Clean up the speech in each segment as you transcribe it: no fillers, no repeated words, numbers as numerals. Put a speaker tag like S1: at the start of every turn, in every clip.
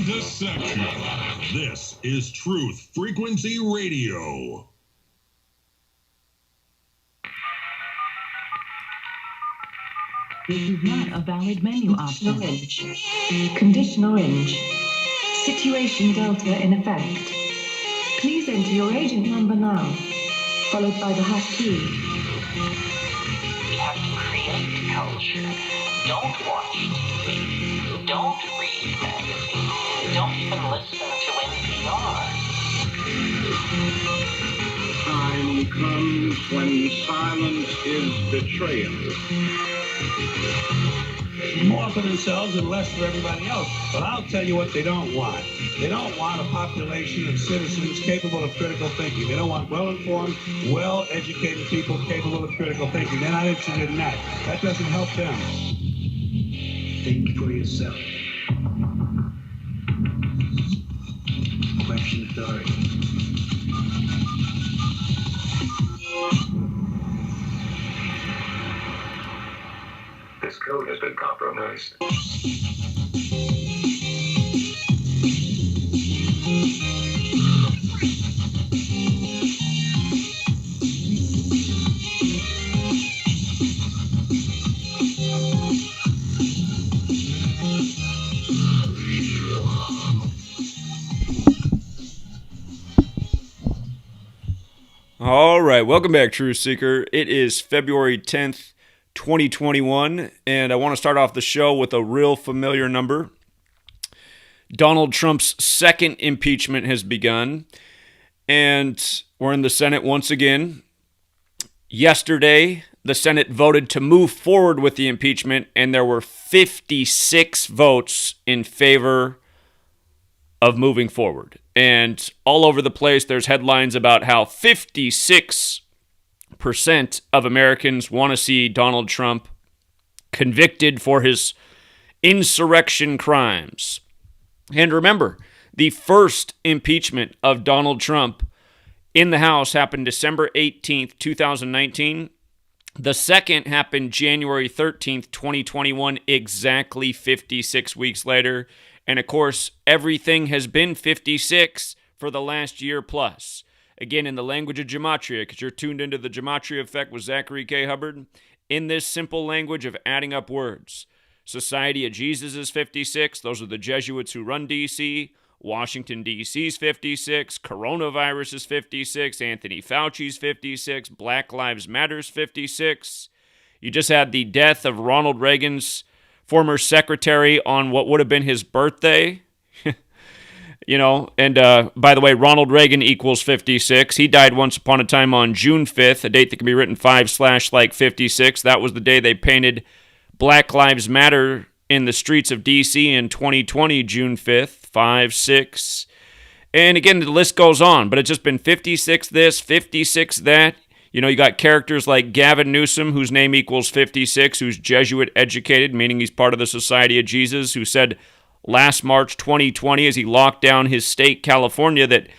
S1: and deception. This is Truth Frequency Radio.
S2: This is not a valid menu option.
S3: Condition orange. Situation Delta in effect. Please enter your agent number now, followed by the hash key.
S4: We have to create culture. Don't watch TV. Don't read magazines. Don't even listen to NPR.
S5: Time comes when silence is betrayal.
S6: More for themselves and less for everybody else. But I'll tell you what they don't want. They don't want a population of citizens capable of critical thinking. They don't want well-informed, well-educated people capable of critical thinking. They're not interested in that. That doesn't help them.
S7: Think for yourself. Question authority.
S8: This code has been compromised.
S9: All right, welcome back, Truth Seeker. It is February 10th, 2021, and I want to start off the show with a real familiar number. Donald Trump's second impeachment has begun, and we're in the Senate once again. Yesterday, the Senate voted to move forward with the impeachment, and there were 56 votes in favor of moving forward. And all over the place, there's headlines about how 56% of Americans want to see Donald Trump convicted for his insurrection crimes. And remember, the first impeachment of Donald Trump in the House happened December 18th, 2019. The second happened January 13th, 2021, exactly 56 weeks later. And of course, everything has been 56 for the last year plus. Again, in the language of Gematria, because you're tuned into the Gematria Effect with Zachary K. Hubbard, in this simple language of adding up words. Society of Jesus is 56. Those are the Jesuits who run D.C. Washington, D.C. is 56. Coronavirus is 56. Anthony Fauci's 56. Black Lives Matter's 56. You just had the death of Ronald Reagan's former secretary on what would have been his birthday. And by the way, Ronald Reagan equals 56. He died once upon a time on June 5th, a date that can be written 5/56. That was the day they painted Black Lives Matter in the streets of D.C. in 2020, June 5th, 5/6. And again, the list goes on, but it's just been 56 this, 56 that. You know, you got characters like Gavin Newsom, whose name equals 56, who's Jesuit educated, meaning he's part of the Society of Jesus, who said last March 2020, as he locked down his state, California, that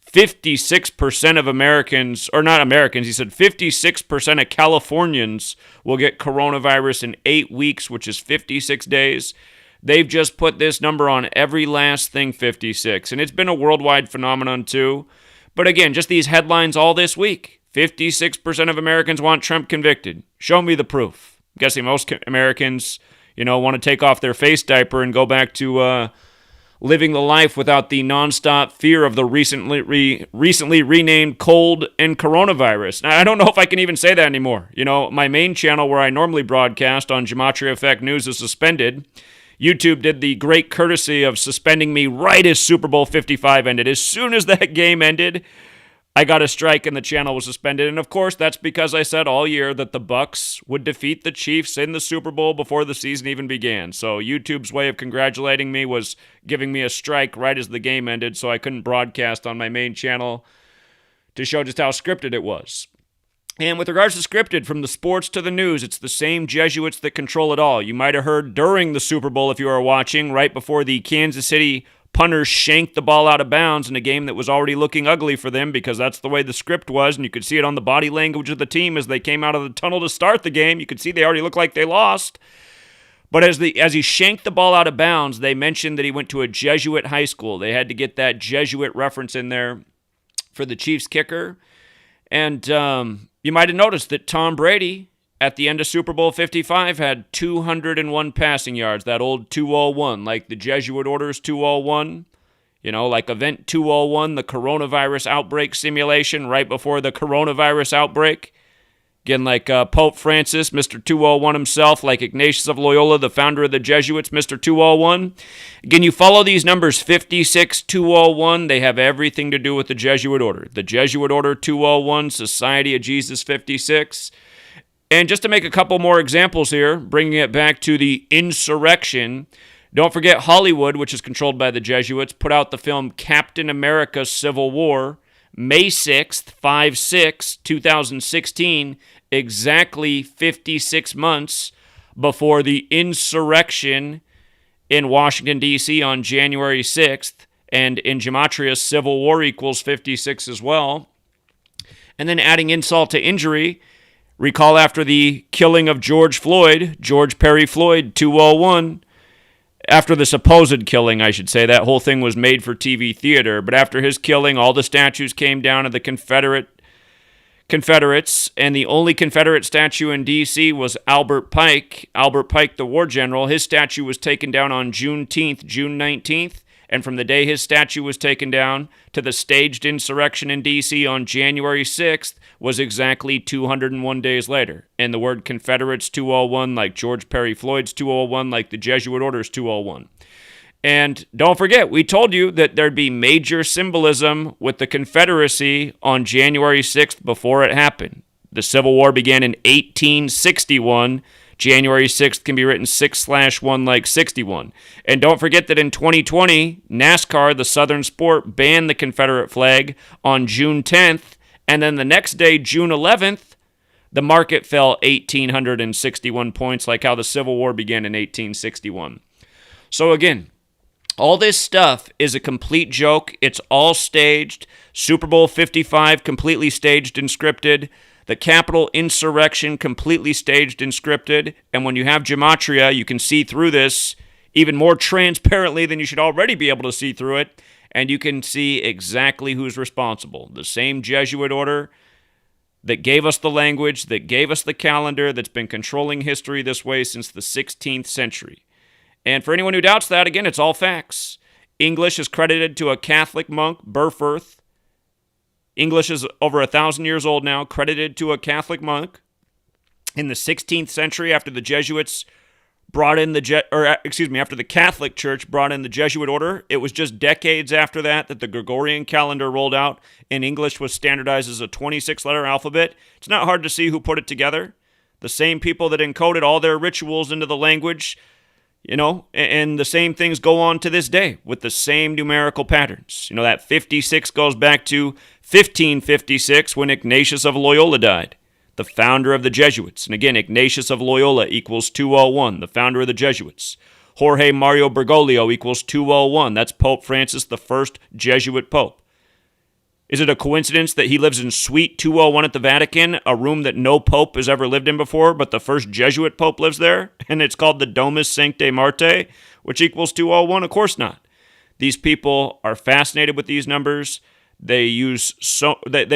S9: 56% of Americans, or not Americans, he said 56% of Californians will get coronavirus in 8 weeks, which is 56 days. They've just put this number on every last thing, 56. And it's been a worldwide phenomenon too. But again, just these headlines all this week. 56% of Americans want Trump convicted. Show me the proof. I'm guessing most Americans, want to take off their face diaper and go back to living the life without the nonstop fear of the recently renamed cold and coronavirus. Now, I don't know if I can even say that anymore. My main channel where I normally broadcast on GematriaEffectNews is suspended. YouTube did the great courtesy of suspending me right as Super Bowl 55 ended. As soon as that game ended, I got a strike and the channel was suspended. And of course, that's because I said all year that the Bucs would defeat the Chiefs in the Super Bowl before the season even began. So YouTube's way of congratulating me was giving me a strike right as the game ended, so I couldn't broadcast on my main channel to show just how scripted it was. And with regards to scripted, from the sports to the news, it's the same Jesuits that control it all. You might have heard during the Super Bowl, if you were watching, right before the Kansas City punter shanked the ball out of bounds in a game that was already looking ugly for them, because that's the way the script was, and you could see it on the body language of the team as they came out of the tunnel to start the game. You could see they already looked like they lost. But as he shanked the ball out of bounds, they mentioned that he went to a Jesuit high school. They had to get that Jesuit reference in there for the Chiefs kicker. And you might have noticed that Tom Brady, at the end of Super Bowl 55, had 201 passing yards, that old 201, like the Jesuit orders 201, like Event 201, the coronavirus outbreak simulation right before the coronavirus outbreak. Again, like Pope Francis, Mr. 201 himself, like Ignatius of Loyola, the founder of the Jesuits, Mr. 201. Again, you follow these numbers, 56, 201, they have everything to do with the Jesuit order. The Jesuit order 201, Society of Jesus 56. And just to make a couple more examples here, bringing it back to the insurrection, don't forget Hollywood, which is controlled by the Jesuits, put out the film Captain America Civil War, May 6th, 2016, exactly 56 months before the insurrection in Washington, D.C. on January 6th, and in Gematria, Civil War equals 56 as well. And then adding insult to injury, recall after the killing of George Perry Floyd, 201, after the supposed killing, I should say, that whole thing was made for TV theater, but after his killing, all the statues came down of the Confederates, and the only Confederate statue in D.C. was Albert Pike, the war general. His statue was taken down on June 19th, and from the day his statue was taken down to the staged insurrection in D.C. on January 6th was exactly 201 days later. And the word Confederates 201, like George Perry Floyd's 201, like the Jesuit Order's 201. And don't forget, we told you that there'd be major symbolism with the Confederacy on January 6th before it happened. The Civil War began in 1861. January 6th can be written 6/1 like 61. And don't forget that in 2020, NASCAR, the Southern sport, banned the Confederate flag on June 10th. And then the next day, June 11th, the market fell 1,861 points, like how the Civil War began in 1861. So again, all this stuff is a complete joke. It's all staged. Super Bowl 55, completely staged and scripted. The Capitol insurrection, completely staged and scripted. And when you have Gematria, you can see through this even more transparently than you should already be able to see through it. And you can see exactly who's responsible. The same Jesuit order that gave us the language, that gave us the calendar, that's been controlling history this way since the 16th century. And for anyone who doubts that, again, it's all facts. English is credited to a Catholic monk, Burfirth. English is over 1,000 years old now, credited to a Catholic monk. In the 16th century, after the Jesuits brought in after the Catholic Church brought in the Jesuit order, it was just decades after that the Gregorian calendar rolled out and English was standardized as a 26-letter alphabet. It's not hard to see who put it together. The same people that encoded all their rituals into the language, and the same things go on to this day with the same numerical patterns. That 56 goes back to 1556 when Ignatius of Loyola died, the founder of the Jesuits. And again, Ignatius of Loyola equals 201, the founder of the Jesuits. Jorge Mario Bergoglio equals 201. That's Pope Francis, the first Jesuit pope. Is it a coincidence that he lives in Suite 201 at the Vatican, a room that no pope has ever lived in before, but the first Jesuit pope lives there? And it's called the Domus Sanctae Martae, which equals 201? Of course not. These people are fascinated with these numbers. They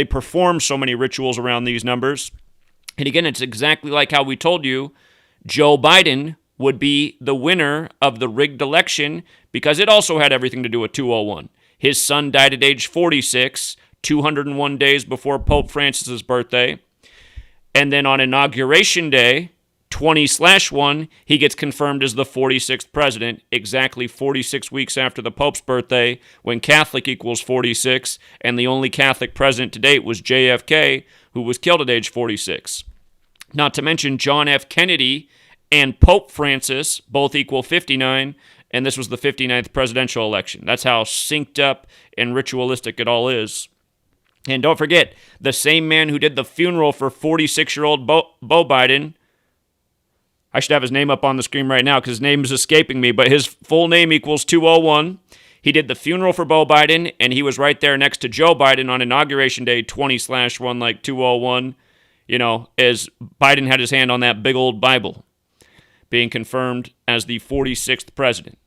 S9: perform so many rituals around these numbers. And again, it's exactly like how we told you Joe Biden would be the winner of the rigged election because it also had everything to do with 201. His son died at age 46, 201 days before Pope Francis's birthday. And then on Inauguration Day, 20/1, he gets confirmed as the 46th president, exactly 46 weeks after the Pope's birthday, when Catholic equals 46, and the only Catholic president to date was JFK, who was killed at age 46. Not to mention John F. Kennedy and Pope Francis both equal 59, and this was the 59th presidential election. That's how synced up and ritualistic it all is. And don't forget, the same man who did the funeral for 46-year-old Beau Biden, I should have his name up on the screen right now because his name is escaping me, but his full name equals 201. He did the funeral for Beau Biden, and he was right there next to Joe Biden on Inauguration Day, 20/1, like 201, as Biden had his hand on that big old Bible. being confirmed as the 46th president.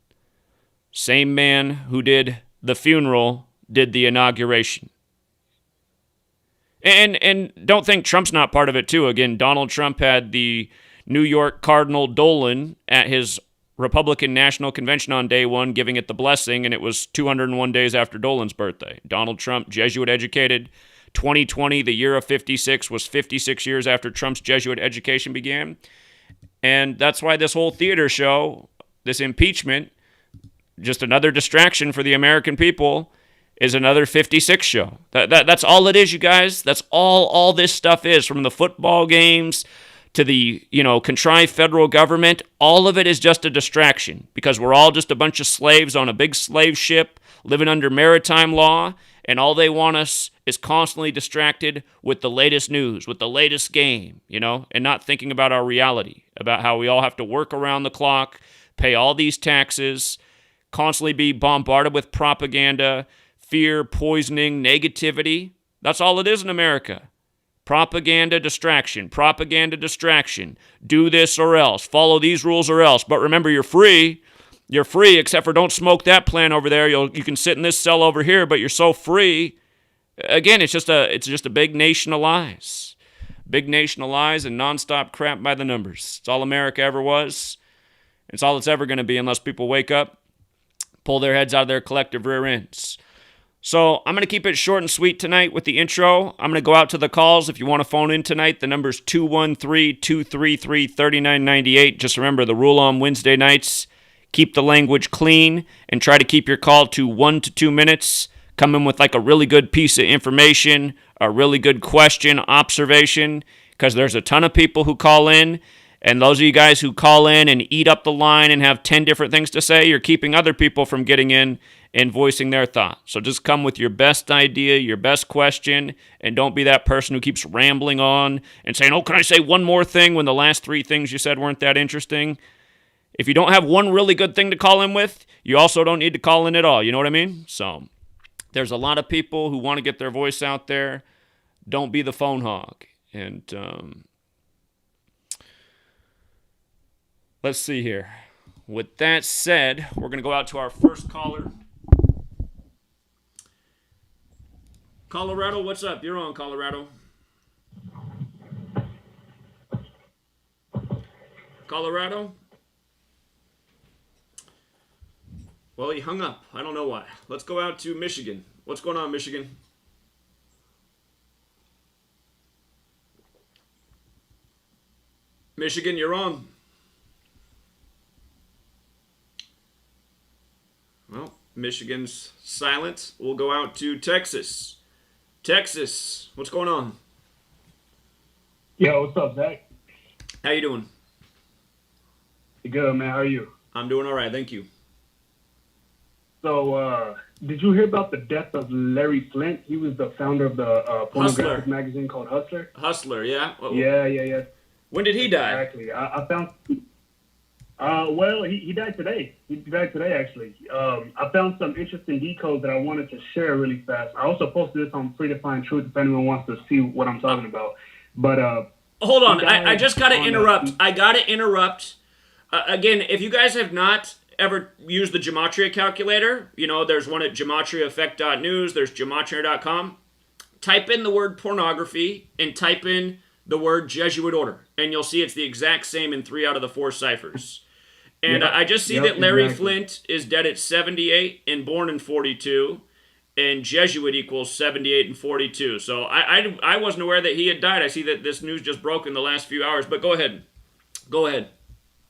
S9: Same man who did the funeral did the inauguration. And don't think Trump's not part of it, too. Again, Donald Trump had the New York Cardinal Dolan at his Republican National Convention on day one, giving it the blessing, and it was 201 days after Dolan's birthday. Donald Trump, Jesuit educated. 2020, the year of 56, was 56 years after Trump's Jesuit education began. And that's why this whole theater show, this impeachment, just another distraction for the American people, is another 56 show. That's all it is, you guys. That's all this stuff is, from the football games to the, contrived federal government. All of it is just a distraction because we're all just a bunch of slaves on a big slave ship living under maritime law, and all they want us is constantly distracted with the latest news, with the latest game, and not thinking about our reality, about how we all have to work around the clock, pay all these taxes, constantly be bombarded with propaganda, fear, poisoning, negativity. That's all it is in America. Propaganda, distraction. Propaganda, distraction. Do this or else. Follow these rules or else. But remember, you're free. You're free, except for don't smoke that plant over there. You can sit in this cell over here, but you're so free. Again, it's just a big nation of lies. Big nation of lies and nonstop crap by the numbers. It's all America ever was. It's all it's ever going to be unless people wake up, pull their heads out of their collective rear ends. So I'm going to keep it short and sweet tonight with the intro. I'm going to go out to the calls. If you want to phone in tonight, the number's 213-233-3998. Just remember the rule on Wednesday nights. Keep the language clean and try to keep your call to 1 to 2 minutes. Come in with like a really good piece of information, a really good question, observation, because there's a ton of people who call in. And those of you guys who call in and eat up the line and have 10 different things to say, you're keeping other people from getting in and voicing their thought. So just come with your best idea, your best question, and don't be that person who keeps rambling on and saying, can I say one more thing when the last 3 things you said weren't that interesting? If you don't have one really good thing to call in with, you also don't need to call in at all. You know what I mean? So there's a lot of people who want to get their voice out there. Don't be the phone hog. And let's see here. With that said, we're going to go out to our first caller. Colorado, what's up? You're on, Colorado. Colorado? Well, he hung up. I don't know why. Let's go out to Michigan. What's going on, Michigan? Michigan, you're on. Well, Michigan's silent. We'll go out to Texas. Texas, what's going on?
S10: Yo, what's up, Zach?
S9: How you doing?
S10: Good, man. How are you?
S9: I'm doing all right, thank you.
S10: So, did you hear about the death of Larry Flint? He was the founder of the pornographic magazine called Hustler.
S9: Hustler, yeah?
S10: Yeah.
S9: When did he die?
S10: Exactly. I found... well, he died today. He died today, actually. I found some interesting decodes that I wanted to share really fast. I also posted this on Free to Find Truth if anyone wants to see what I'm talking about. But
S9: hold on, I just got to interrupt. Again, if you guys have not ever used the Gematria calculator, there's one at GematriaEffectNews, there's Gematria.com. Type in the word pornography and type in the word Jesuit order, and you'll see it's the exact same in 3 out of the 4 ciphers. And I just see that Larry Flint is dead at 78 and born in 42, and Jesuit equals 78 and 42. So I wasn't aware that he had died. I see that this news just broke in the last few hours, but go ahead.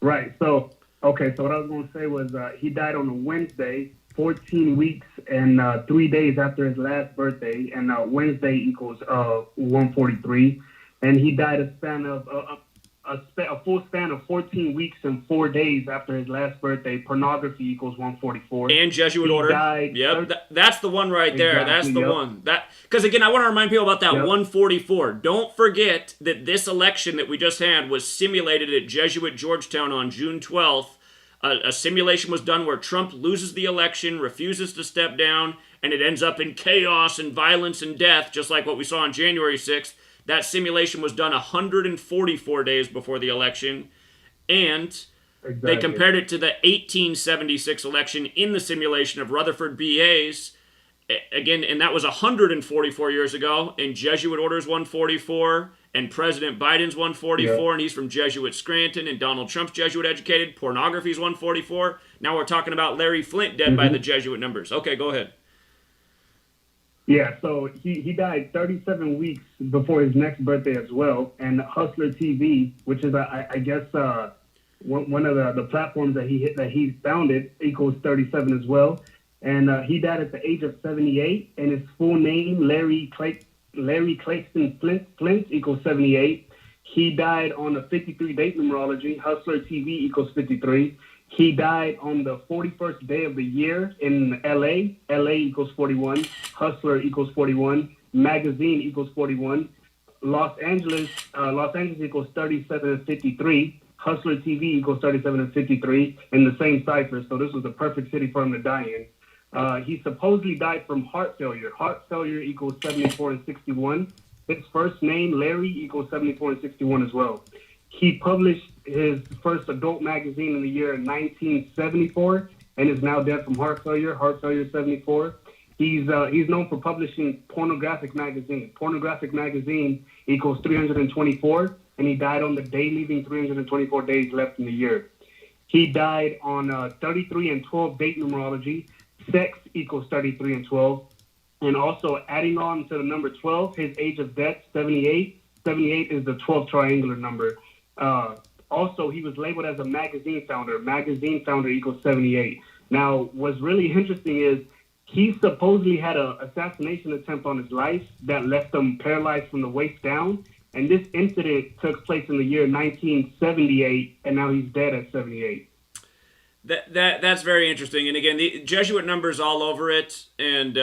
S10: Right, so what I was going to say was he died on a Wednesday, 14 weeks and 3 days after his last birthday, and Wednesday equals 143. And he died a full span of 14 weeks and 4 days after his last birthday. Pornography equals 144.
S9: And Jesuit order. Yep, that's the one right there. That's the one. Because again, I want to remind people about that 144. Don't forget that this election that we just had was simulated at Jesuit Georgetown on June 12th. A simulation was done where Trump loses the election, refuses to step down, and it ends up in chaos and violence and death, just like what we saw on January 6th. That simulation was done 144 days before the election, and
S10: exactly.
S9: They compared it to the 1876 election in the simulation of Rutherford B. Hayes. Again, and that was 144 years ago, and Jesuit Order's 144, and President Biden's 144, and he's from Jesuit Scranton, and Donald Trump's Jesuit educated. Pornography's 144. Now we're talking about Larry Flint dead by the Jesuit numbers. Okay, go ahead.
S10: Yeah, so he died 37 weeks before his next birthday as well, and Hustler TV, which is I guess one of the platforms that he founded, equals 37 as well. And he died at the age of 78, and his full name, Larry Claxton Flint, equals 78. He died on a 53 date numerology. Hustler TV equals 53. He died on the 41st day of the year in LA. LA equals 41. Hustler equals 41. Magazine equals 41. Los Angeles equals 37 and 53. Hustler TV equals 37 and 53 in the same cipher. So this was the perfect city for him to die in. He supposedly died from heart failure. Heart failure equals 74 and 61. His first name, Larry, equals 74 and 61 as well. He published his first adult magazine in the year 1974 and is now dead from heart failure 74. He's known for publishing Pornographic Magazine. Pornographic Magazine equals 324, and he died on the day leaving 324 days left in the year. He died on 33 and 12 date numerology. Sex equals 33 and 12. And also adding on to the number 12, his age of death, 78. 78 is the 12th triangular number. Also, he was labeled as a magazine founder. Magazine founder equals 78. Now, what's really interesting is he supposedly had an assassination attempt on his life that left him paralyzed from the waist down. And this incident took place in the year 1978, and now he's dead at 78.
S9: That's very interesting. And again, the Jesuit numbers all over it. And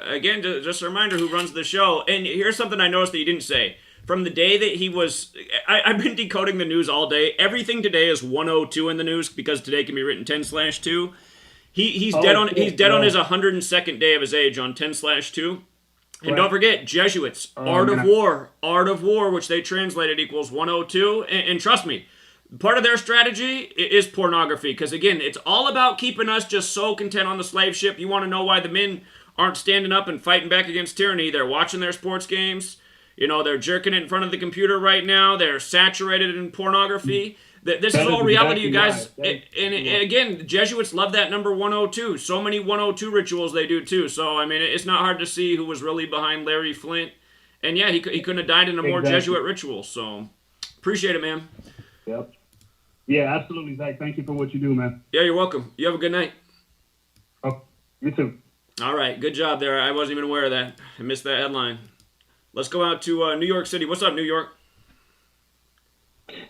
S9: again, just a reminder who runs the show. And here's something I noticed that you didn't say. From the day that he was, I've been decoding the news all day. Everything today is 102 in the news because today can be written 10/2. He's dead on his 102nd day of his age on 10/2. And don't forget, Jesuits, Art of War, which they translated equals 102. And trust me, part of their strategy is pornography. Because again, it's all about keeping us just so content on the slave ship. You want to know why the men aren't standing up and fighting back against tyranny? They're watching their sports games. You know, they're jerking it in front of the computer right now. They're saturated in pornography. This is all reality, you guys. And again, the Jesuits love that number 102. So many 102 rituals they do, too. So, I mean, it's not hard to see who was really behind Larry Flint. And, yeah, he couldn't have died in a more Jesuit ritual. So, appreciate it, man.
S10: Yep. Yeah, absolutely, Zach. Thank you for what you do, man.
S9: Yeah, you're welcome. You have a good night.
S10: Oh, you too.
S9: All right. Good job there. I wasn't even aware of that. I missed that headline. Let's go out to New York City. What's up, New York?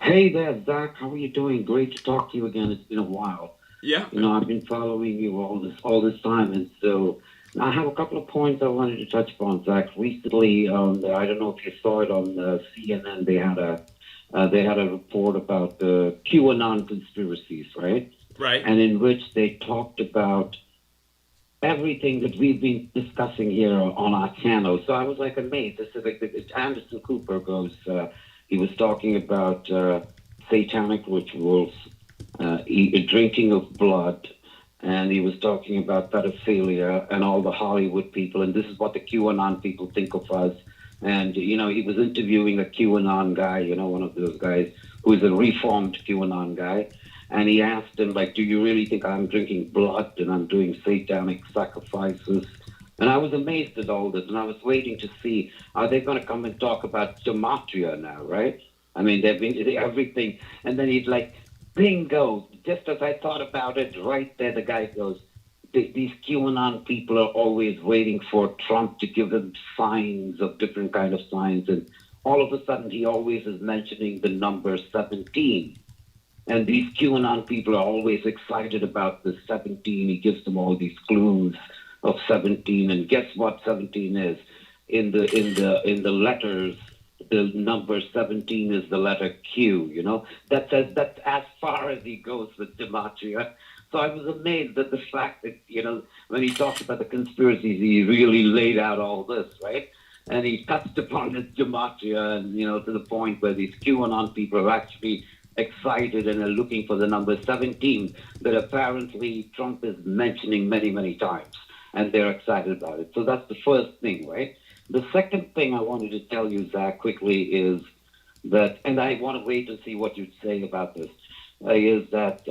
S11: Hey there, Zach. How are you doing? Great to talk to you again. It's been a while.
S9: Yeah.
S11: You know, I've been following you all this time, and so I have a couple of points I wanted to touch upon, Zach. Recently, I don't know if you saw it on CNN. They had a report about the QAnon conspiracies, right?
S9: Right.
S11: And in which they talked about everything that we've been discussing here on our channel. So I was like amazed. This is like Anderson Cooper goes. He was talking about satanic rituals, drinking of blood, and he was talking about pedophilia and all the Hollywood people. And this is what the QAnon people think of us. And, you know, he was interviewing a QAnon guy, you know, one of those guys who's a reformed QAnon guy. And he asked him, like, do you really think I'm drinking blood and I'm doing satanic sacrifices? And I was amazed at all this, and I was waiting to see, are they going to come and talk about Gematria now, right? I mean, they've been everything. And then he's like, bingo, just as I thought about it, right there, the guy goes, these QAnon people are always waiting for Trump to give them signs of different kind of signs. And all of a sudden, he always is mentioning the number 17. And these QAnon people are always excited about the 17. He gives them all these clues of 17. And guess what 17 is? In the letters, the number 17 is the letter Q, you know? That's as far as he goes with Gematria. So I was amazed at the fact that, you know, when he talked about the conspiracies, he really laid out all this, right? And he touched upon this Gematria, and, you know, to the point where these QAnon people are actually excited and are looking for the number 17 that apparently Trump is mentioning many, many times, and they're excited about it. So that's the first thing, right? The second thing I wanted to tell you, Zach, quickly is that, and I want to wait and see what you'd say about this, is that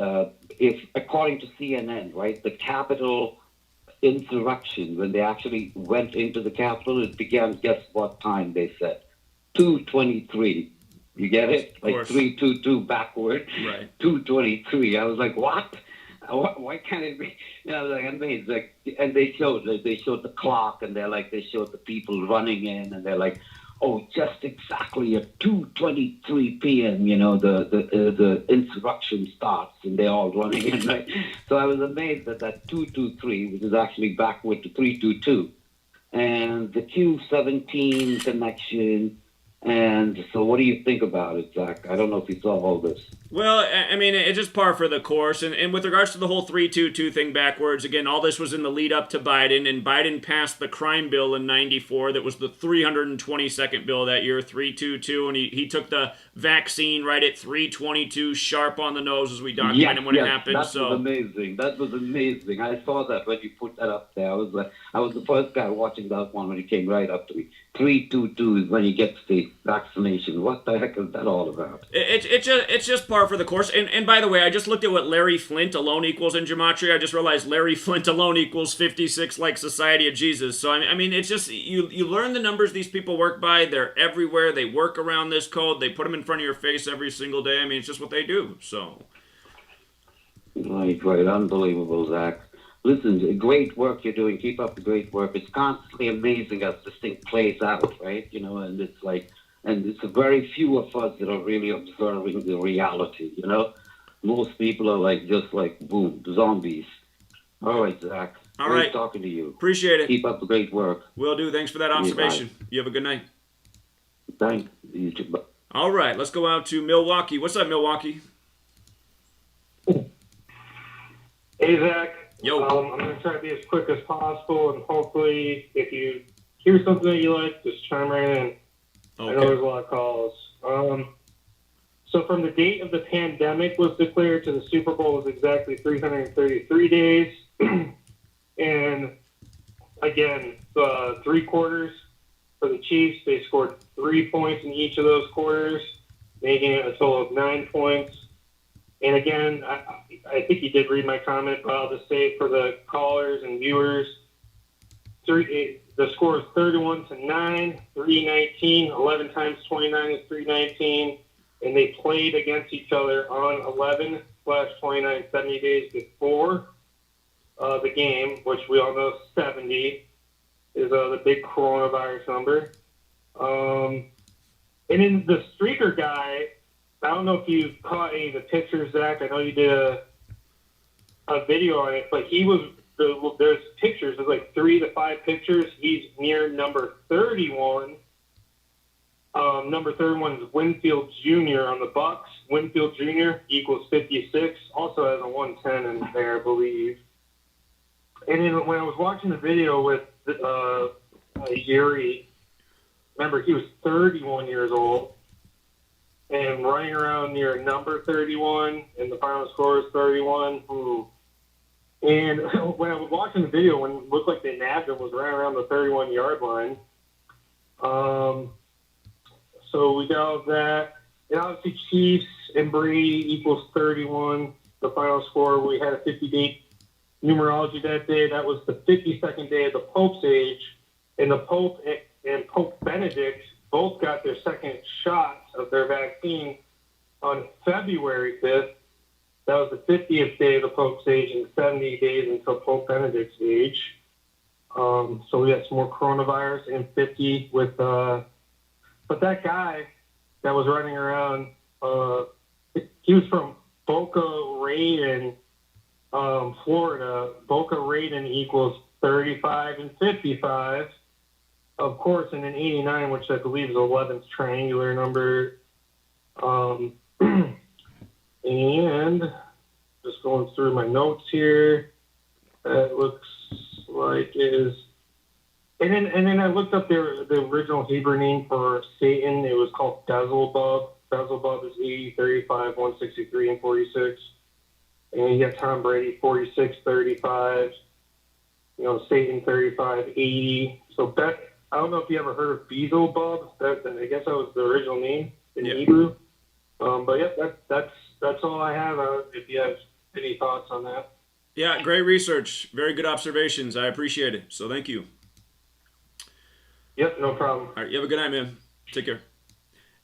S11: if, according to CNN, right, the Capitol insurrection, when they actually went into the Capitol, it began, guess what time they said? 2:23. You get it? Like 3:22 backward.
S9: Right.
S11: 2:23. I was like, what? Why can't it be? You know, I was like, amazed. Like, and they showed the clock, and they showed the people running in, and they're like, oh, just exactly at 2:23 p.m. You know, the insurrection starts, and they're all running in, right? So I was amazed at that 2:23, which is actually backward to 3:22, and the Q17 connection. And so, what do you think about it, Zach? I don't know if you saw all this.
S9: Well, I mean, it's just par for the course. And with regards to the whole 322 thing backwards, again, all this was in the lead up to Biden, and Biden passed the crime bill in 94. That was the 322nd bill that year, 322, and he took the vaccine right at 322 sharp on the nose, as we documented when it happened.
S11: That was amazing. That was amazing. I saw that when you put that up there. I was the first guy watching that one when he came right up to me. 322 is when he gets the vaccination. What the heck is that all about?
S9: It's just par for the course. And by the way, I just looked at what Larry Flint alone equals in Gematria. I just realized Larry Flint alone equals 56, like Society of Jesus. So I mean, it's just you learn the numbers these people work by. They're everywhere. They work around this code. They put them in front of your face every single day. I mean, it's just what they do. So.
S11: Right. Unbelievable, Zach. Listen, great work you're doing. Keep up the great work. It's constantly amazing as this thing plays out, right? You know, and it's like, and it's very few of us that are really observing the reality, you know? Most people are like, just like, boom, zombies. All right, Zach.
S9: All
S11: great
S9: right.
S11: talking to you.
S9: Appreciate it.
S11: Keep up the great work.
S9: Will do. Thanks for that observation. You have a good night.
S11: Thanks. You too. Bye.
S9: All right, let's go out to Milwaukee. What's up, Milwaukee?
S12: Hey, Zach.
S9: Yo.
S12: I'm going to try to be as quick as possible, and hopefully if you hear something that you like, just chime right in. Okay. I know there's a lot of calls. So from the date of the pandemic was declared to the Super Bowl was exactly 333 days. And again, the 3 quarters for the Chiefs, they scored 3 points in each of those quarters, making it a total of 9 points. And again, I think you did read my comment, but I'll just say it for the callers and viewers. The score is 31-9, 319, 11 times 29 is 319, and they played against each other on 11/29, 70 days before the game, which we all know 70 is the big coronavirus number. And then the streaker guy, I don't know if you caught any of the pictures, Zach. I know you did a video on it, but there's pictures. There's like 3 to 5 pictures. He's near number 31. Number 31 is Winfield Jr. on the Bucks. Winfield Jr. equals 56. Also has a 110 in there, I believe. And then when I was watching the video with Yuri, remember he was 31 years old and running around near number 31, and the final score is 31. And when I was watching the video, when it looked like they nabbed him, was right around the 31-yard line. So we got that. And obviously Chiefs and Brady equals 31. The final score, we had a 50-day numerology that day. That was the 52nd day of the Pope's age. And the Pope and Pope Benedict both got their second shots of their vaccine on February 5th. That was the 50th day of the Pope's age and 70 days until Pope Benedict's age. So we had some more coronavirus and 50 with... But that guy that was running around, he was from Boca Raton, Florida. Boca Raton equals 35 and 55. Of course, and then 89, which I believe is 11th triangular number. And just going through my notes here, it looks like is... And then I looked up the original Hebrew name for Satan. It was called Beelzebub. Beelzebub is 80, 35, 163, and 46. And you got Tom Brady, 46, 35. You know, Satan, 35, 80. So I don't know if you ever heard of Beelzebub. I guess that was the original name in Hebrew. But yeah, that's all I have. If you have any thoughts on that.
S9: Yeah, great research. Very good observations. I appreciate it. So thank you.
S12: Yep, no problem.
S9: All right, you have a good night, man. Take care.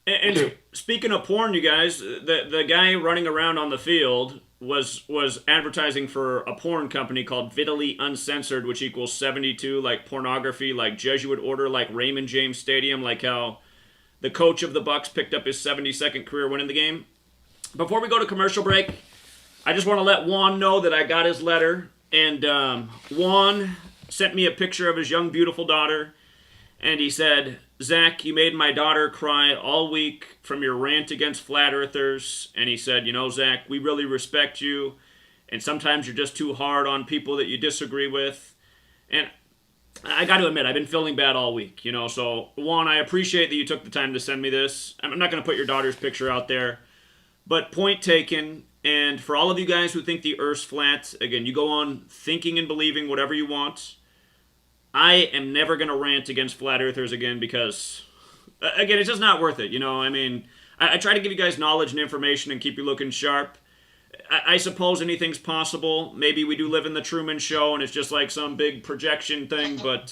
S9: And speaking of porn, you guys, the guy running around on the field was advertising for a porn company called Vitally Uncensored, which equals 72, like pornography, like Jesuit order, like Raymond James Stadium, like how the coach of the Bucks picked up his 72nd career win in the game. Before we go to commercial break, I just want to let Juan know that I got his letter, and Juan sent me a picture of his young, beautiful daughter, and he said, Zach, you made my daughter cry all week from your rant against flat earthers. And he said, you know, Zach, we really respect you. And sometimes you're just too hard on people that you disagree with. And I got to admit, I've been feeling bad all week, you know. So, Juan, I appreciate that you took the time to send me this. I'm not going to put your daughter's picture out there. But point taken. And for all of you guys who think the Earth's flat, again, you go on thinking and believing whatever you want. I am never going to rant against flat earthers again because, again, it's just not worth it, you know? I mean, I try to give you guys knowledge and information and keep you looking sharp. I suppose anything's possible. Maybe we do live in the Truman Show and it's just like some big projection thing, but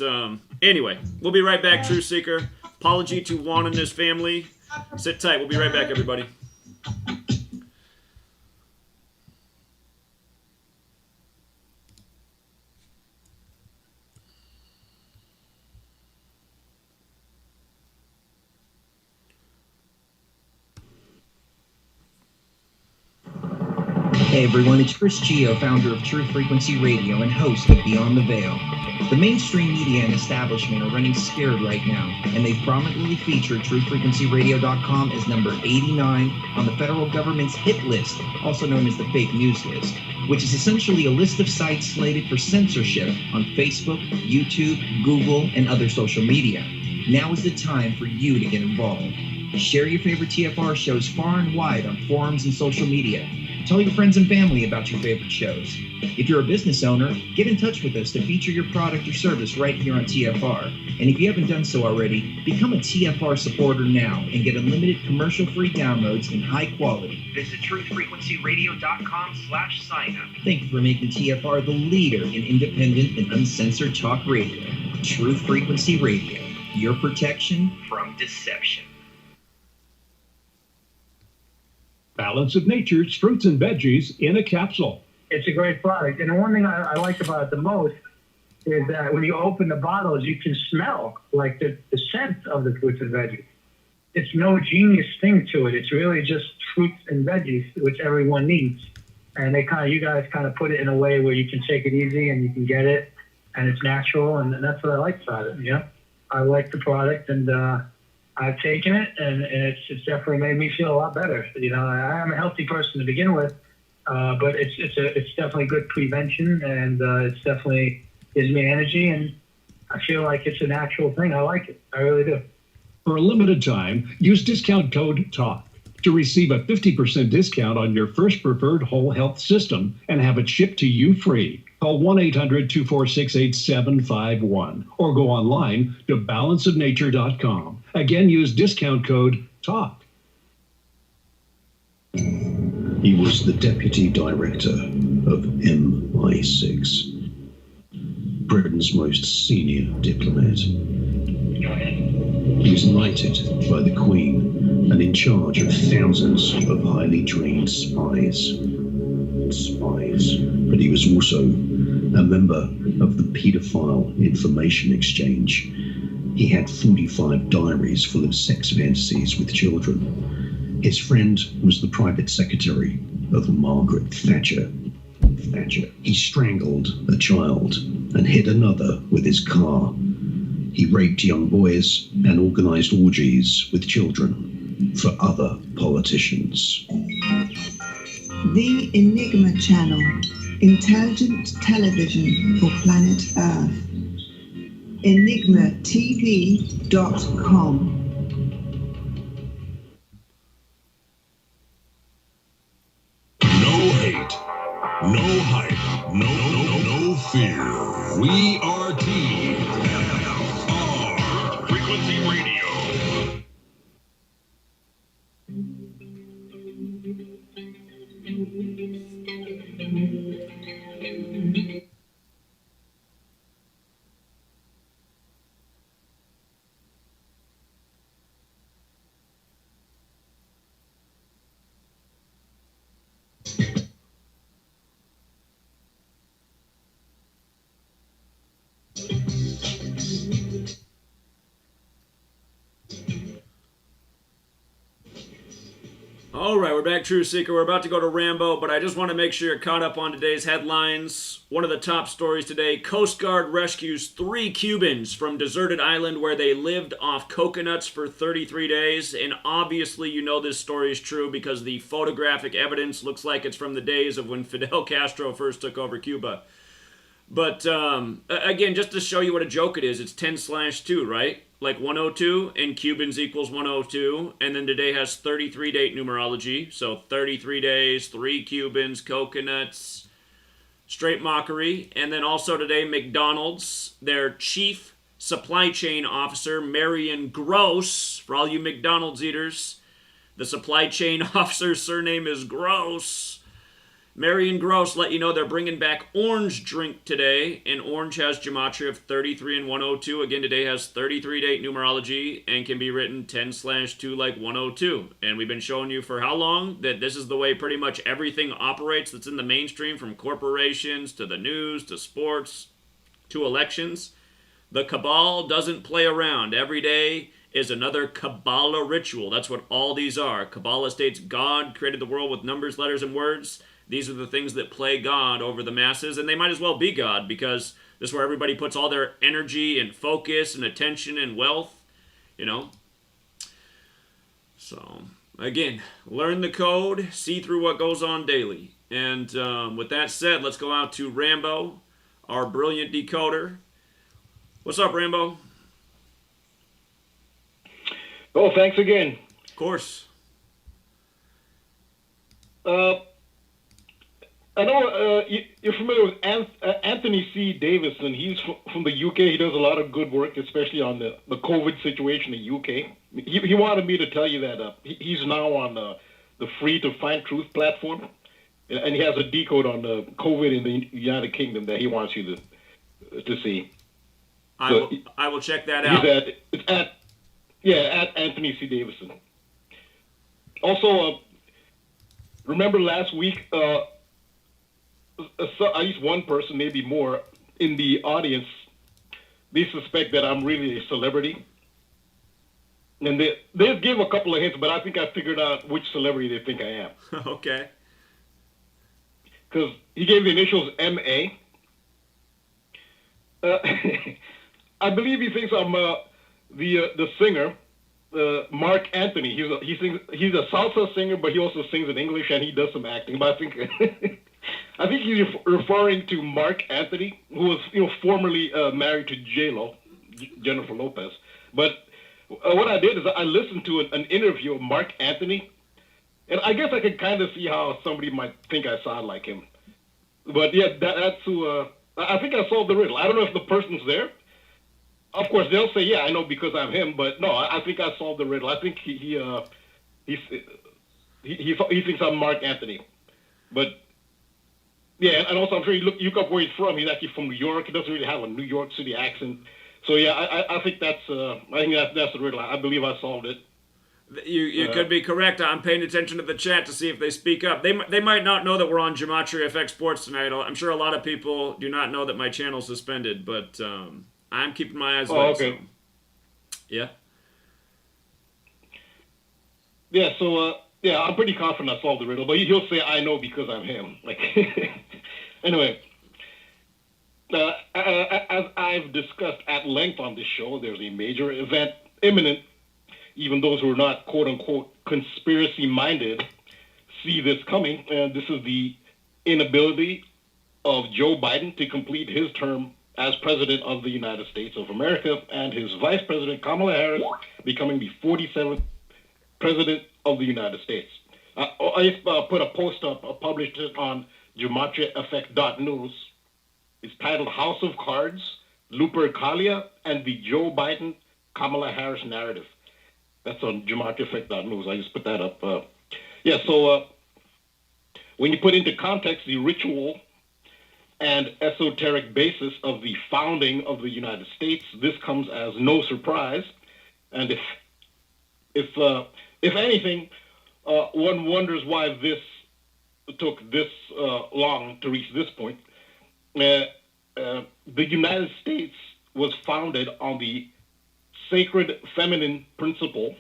S9: anyway, we'll be right back, Truth Seeker. Apology to Juan and his family. Sit tight. We'll be right back, everybody.
S13: Hey everyone, it's Chris Gio, founder of Truth Frequency Radio and host of Beyond the Veil. The mainstream media and establishment are running scared right now, and they've prominently featured TruthFrequencyRadio.com as number 89 on the federal government's hit list, also known as the fake news list, which is essentially a list of sites slated for censorship on Facebook, YouTube, Google, and other social media. Now is the time for you to get involved. Share your favorite TFR shows far and wide on forums and social media. Tell your friends and family about your favorite shows. If you're a business owner, get in touch with us to feature your product or service right here on TFR. And if you haven't done so already, become a TFR supporter now and get unlimited commercial-free downloads in high quality. Visit truthfrequencyradio.com/signup. Thank you for making TFR the leader in independent and uncensored talk radio. Truth Frequency Radio, your protection from deception.
S14: Balance of Nature's fruits and veggies in a capsule.
S10: It's a great product. And the one thing I like about it the most is that when you open the bottles, you can smell like the scent of the fruits and veggies. It's no genius thing to it. It's really just fruits and veggies, which everyone needs. And you guys kind of put it in a way where you can take it easy and you can get it, and it's natural, and that's what I like about it. Yeah, I like the product, and I've taken it, and it's definitely made me feel a lot better. You know, I am a healthy person to begin with, but it's definitely good prevention, and it's definitely gives me energy, and I feel like it's a natural thing. I like it. I really do.
S14: For a limited time, use discount code TALK to receive a 50% discount on your first preferred whole health system and have it shipped to you free. Call 1-800-246-8751 or go online to balanceofnature.com. Again, use discount code TALK.
S15: He was the deputy director of MI6, Britain's most senior diplomat. He was knighted by the Queen and in charge of thousands of highly trained spies. But he was also a member of the Paedophile Information Exchange. He had 45 diaries full of sex fantasies with children. His friend was the private secretary of Margaret Thatcher. He strangled a child and hit another with his car. He raped young boys and organized orgies with children for other politicians.
S16: The Enigma Channel, intelligent television for planet Earth. EnigmaTV.com.
S1: We are TFR Frequency Radio.
S9: All right, we're back, Truth Seeker. We're about to go to Rambo, but I just want to make sure you're caught up on today's headlines. One of the top stories today, Coast Guard rescues 3 Cubans from deserted island where they lived off coconuts for 33 days. And obviously, you know this story is true because the photographic evidence looks like it's from the days of when Fidel Castro first took over Cuba. But, again, just to show you what a joke it is, it's 10/2, right? Like 102 and Cubans equals 102, and then today has 33 date numerology, so 33 days, 3 Cubans, coconuts, straight mockery. And then also today, McDonald's, their chief supply chain officer, Marion Gross, for all you McDonald's eaters, the supply chain officer's surname is Gross. Marion Gross let you know they're bringing back orange drink today, and orange has gematria of 33 and 102. Again, today has 33 date numerology and can be written 10/2 like 102. And we've been showing you for how long that this is the way pretty much everything operates that's in the mainstream, from corporations to the news to sports to elections. The cabal doesn't play around. Every day is another Kabbalah ritual. That's what all these are. Kabbalah states God created the world with numbers, letters, and words. These are the things that play God over the masses, and they might as well be God because this is where everybody puts all their energy and focus and attention and wealth, you know. So, again, learn the code, see through what goes on daily. And with that said, let's go out to Rambo, our brilliant decoder. What's up, Rambo?
S17: Oh, thanks again.
S9: Of course.
S17: I know you're familiar with Anthony C. Davison. He's from the UK. He does a lot of good work, especially on the COVID situation in the UK. He wanted me to tell you that he's now on the Free to Find Truth platform, and he has a decode on the COVID in the United Kingdom that he wants you to see.
S9: I will check that out.
S17: It's at Anthony C. Davison. Also, remember last week, at least one person, maybe more, in the audience, they suspect that I'm really a celebrity. And they gave a couple of hints, but I think I figured out which celebrity they think I am.
S9: Okay.
S17: Because he gave the initials M.A. I believe he thinks I'm the singer, Mark Anthony. He's a salsa singer, but he also sings in English and he does some acting. But I think he's referring to Mark Anthony, who was formerly married to J-Lo, Jennifer Lopez. But what I did is I listened to an interview of Mark Anthony, and I guess I could kind of see how somebody might think I sound like him. But yeah, that's who. I think I solved the riddle. I don't know if the person's there. Of course, they'll say, "Yeah, I know because I'm him." But no, I think I solved the riddle. I think he thinks I'm Mark Anthony. But yeah, and also I'm sure you look up where he's from. He's actually from New York. He doesn't really have a New York City accent. So yeah, I think that's the riddle. I believe I solved it.
S9: You could be correct. I'm paying attention to the chat to see if they speak up. They might not know that we're on Gematria FX Sports tonight. I'm sure a lot of people do not know that my channel's suspended, but I'm keeping my eyes lit.
S17: Okay.
S9: So. Yeah.
S17: Yeah. So yeah, I'm pretty confident I solved the riddle, but he'll say I know because I'm him. Like anyway. As I've discussed at length on this show, there's a major event imminent. Even those who are not, quote-unquote, conspiracy-minded see this coming. And this is the inability of Joe Biden to complete his term as President of the United States of America, and his Vice President, Kamala Harris, becoming the 47th President of the United States. I put a post up, published it on GematriaEffectNews. It's titled House of Cards, Lupercalia, and the Joe Biden-Kamala Harris Narrative. That's on GematriaEffectNews. I just put that up. So when you put into context the ritual and esoteric basis of the founding of the United States, this comes as no surprise. And if anything, one wonders why this took this long to reach this point. The United States was founded on the sacred feminine principle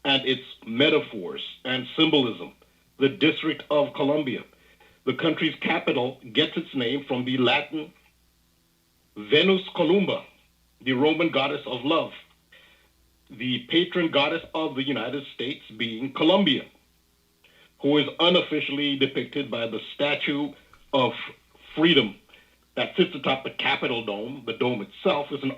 S17: and its metaphors and symbolism. The District of Columbia, the country's capital, gets its name from the Latin Venus Columba, the Roman goddess of love, the patron goddess of the United States being Columbia, who is unofficially depicted by the Statue of Freedom that sits atop the Capitol dome. The dome itself is an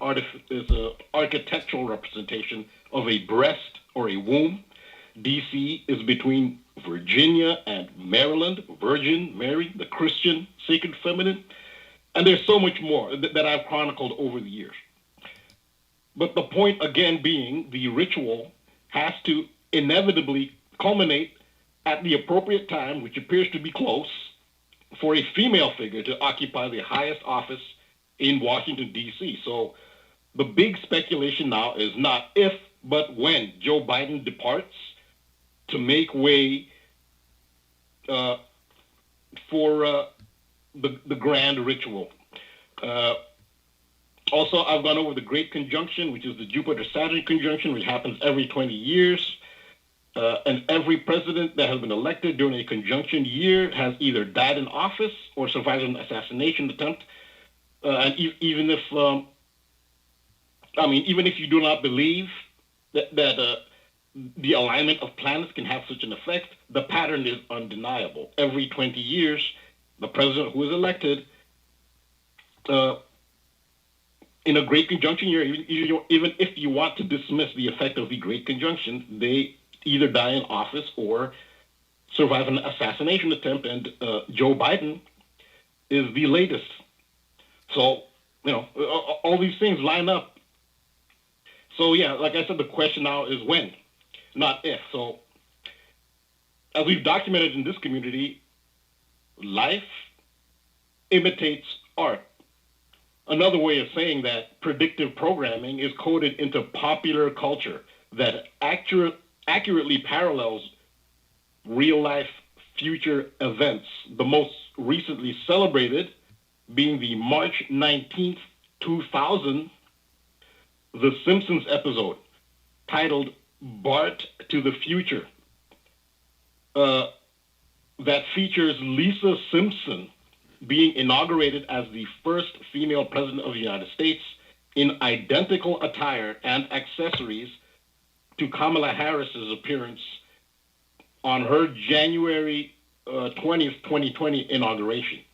S17: architectural representation of a breast or a womb. D.C. is between Virginia and Maryland, Virgin Mary, the Christian sacred feminine. And there's so much more that I've chronicled over the years. But the point again being, the ritual has to inevitably culminate at the appropriate time, which appears to be close, for a female figure to occupy the highest office in Washington, D.C. So the big speculation now is not if, but when Joe Biden departs to make way for the grand ritual. Also, I've gone over the Great Conjunction, which is the Jupiter-Saturn conjunction, which happens every 20 years. And every president that has been elected during a conjunction year has either died in office or survived an assassination attempt. And even if you do not believe that the alignment of planets can have such an effect, the pattern is undeniable. Every 20 years, the president who is elected in a Great Conjunction year, even if you want to dismiss the effect of the Great Conjunction, they either die in office or survive an assassination attempt, and Joe Biden is the latest. So, all these things line up. So, yeah, like I said, the question now is when, not if. So, as we've documented in this community, life imitates art. Another way of saying that predictive programming is coded into popular culture that accurately parallels real-life future events, the most recently celebrated being the March 19th, 2000, The Simpsons episode titled Bart to the Future, that features Lisa Simpson being inaugurated as the first female president of the United States in identical attire and accessories to Kamala Harris's appearance on her January 20th, 2020 inauguration.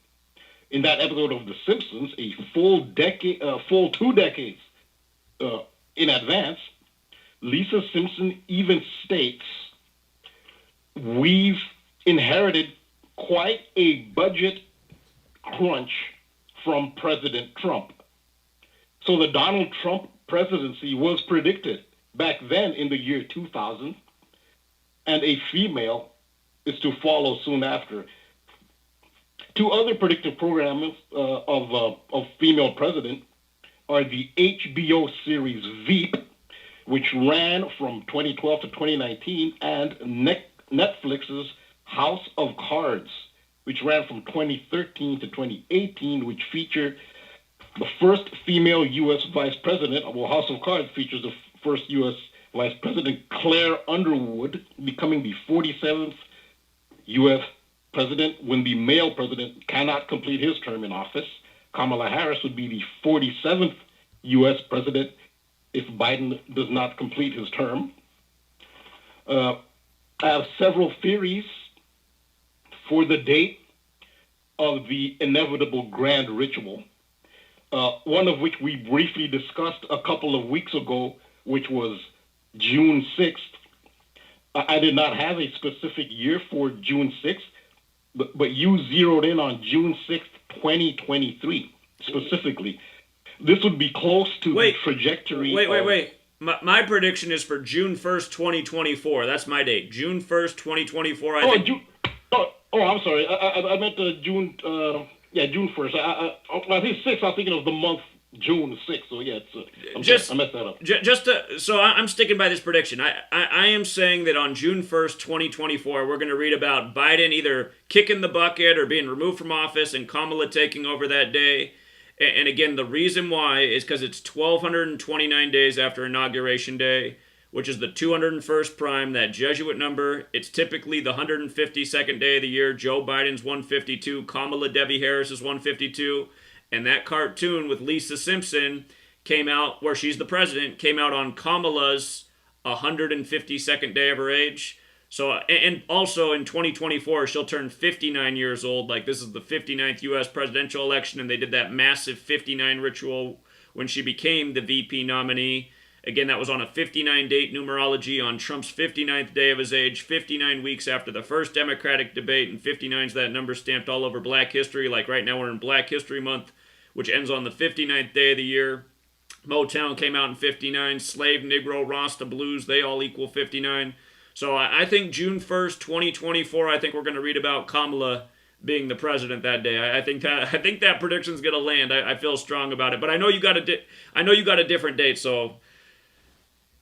S17: In that episode of The Simpsons, a full 2 decades in advance, Lisa Simpson even states, "We've inherited quite a budget crunch from President Trump." So the Donald Trump presidency was predicted back then in the year 2000, and a female is to follow soon after. 2 other predictive programs of female president are the HBO series Veep, which ran from 2012 to 2019, and Netflix's House of Cards, which ran from 2013 to 2018, which featured the first female U.S. vice president. Well, House of Cards features the first U.S. Vice President Claire Underwood becoming the 47th U.S. president when the male president cannot complete his term in office. Kamala Harris would be the 47th U.S. president if Biden does not complete his term. I have several theories for the date of the inevitable grand ritual, one of which we briefly discussed a couple of weeks ago, which was June 6th. I did not have a specific year for June 6th, but you zeroed in on June 6th, 2023. specifically. This would be close to the trajectory.
S9: Wait. My prediction is for June 1st, 2024. That's my date. June 1st, 2024.
S17: I'm sorry. I meant June. June 1st. I think 6th. I'm thinking of the month June 6th. So yeah, I messed that up.
S9: So I'm sticking by this prediction. I am saying that on June 1st, 2024, we're going to read about Biden either kicking the bucket or being removed from office and Kamala taking over that day. And again, the reason why is because it's 1,229 days after Inauguration Day, which is the 201st prime, that Jesuit number. It's typically the 152nd day of the year. Joe Biden's 152. Kamala Debbie Harris is 152. And that cartoon with Lisa Simpson came out, where she's the president, came out on Kamala's 152nd day of her age. So, and also in 2024, she'll turn 59 years old. Like, this is the 59th U.S. presidential election, and they did that massive 59 ritual when she became the VP nominee. Again, that was on a 59-date numerology on Trump's 59th day of his age, 59 weeks after the first Democratic debate, and 59's that number stamped all over Black history. Like, right now we're in Black History Month, which ends on the 59th day of the year. Motown came out in 59. Slave, Negro, Rasta, Blues, they all equal 59. So I think June 1st, 2024, I think we're going to read about Kamala being the president that day. I think that prediction's going to land. I feel strong about it. But I know you got a different date, so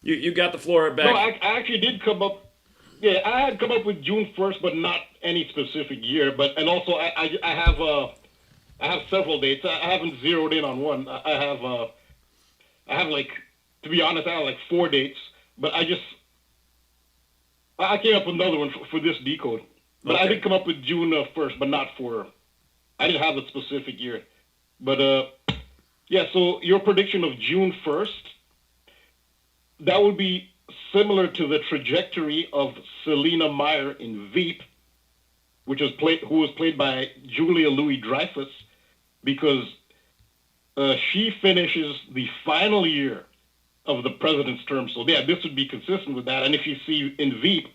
S9: you got the floor back.
S17: No, I actually did come up. Yeah, I had come up with June 1st, but not any specific year. And also I have several dates. I haven't zeroed in on one. I have like, to be honest, I have like 4 dates, but I came up with another one for this decode. But okay. I did come up with June 1st, but not for, I didn't have a specific year. But yeah, so your prediction of June 1st, that would be similar to the trajectory of Selena Meyer in Veep, who was played by Julia Louis-Dreyfus, because she finishes the final year of the president's term. So yeah, this would be consistent with that. And if you see in Veep,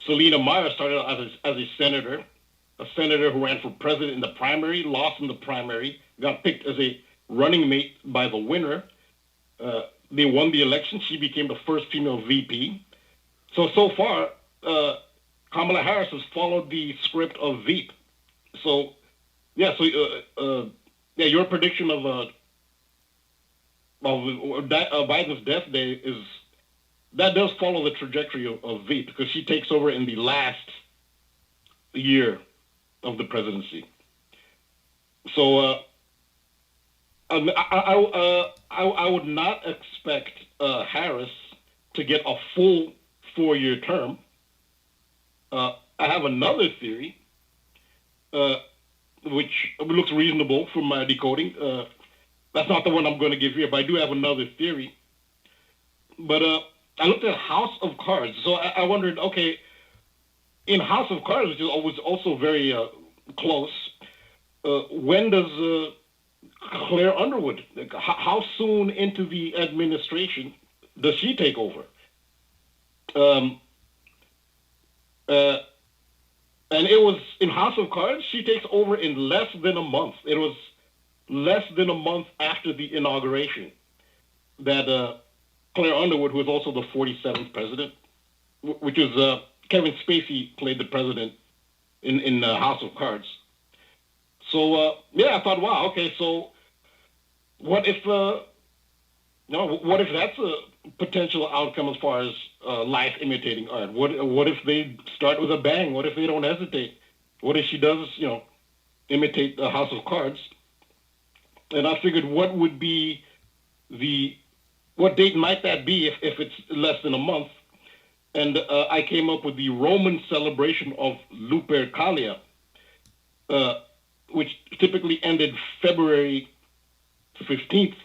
S17: Selena Meyer started out as a senator who ran for president in the primary, lost in the primary, got picked as a running mate by the winner. They won the election. She became the first female VP. So far, Kamala Harris has followed the script of Veep. So yeah, your prediction of Biden's death day that does follow the trajectory of Veep, because she takes over in the last year of the presidency. So I would not expect Harris to get a full 4-year term. I have another theory, which looks reasonable from my decoding. That's not the one I'm going to give here, but I do have another theory. But I looked at House of Cards. So I wondered, okay, in House of Cards, which is always also very close, when does Claire Underwood, how soon into the administration does she take over? And it was in House of Cards, she takes over in less than a month. It was less than a month after the inauguration that Claire Underwood, who is also the 47th president, which is Kevin Spacey played the president in House of Cards. So yeah, I thought, wow, okay, so what if that's a potential outcome as far as life imitating art? What if they start with a bang? What if they don't hesitate? What if she does, imitate the House of Cards? And I figured, what date might that be if it's less than a month? And I came up with the Roman celebration of Lupercalia, which typically ended February 15th.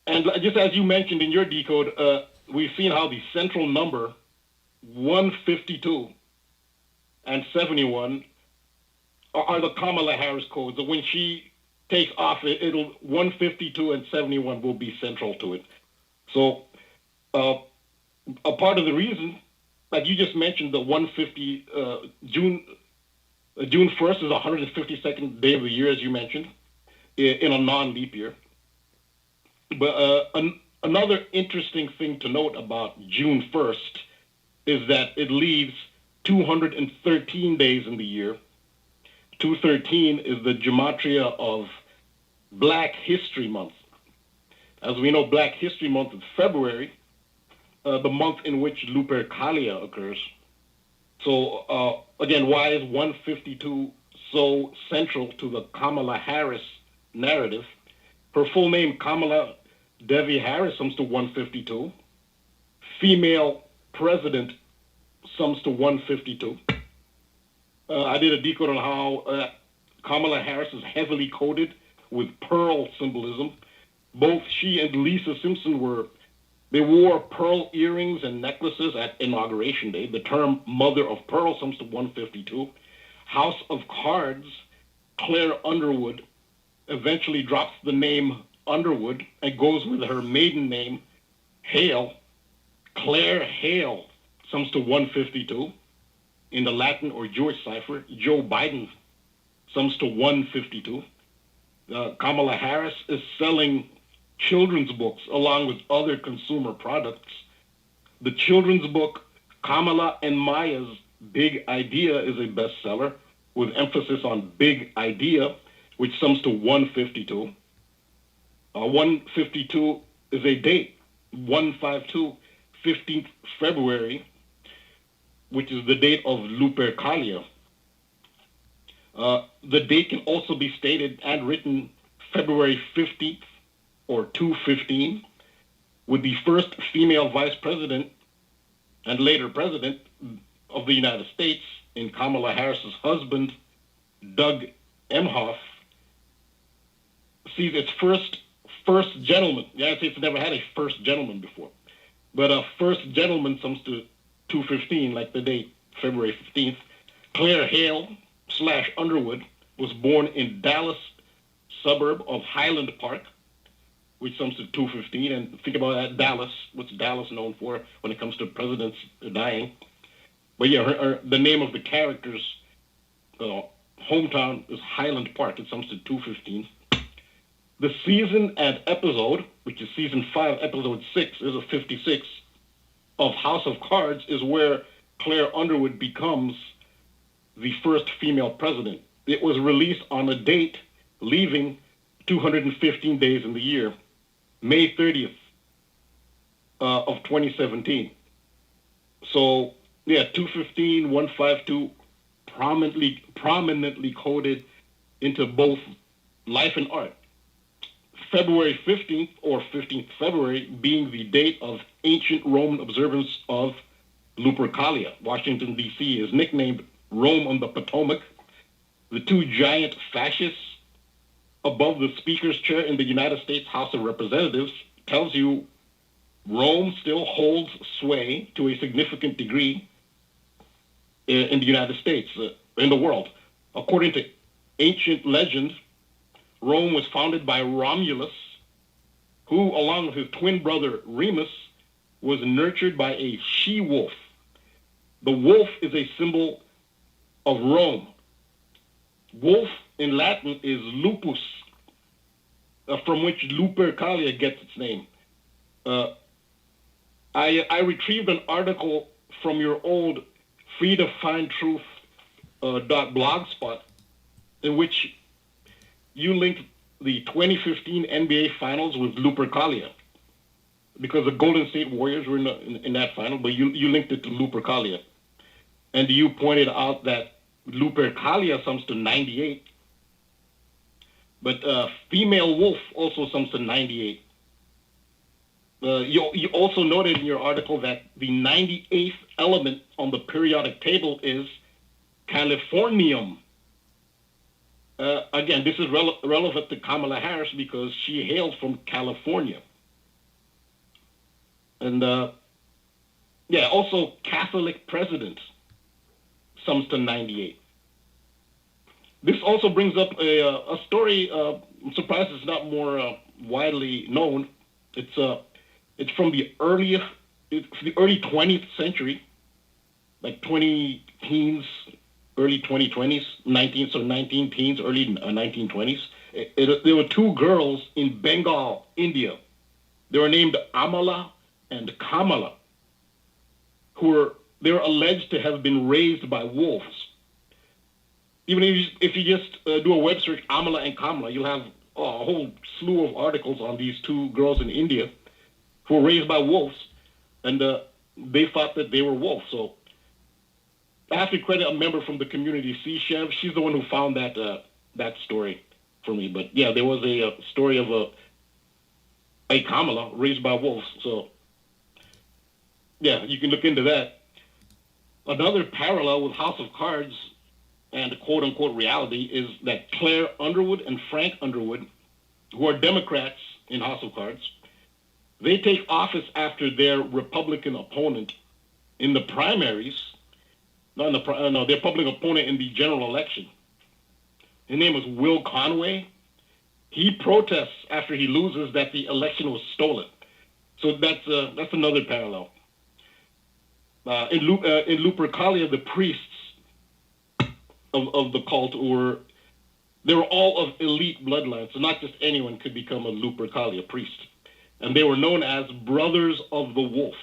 S17: And just as you mentioned in your decode, we've seen how the central number 152 and 71 are the Kamala Harris codes. When she takes off, it'll 152 and 71 will be central to it. So a part of the reason, like you just mentioned, the 150 June June 1st is the 152nd day of the year, as you mentioned, in a non-leap year. But another interesting thing to note about June 1st is that it leaves 213 days in the year. 213 is the gematria of Black History Month. As we know, Black History Month is February, the month in which Lupercalia occurs. So, again, why is 152 so central to the Kamala Harris narrative? Her full name, Kamala Devi Harris, sums to 152. Female president sums to 152. I did a decode on how Kamala Harris is heavily coded with pearl symbolism. Both she and Lisa Simpson wore pearl earrings and necklaces at Inauguration Day. The term mother of pearl sums to 152. House of Cards, Claire Underwood, eventually drops the name Underwood and goes with her maiden name, Hale. Claire Hale sums to 152. In the Latin or Jewish cipher, Joe Biden sums to 152. Kamala Harris is selling children's books along with other consumer products. The children's book, Kamala and Maya's Big Idea, is a bestseller with emphasis on big idea, which sums to 152. 152 is a date, 152, 15th February, which is the date of Lupercalia. The date can also be stated and written February 15th or 215, with the first female vice president and later president of the United States in Kamala Harris's husband, Doug Emhoff, sees its first gentleman. The United States never had a first gentleman before, but a first gentleman sums to 215, like the date, February 15th. Claire Hale / Underwood was born in Dallas suburb of Highland Park, which sums to 215. And think about that, Dallas. What's Dallas known for when it comes to presidents dying? But yeah, the name of the character's hometown is Highland Park. It sums to 215. The season and episode, which is season 5, episode 6, is a 56, of House of Cards, is where Claire Underwood becomes the first female president. It was released on a date leaving 215 days in the year, May 30th of 2017. So, yeah, 215, 152, prominently coded into both life and art. February 15th or 15th February being the date of ancient Roman observance of Lupercalia. Washington, D.C. is nicknamed Rome on the Potomac. The two giant fascists above the speaker's chair in the United States House of Representatives tells you Rome still holds sway to a significant degree in the United States, in the world. According to ancient legend, Rome was founded by Romulus, who, along with his twin brother Remus, was nurtured by a she-wolf. The wolf is a symbol of Rome. Wolf in Latin is lupus, from which Lupercalia gets its name. I retrieved an article from your old freetofindtruth.blogspot in which you linked the 2015 NBA Finals with Lupercalia, because the Golden State Warriors were in that final, but you linked it to Lupercalia. And you pointed out that Lupercalia sums to 98, but female wolf also sums to 98. You also noted in your article that the 98th element on the periodic table is Californium. Again, this is relevant to Kamala Harris because she hails from California. And also Catholic president sums to 98. This also brings up a story. I'm surprised it's not more widely known. It's from the early 20th century, like 20 teens, early 2020s, 19 teens, early 1920s. There were two girls in Bengal, India. They were named Amala and Kamala, they were alleged to have been raised by wolves. Even if you just do a web search, Amala and Kamala, you'll have a whole slew of articles on these two girls in India who were raised by wolves, and they thought that they were wolves. So I have to credit a member from the community, C-Chev. She's the one who found that story for me. But yeah, there was a story of a Kamala raised by wolves. So yeah, you can look into that. Another parallel with House of Cards and quote-unquote reality is that Claire Underwood and Frank Underwood, who are Democrats in House of Cards, they take office after their Republican opponent in the primaries. Their Republican opponent in the general election. His name was Will Conway. He protests after he loses that the election was stolen. So that's another parallel. In Lupercalia, the priests of the cult they were all of elite bloodlines, so not just anyone could become a Lupercalia priest. And they were known as Brothers of the Wolf,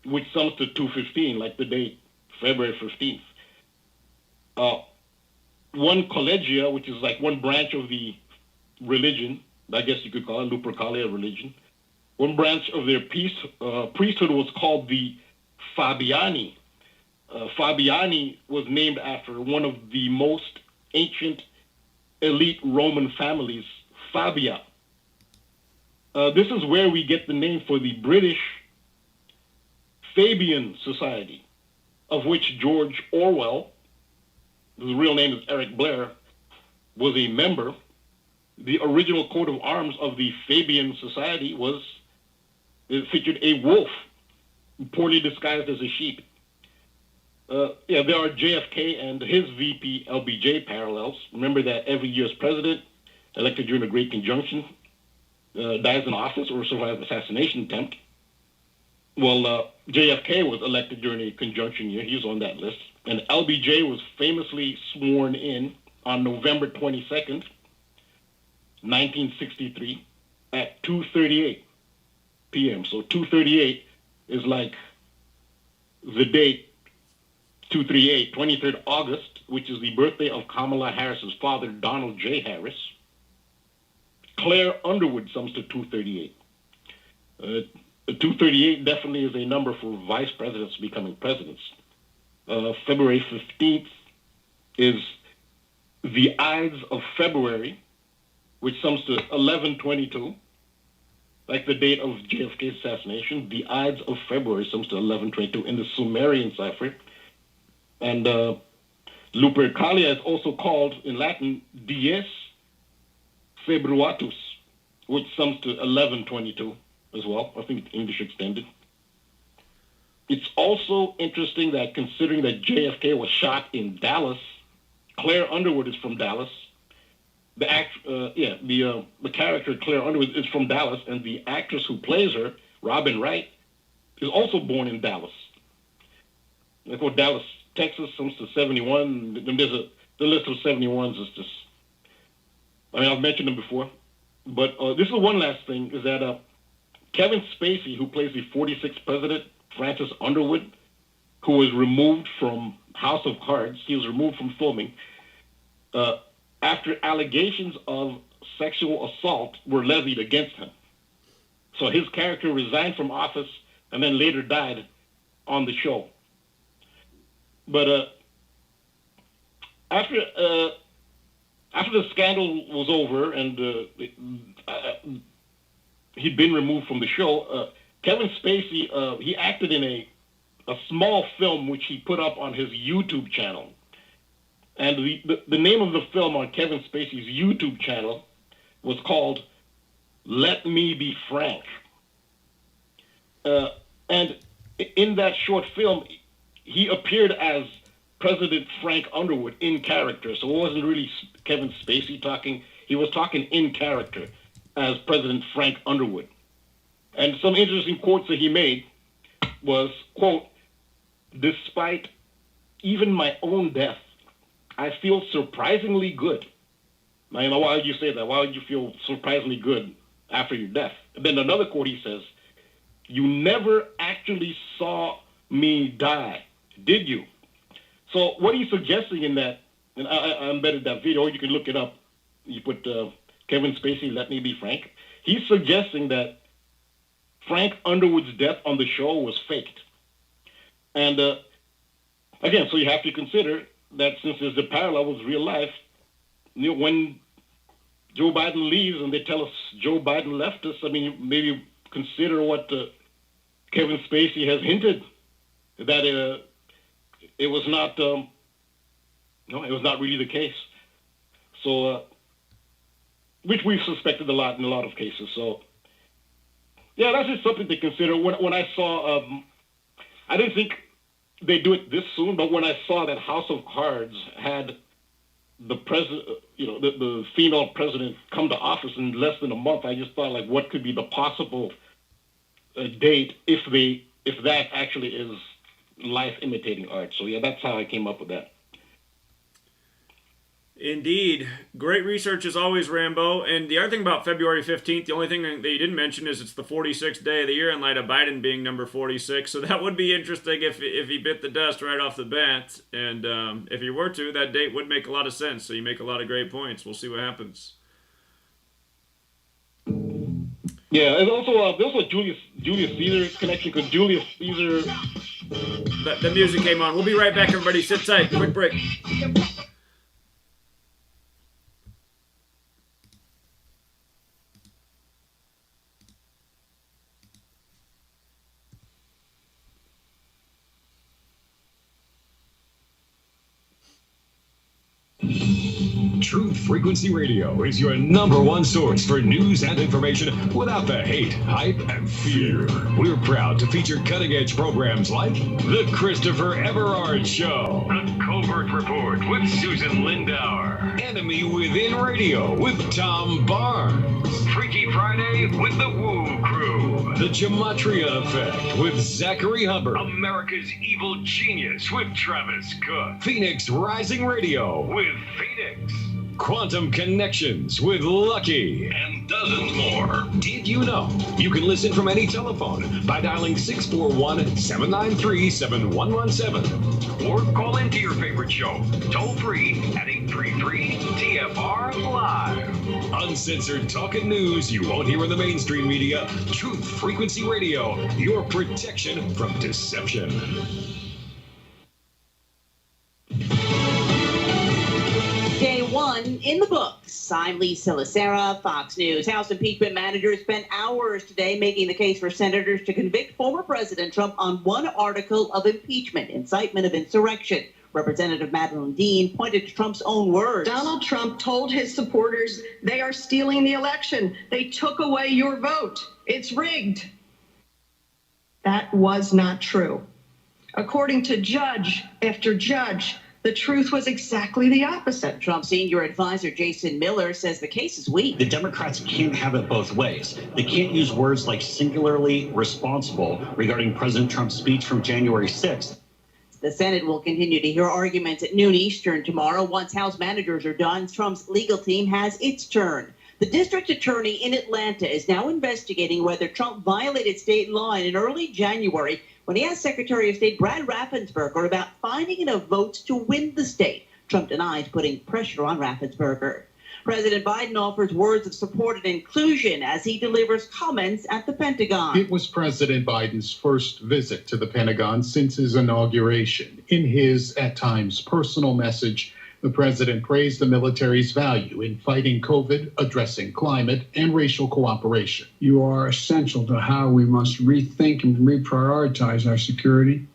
S17: which sums to 215, like the date February 15th. One collegia, which is like one branch of the religion, I guess you could call it Lupercalia religion, one branch of their priesthood was called the Fabiani. Fabiani was named after one of the most ancient elite Roman families, Fabia. This is where we get the name for the British Fabian Society, of which George Orwell, whose real name is Eric Blair, was a member. The original coat of arms of the Fabian Society featured a wolf, poorly disguised as a sheep. There are JFK and his VP LBJ parallels. Remember that every U.S. president elected during the Great Conjunction dies in office or survives an assassination attempt. Well, JFK was elected during a conjunction year. He was on that list. And LBJ was famously sworn in on November 22nd, 1963, at 2:38 p.m. So 2:38 is like the date 238, 23rd August, which is the birthday of Kamala Harris's father, Donald J. Harris. Claire Underwood sums to 238. 238 definitely is a number for vice presidents becoming presidents. February 15th is the Ides of February, which sums to 1122, like the date of JFK's assassination. The Ides of February sums to 1122 in the Sumerian cipher. And Lupercalia is also called, in Latin, Dies Februatus, which sums to 1122 as well. I think it's English extended. It's also interesting that considering that JFK was shot in Dallas, Claire Underwood is from Dallas. The character Claire Underwood is from Dallas, and the actress who plays her, Robin Wright, is also born in Dallas. Like for Dallas, Texas, sums to 71. The list of 71s is just, I've mentioned them before. But this is one last thing, is that Kevin Spacey, who plays the 46th president, Francis Underwood, who was removed from House of Cards, he was removed from filming, after allegations of sexual assault were levied against him. So his character resigned from office and then later died on the show. But after the scandal was over and he'd been removed from the show, Kevin Spacey, he acted in a small film which he put up on his YouTube channel. And the name of the film on Kevin Spacey's YouTube channel was called Let Me Be Frank. And in that short film, he appeared as President Frank Underwood in character. So it wasn't really Kevin Spacey talking. He was talking in character as President Frank Underwood. And some interesting quotes that he made was, quote, "Despite even my own death, I feel surprisingly good. Now, you know, why would you say that? Why would you feel surprisingly good after your death? And then another quote he says, "You never actually saw me die, did you?" So what he's suggesting in that, and I embedded that video, or you can look it up. You put Kevin Spacey, Let Me Be Frank. He's suggesting that Frank Underwood's death on the show was faked. And again, so you have to consider that since there's a parallel with real life, you know, when Joe Biden leaves and they tell us Joe Biden left us, I mean, maybe consider what Kevin Spacey has hinted, that it was not, no, it was not really the case. So, which we've suspected a lot in a lot of cases. So, yeah, that's just something to consider. When I saw, I didn't think they'd do it this soon, but when I saw that House of Cards had the president, you know, the female president come to office in less than a month, I just thought, like, what could be the possible date if that actually is life imitating art. So yeah, that's how I came up with that.
S9: Indeed. Great research as always, Rambo. And the other thing about February 15th, the only thing that you didn't mention is it's the 46th day of the year in light of Biden being number 46. So that would be interesting if he bit the dust right off the bat. And if he were to, that date would make a lot of sense. So you make a lot of great points. We'll see what happens.
S17: Yeah, and also there's a Julius Caesar connection, because Julius Caesar...
S9: The music came on. We'll be right back, everybody. Sit tight. Quick break.
S18: Truth Frequency Radio is your #1 source for news and information without the hate, hype, and fear. We're proud to feature cutting-edge programs like The Christopher Everard Show, The Covert Report with Susan Lindauer, Enemy Within Radio with Tom Barnes, Freaky Friday with The Woo Crew, The Gematria Effect with Zachary Hubbard, America's Evil Genius with Travis Cook, Phoenix Rising Radio with Phoenix, Quantum Connections with Lucky, and dozens more. Did you know you can listen from any telephone by dialing 641-793-7117 or call into your favorite show toll free at 833-TFR Live. Uncensored talk and news you won't hear in the mainstream media. Truth Frequency Radio, your protection from deception.
S19: Day one in the books. I'm Lee Silicera, Fox News. House impeachment managers spent hours today making the case for senators to convict former President Trump on one article of impeachment, incitement of insurrection. Representative Madeline Dean pointed to Trump's own words.
S20: Donald Trump told his supporters they are stealing the election. They took away your vote. It's rigged. That was not true. According to judge after judge, the truth was exactly the opposite.
S19: Trump senior advisor Jason Miller says the case is weak.
S21: The Democrats can't have it both ways. They can't use words like singularly responsible regarding President Trump's speech from January 6th.
S19: The Senate will continue to hear arguments at noon Eastern tomorrow. Once House managers are done, Trump's legal team has its turn. The district attorney in Atlanta is now investigating whether Trump violated state law in early January when he asked Secretary of State Brad Raffensperger about finding enough votes to win the state. Trump denies putting pressure on Raffensperger. President Biden offers words of support and inclusion as he delivers comments at the Pentagon.
S22: It was President Biden's first visit to the Pentagon since his inauguration. In his, at times, personal message, the president praised the military's value in fighting COVID, addressing climate, and racial cooperation.
S23: You are essential to how we must rethink and reprioritize our security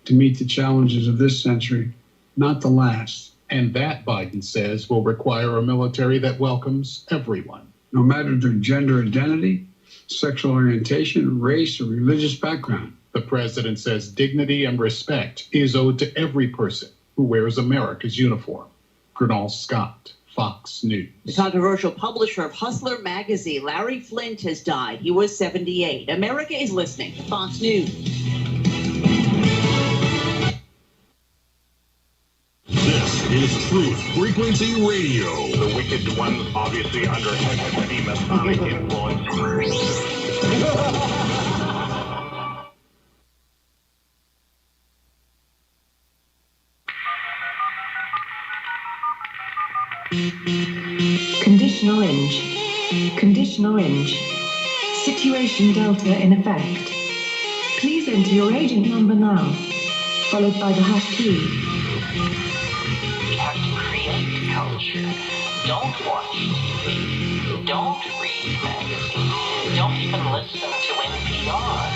S23: to meet the challenges of this century, not the last.
S22: And that, Biden says, will require a military that welcomes everyone.
S23: No matter their gender identity, sexual orientation, race, or religious background.
S22: The president says dignity and respect is owed to every person who wears America's uniform. Gernal Scott, Fox News.
S19: The controversial publisher of Hustler magazine, Larry Flynt, has died. He was 78. America is listening to Fox News.
S18: Truth Frequency Radio.
S8: The wicked one, obviously under heavy Masonic influence.
S2: Condition orange. Condition orange. Situation Delta in effect. Please enter your agent number now, followed by the hash key.
S3: We have to create culture. Don't watch TV. Don't read magazines. Don't even listen to NPR.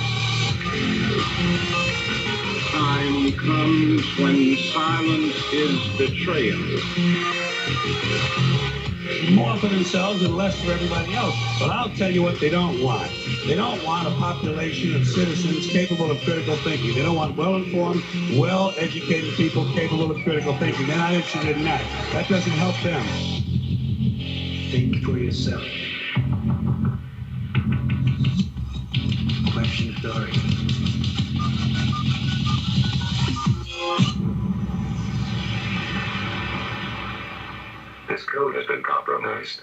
S5: Time comes when silence is betrayal.
S6: More for themselves and less for everybody else. But I'll tell you what they don't want. They don't want a population of citizens capable of critical thinking. They don't want well-informed, well-educated people capable of critical thinking. They're not interested in that. That doesn't help them.
S7: Think for yourself. Question authority.
S8: This code has been compromised.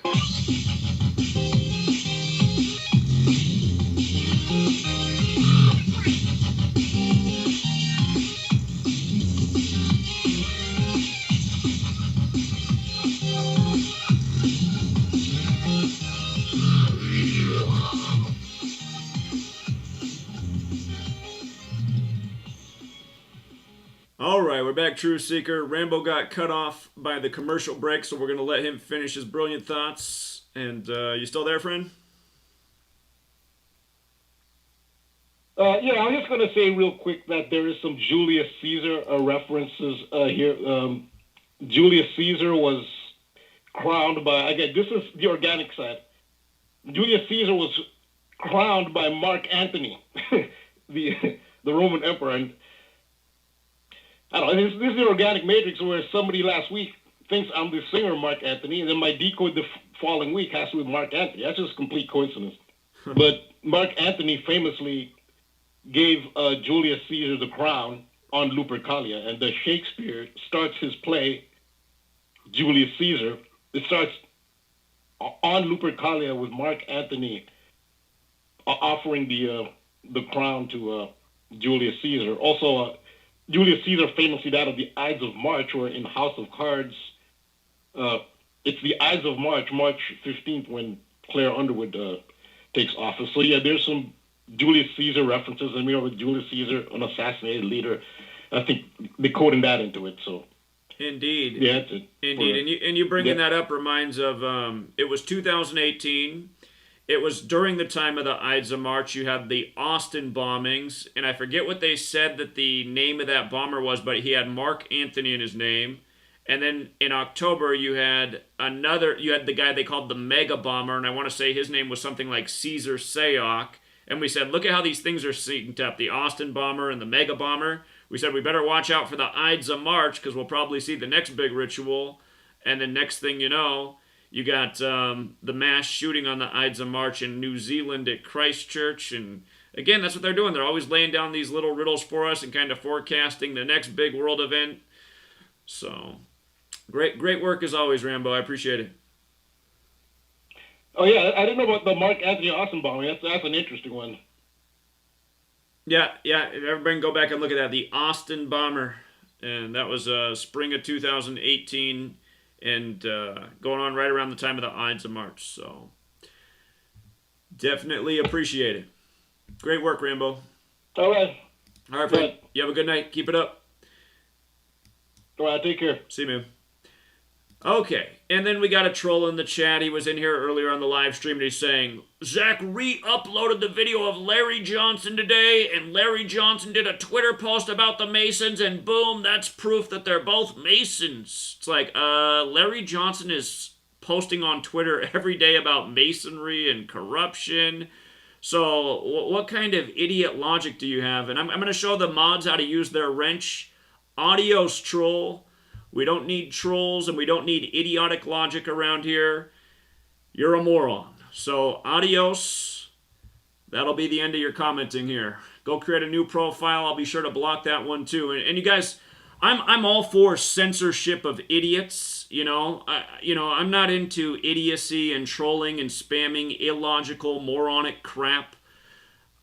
S9: All right, we're back, Truth Seeker. Rambo got cut off by the commercial break, so we're going to let him finish his brilliant thoughts. And you still there, friend?
S17: Yeah, I'm just going to say real quick that there is some Julius Caesar references here. Julius Caesar was crowned by, again, this is the organic side. Julius Caesar was crowned by Mark Antony, the Roman emperor. And I don't know, this is the organic matrix where somebody last week thinks I'm the singer Mark Antony, and then my decode the following week has to be Mark Antony. That's just complete coincidence. But Mark Antony famously gave Julius Caesar the crown on Lupercalia, and the Shakespeare starts his play, Julius Caesar. It starts on Lupercalia with Mark Antony offering the crown to Julius Caesar. Also, Julius Caesar famously died of the Ides of March, where in House of Cards, it's the Ides of March, March 15th, when Claire Underwood takes office. So yeah, there's some Julius Caesar references, and we know with Julius Caesar, an assassinated leader. I think they're coding that into it. So
S9: Indeed.
S17: yeah, that's it.
S9: Indeed. And you bringing that up reminds of, it was 2018. It was during the time of the Ides of March. You had the Austin bombings, and I forget what they said that the name of that bomber was, but he had Mark Antony in his name. And then in October, you had the guy they called the Mega Bomber, and I want to say his name was something like Caesar Sayok. And we said, look at how these things are synced up, the Austin Bomber and the Mega Bomber. We said we better watch out for the Ides of March, because we'll probably see the next big ritual. And then next thing you know, you got the mass shooting on the Ides of March in New Zealand at Christchurch. And again, that's what they're doing. They're always laying down these little riddles for us and kind of forecasting the next big world event. So, great work as always, Rambo. I appreciate it.
S17: Oh yeah, I didn't know about the Mark Antony Austin bombing. That's an interesting one.
S9: Yeah. Everybody can go back and look at that. The Austin bomber, and that was spring of 2018. And going on right around the time of the Ides of March. So definitely appreciate it. Great work, Rambo.
S17: All right.
S9: All right, friend. You have a good night. Keep it up.
S17: All right, take care.
S9: See you, man. Okay, and then we got a troll in the chat. He was in here earlier on the live stream, and he's saying, Zach re-uploaded the video of Larry Johnson today, and Larry Johnson did a Twitter post about the Masons, and boom, that's proof that they're both Masons. It's like, Larry Johnson is posting on Twitter every day about Masonry and corruption. So what kind of idiot logic do you have? And I'm going to show the mods how to use their wrench. Adios, troll. We don't need trolls and we don't need idiotic logic around here. You're a moron. So, adios. That'll be the end of your commenting here. Go create a new profile. I'll be sure to block that one too. And you guys, I'm all for censorship of idiots. I'm not into idiocy and trolling and spamming illogical, moronic crap.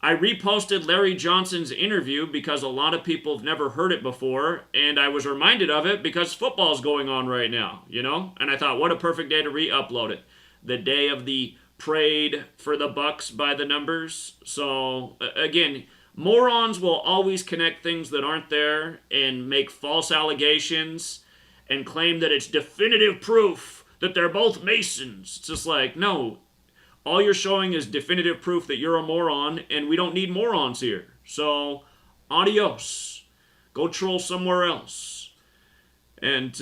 S9: I reposted Larry Johnson's interview because a lot of people have never heard it before, and I was reminded of it because football's going on right now, And I thought, what a perfect day to re-upload it. The day of the prayed for the Bucks by the numbers. So, again, morons will always connect things that aren't there and make false allegations and claim that it's definitive proof that they're both Masons. It's just like, no. All you're showing is definitive proof that you're a moron, and we don't need morons here. So, adios. Go troll somewhere else. And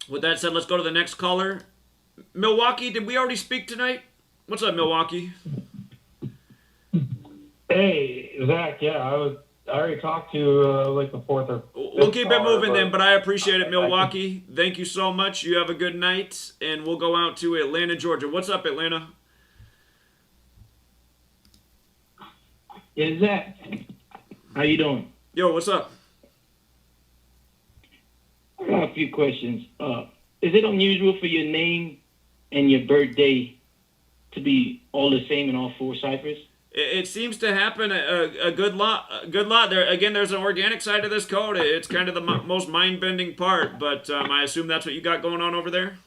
S9: with that said, let's go to the next caller. Milwaukee, did we already speak tonight? What's up, Milwaukee?
S4: Hey, Zach, yeah, I already talked to like the fourth or
S9: We'll keep it moving then, but I appreciate it, Milwaukee. Thank you so much. You have a good night, and we'll go out to Atlanta, Georgia. What's up, Atlanta?
S4: Yeah, Zach, how you doing?
S9: Yo, what's up?
S4: I got a few questions. Is it unusual for your name and your birthday to be all the same in all four ciphers?
S9: It seems to happen a good lot. There again, there's an organic side to this code. It's kind of the most mind-bending part, but I assume that's what you got going on over there.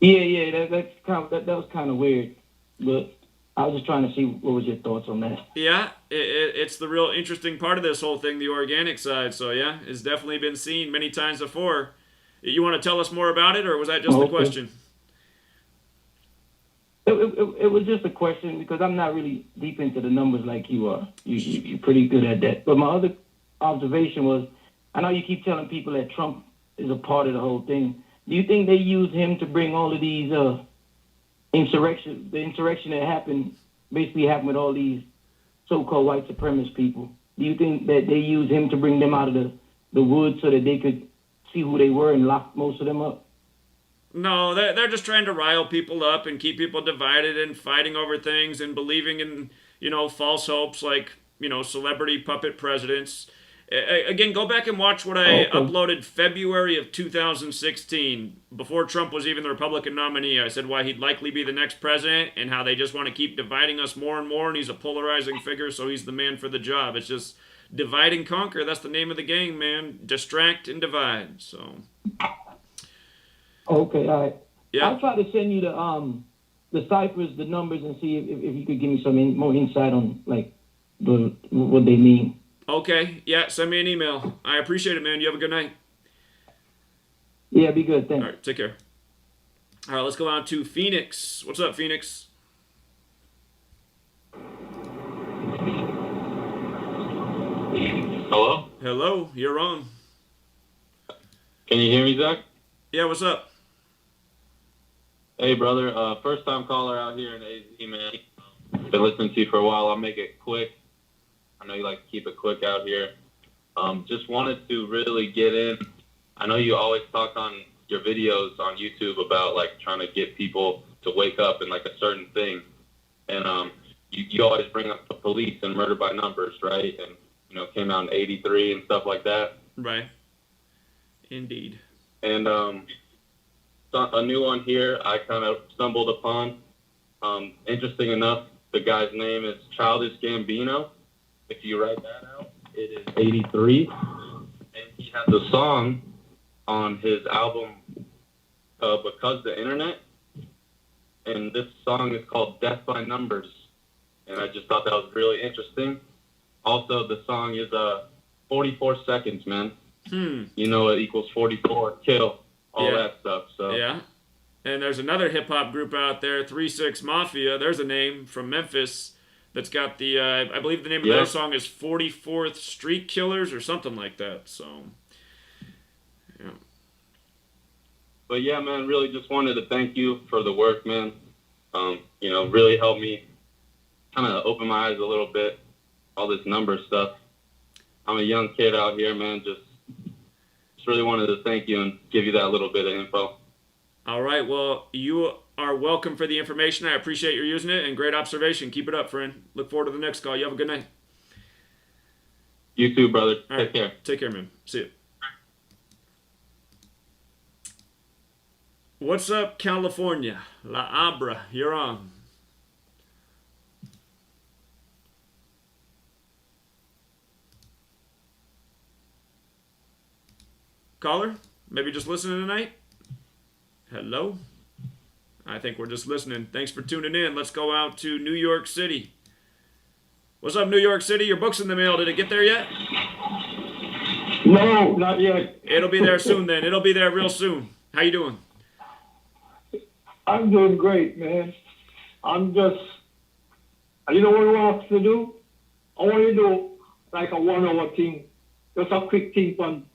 S4: Yeah, that was kind of weird, but I was just trying to see what was your thoughts on that.
S9: Yeah, it's the real interesting part of this whole thing, the organic side. So yeah, it's definitely been seen many times before. You want to tell us more about it, or was that just the question?
S4: It was just a question because I'm not really deep into the numbers like you are. You're pretty good at that. But my other observation was, I know you keep telling people that Trump is a part of the whole thing. Do you think they use him to bring all of these the insurrection that basically happened with all these so-called white supremacist people? Do you think that they use him to bring them out of the woods so that they could see who they were and lock most of them up?
S9: No, they're just trying to rile people up and keep people divided and fighting over things and believing in, false hopes like, celebrity puppet presidents. Again, go back and watch what I uploaded February of 2016, before Trump was even the Republican nominee. I said why he'd likely be the next president and how they just want to keep dividing us more and more, and he's a polarizing figure, so he's the man for the job. It's just divide and conquer. That's the name of the game, man. Distract and divide. So...
S4: Okay, all right.
S9: Yeah.
S4: I'll try to send you the ciphers, the numbers, and see if you could give me some more insight on what they mean.
S9: Okay, yeah, send me an email. I appreciate it, man. You have a good night.
S4: Yeah, be good. Thanks.
S9: All right, take care. All right, let's go on to Phoenix. What's up, Phoenix?
S11: Hello?
S9: Hello, you're on.
S11: Can you hear me, Zach?
S9: Yeah, what's up?
S11: Hey, brother. First-time caller out here in AZ, man. Been listening to you for a while. I'll make it quick. I know you like to keep it quick out here. Just wanted to really get in. I know you always talk on your videos on YouTube about, trying to get people to wake up in, a certain thing. And you always bring up the police and murder by numbers, right? And, came out in 83 and stuff like that.
S9: Right. Indeed.
S11: And a new one here I kind of stumbled upon. Interesting enough, the guy's name is Childish Gambino. If you write that out, it is 83. And he has a song on his album Because the Internet. And this song is called Death by Numbers. And I just thought that was really interesting. Also, the song is 44 seconds, man. It equals 44, kill, all that stuff. So
S9: yeah. And there's another hip-hop group out there, 3-6 Mafia. There's a name from Memphis that's got the, I believe the name of their song is 44th Street Killers or something like that. So, yeah.
S11: But yeah, man, really just wanted to thank you for the work, man. Really helped me kind of open my eyes a little bit, all this number stuff. I'm a young kid out here, man, just really wanted to thank you and give you that little bit of info.
S9: All right. Well, you are welcome for the information. I appreciate you using it, and great observation. Keep it up, friend. Look forward to the next call. You have a good night.
S11: You too, brother.
S9: All
S11: Take
S9: right.
S11: care.
S9: Take care, man. See you. What's up, California? La Abra, you're on. Caller, maybe just listening tonight? Hello? I think we're just listening. Thanks for tuning in. Let's go out to New York City. What's up, New York City? Your book's in the mail. Did it get there yet?
S10: No, not yet.
S9: It'll be there soon then. It'll be there real soon. How you doing?
S10: I'm doing great, man. I'm just, you know what I want to do? I want to do like a 1 hour thing, just a quick thing from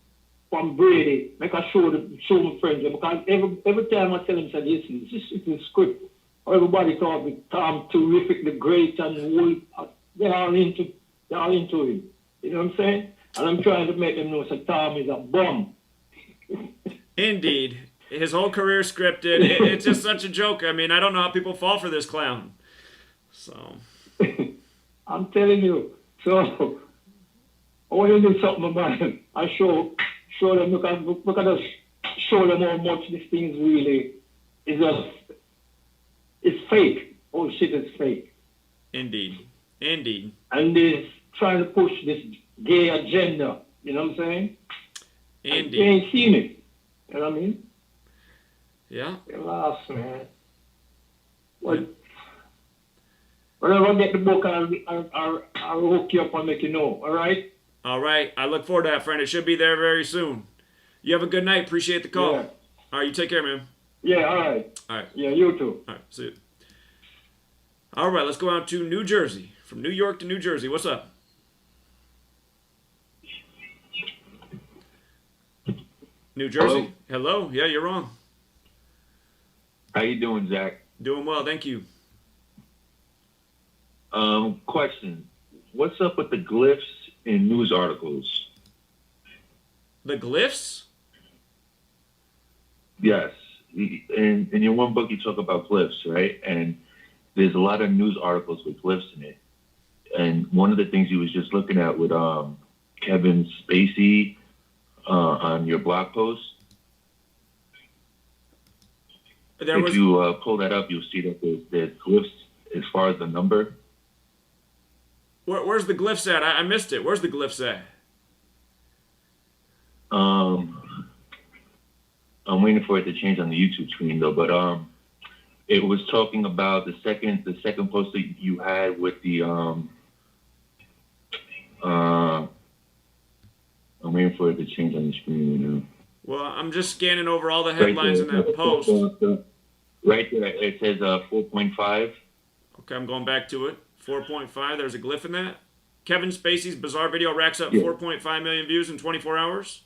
S10: Brady, make a show my friends, because every time I tell them, say, listen, it's a script. Everybody thought me Tom terrific, the great, and they're all into it. You know what I'm saying? And I'm trying to make them know that Tom is a bum.
S9: Indeed. His whole career scripted. It's just such a joke. I mean, I don't know how people fall for this clown. So.
S10: I'm telling you. So, I want to do something about it. I show them, look at us, show them how much this thing is really, it's fake. Oh shit, it's fake.
S9: Indeed.
S10: And they're trying to push this gay agenda. You know what I'm saying?
S9: Indeed.
S10: They ain't seen it. You know what I mean?
S9: Yeah.
S10: You're lost, man. Whenever I get the book, I'll hook you up and make you know. All right?
S9: All right. I look forward to that, friend. It should be there very soon. You have a good night. Appreciate the call.
S10: Yeah.
S9: All right. You take care, man.
S10: Yeah, all right.
S9: All right.
S10: Yeah, you too.
S9: All right. See you. All right. Let's go out to New Jersey. From New York to New Jersey. What's up? New Jersey. Hello. Yeah, you're on.
S12: How you doing, Zach?
S9: Doing well, thank you.
S12: Question. What's up with the glyphs in news articles?
S9: The glyphs?
S12: Yes. In your one book, you talk about glyphs, right? And there's a lot of news articles with glyphs in it. And one of the things you was just looking at with Kevin Spacey on your blog post, if you pull that up, you'll see that there's glyphs as far as the number.
S9: Where's the glyphs at? I missed it. Where's the glyphs at?
S12: I'm waiting for it to change on the YouTube screen though, but it was talking about the second post that you had with the I'm waiting for it to change on the screen right now.
S9: Well, I'm just scanning over all the headlines in that post.
S12: Right there, it says 4.5.
S9: Okay, I'm going back to it. 4.5. There's a glyph in that. Kevin Spacey's bizarre video racks up 4.5 million views in 24 hours.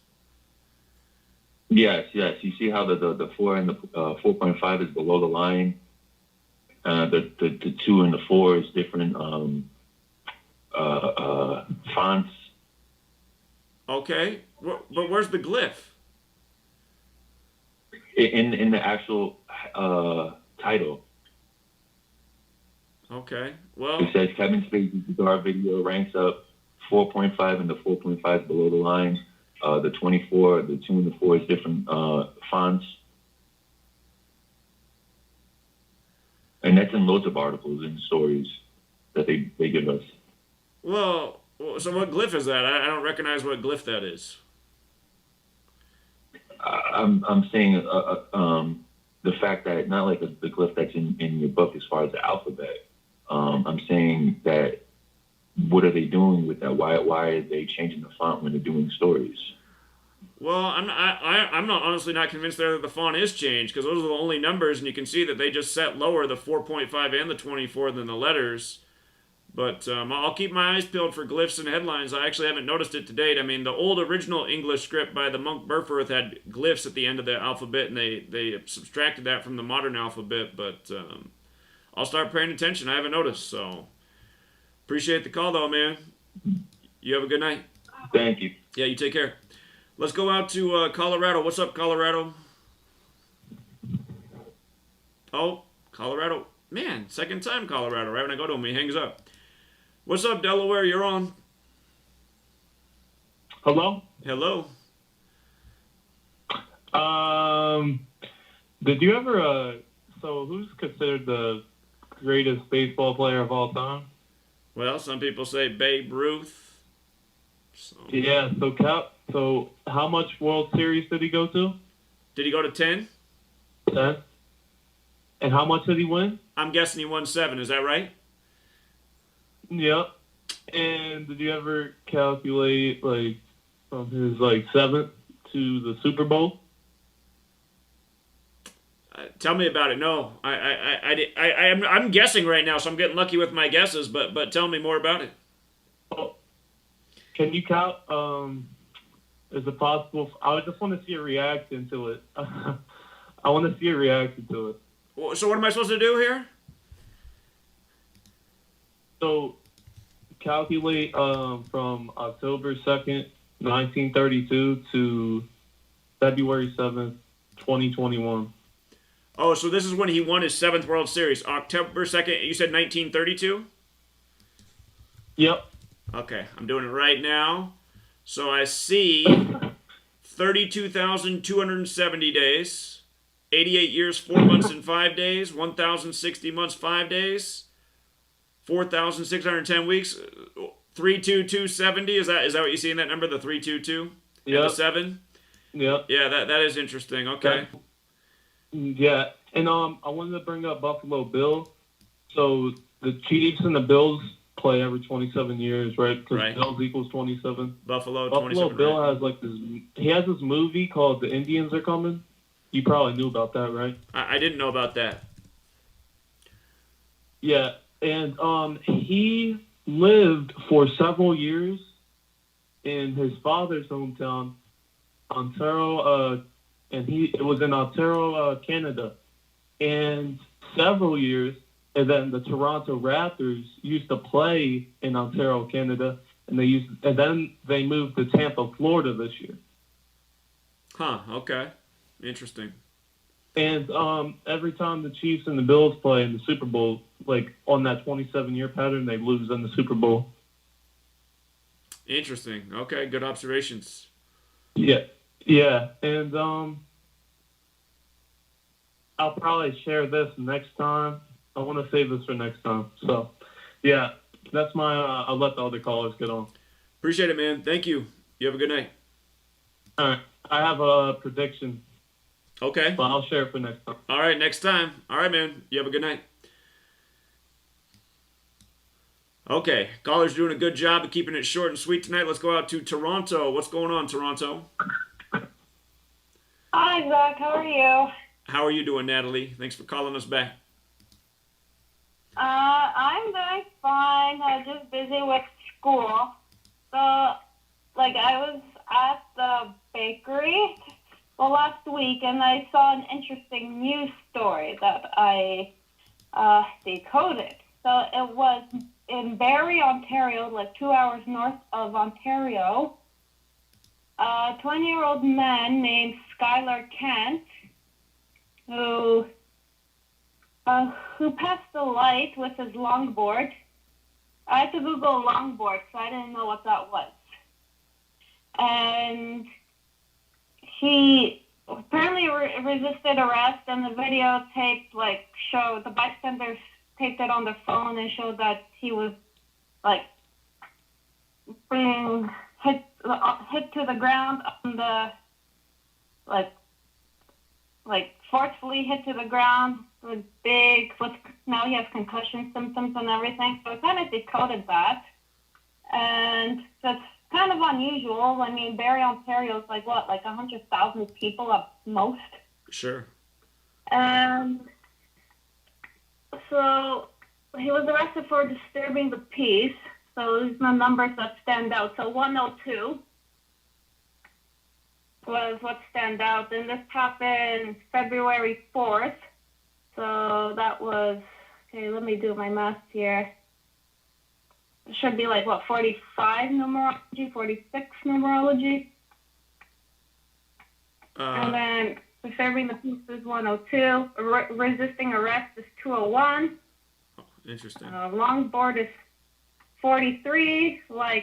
S12: Yes. You see how the 4 and the 4.5 is below the line. The 2 and the 4 is different fonts.
S9: Okay, but where's the glyph?
S12: In the actual title.
S9: Okay, well.
S12: It says Kevin Spacey's bizarre video ranks up 4.5 and the 4.5 below the line. The 24, the 2 and the 4 is different fonts. And that's in loads of articles and stories that they give us.
S9: Well, so what glyph is that? I don't recognize what glyph that is.
S12: I'm saying the fact that not like the glyph that's in your book as far as the alphabet. I'm saying that what are they doing with that? Why are they changing the font when they're doing stories?
S9: Well, I'm not honestly not convinced that the font is changed because those are the only numbers, and you can see that they just set lower the 4.5 and the 24 than the letters. But I'll keep my eyes peeled for glyphs and headlines. I actually haven't noticed it to date. I mean, the old original English script by the monk Burforth had glyphs at the end of the alphabet, and they subtracted that from the modern alphabet. But I'll start paying attention. I haven't noticed, so appreciate the call, though, man. You have a good night.
S12: Thank you.
S9: Yeah, you take care. Let's go out to Colorado. What's up, Colorado? Oh, Colorado. Man, second time Colorado. Right when I go to him, he hangs up. What's up, Delaware? You're on.
S11: Hello?
S9: Hello.
S11: Did you ever, so who's considered the greatest baseball player of all time?
S9: Well, some people say Babe Ruth.
S11: Yeah, so how much World Series did he go to?
S9: Did he go to 10?
S11: 10. And how much did he win?
S9: I'm guessing he won 7. Is that right?
S11: Yep. And did you ever calculate, like, from his, like, 7th to the Super Bowl?
S9: Tell me about it. No, I'm guessing right now, so I'm getting lucky with my guesses. But tell me more about it.
S11: Oh, can you count? Is it possible? I just want to see a reaction to it. I want to see a reaction to it.
S9: So what am I supposed to do here?
S11: So calculate from October 2nd, 1932 to February 7th, 2021.
S9: Oh, so this is when he won his 7th World Series. October 2nd, you said 1932?
S11: Yep.
S9: Okay, I'm doing it right now. So I see 32,270 days, 88 years, 4 months and 5 days, 1,060 months, 5 days, 4,610 weeks, 32270. Is that what you see in that number, the 322?
S11: Yep.
S9: And the 7?
S11: Yep.
S9: Yeah, that is interesting. Okay.
S11: Yeah, and I wanted to bring up Buffalo Bills. So the Chiefs and the Bills play every 27 years, right? Because
S9: Right.
S11: Bills equals 27.
S9: Buffalo
S11: 27, Bill
S9: right?
S11: has like this. He has this movie called The Indians Are Coming. You probably knew about that, right?
S9: I didn't know about that.
S11: Yeah, and he lived for several years in his father's hometown, Ontario, and it was in Ontario, Canada, and several years. And then the Toronto Raptors used to play in Ontario, Canada, and then they moved to Tampa, Florida this year.
S9: Huh. Okay. Interesting.
S11: And every time the Chiefs and the Bills play in the Super Bowl, like on that 27-year pattern, they lose in the Super Bowl.
S9: Interesting. Okay. Good observations.
S11: Yeah, and I'll probably share this next time. I want to save this for next time. So, yeah, that's my. I'll let the other callers get on.
S9: Appreciate it, man. Thank you. You have a good night.
S11: All right, I have a prediction.
S9: Okay.
S11: But I'll share it for next time.
S9: All right, next time. All right, man. You have a good night. Okay, caller's doing a good job of keeping it short and sweet tonight. Let's go out to Toronto. What's going on, Toronto?
S13: Hi, Zach. How are you?
S9: How are you doing, Natalie? Thanks for calling us back.
S13: I'm doing fine. I'm just busy with school. So, I was at the bakery last week, and I saw an interesting news story that I decoded. So it was in Barrie, Ontario, 2 hours north of Ontario. A 20-year-old man named Skylar Kent, who passed the light with his longboard. I had to Google longboard, so I didn't know what that was. And he apparently resisted arrest, and the videotape showed the bystanders taped it on their phone and showed that he was being hit to the ground on the forcefully hit to the ground with now he has concussion symptoms and everything. So I kind of decoded that, and that's kind of unusual. I mean, Barrie, Ontario is 100,000 people at most.
S9: Sure.
S13: And so he was arrested for disturbing the peace. So these are the numbers that stand out. So 102 was what stand out. And this happened February 4th. So that was, okay, let me do my math here. It should be 45 numerology, 46 numerology. And then disturbing the peace is 102. Resisting arrest is 201.
S9: Interesting.
S13: Longboard is 43,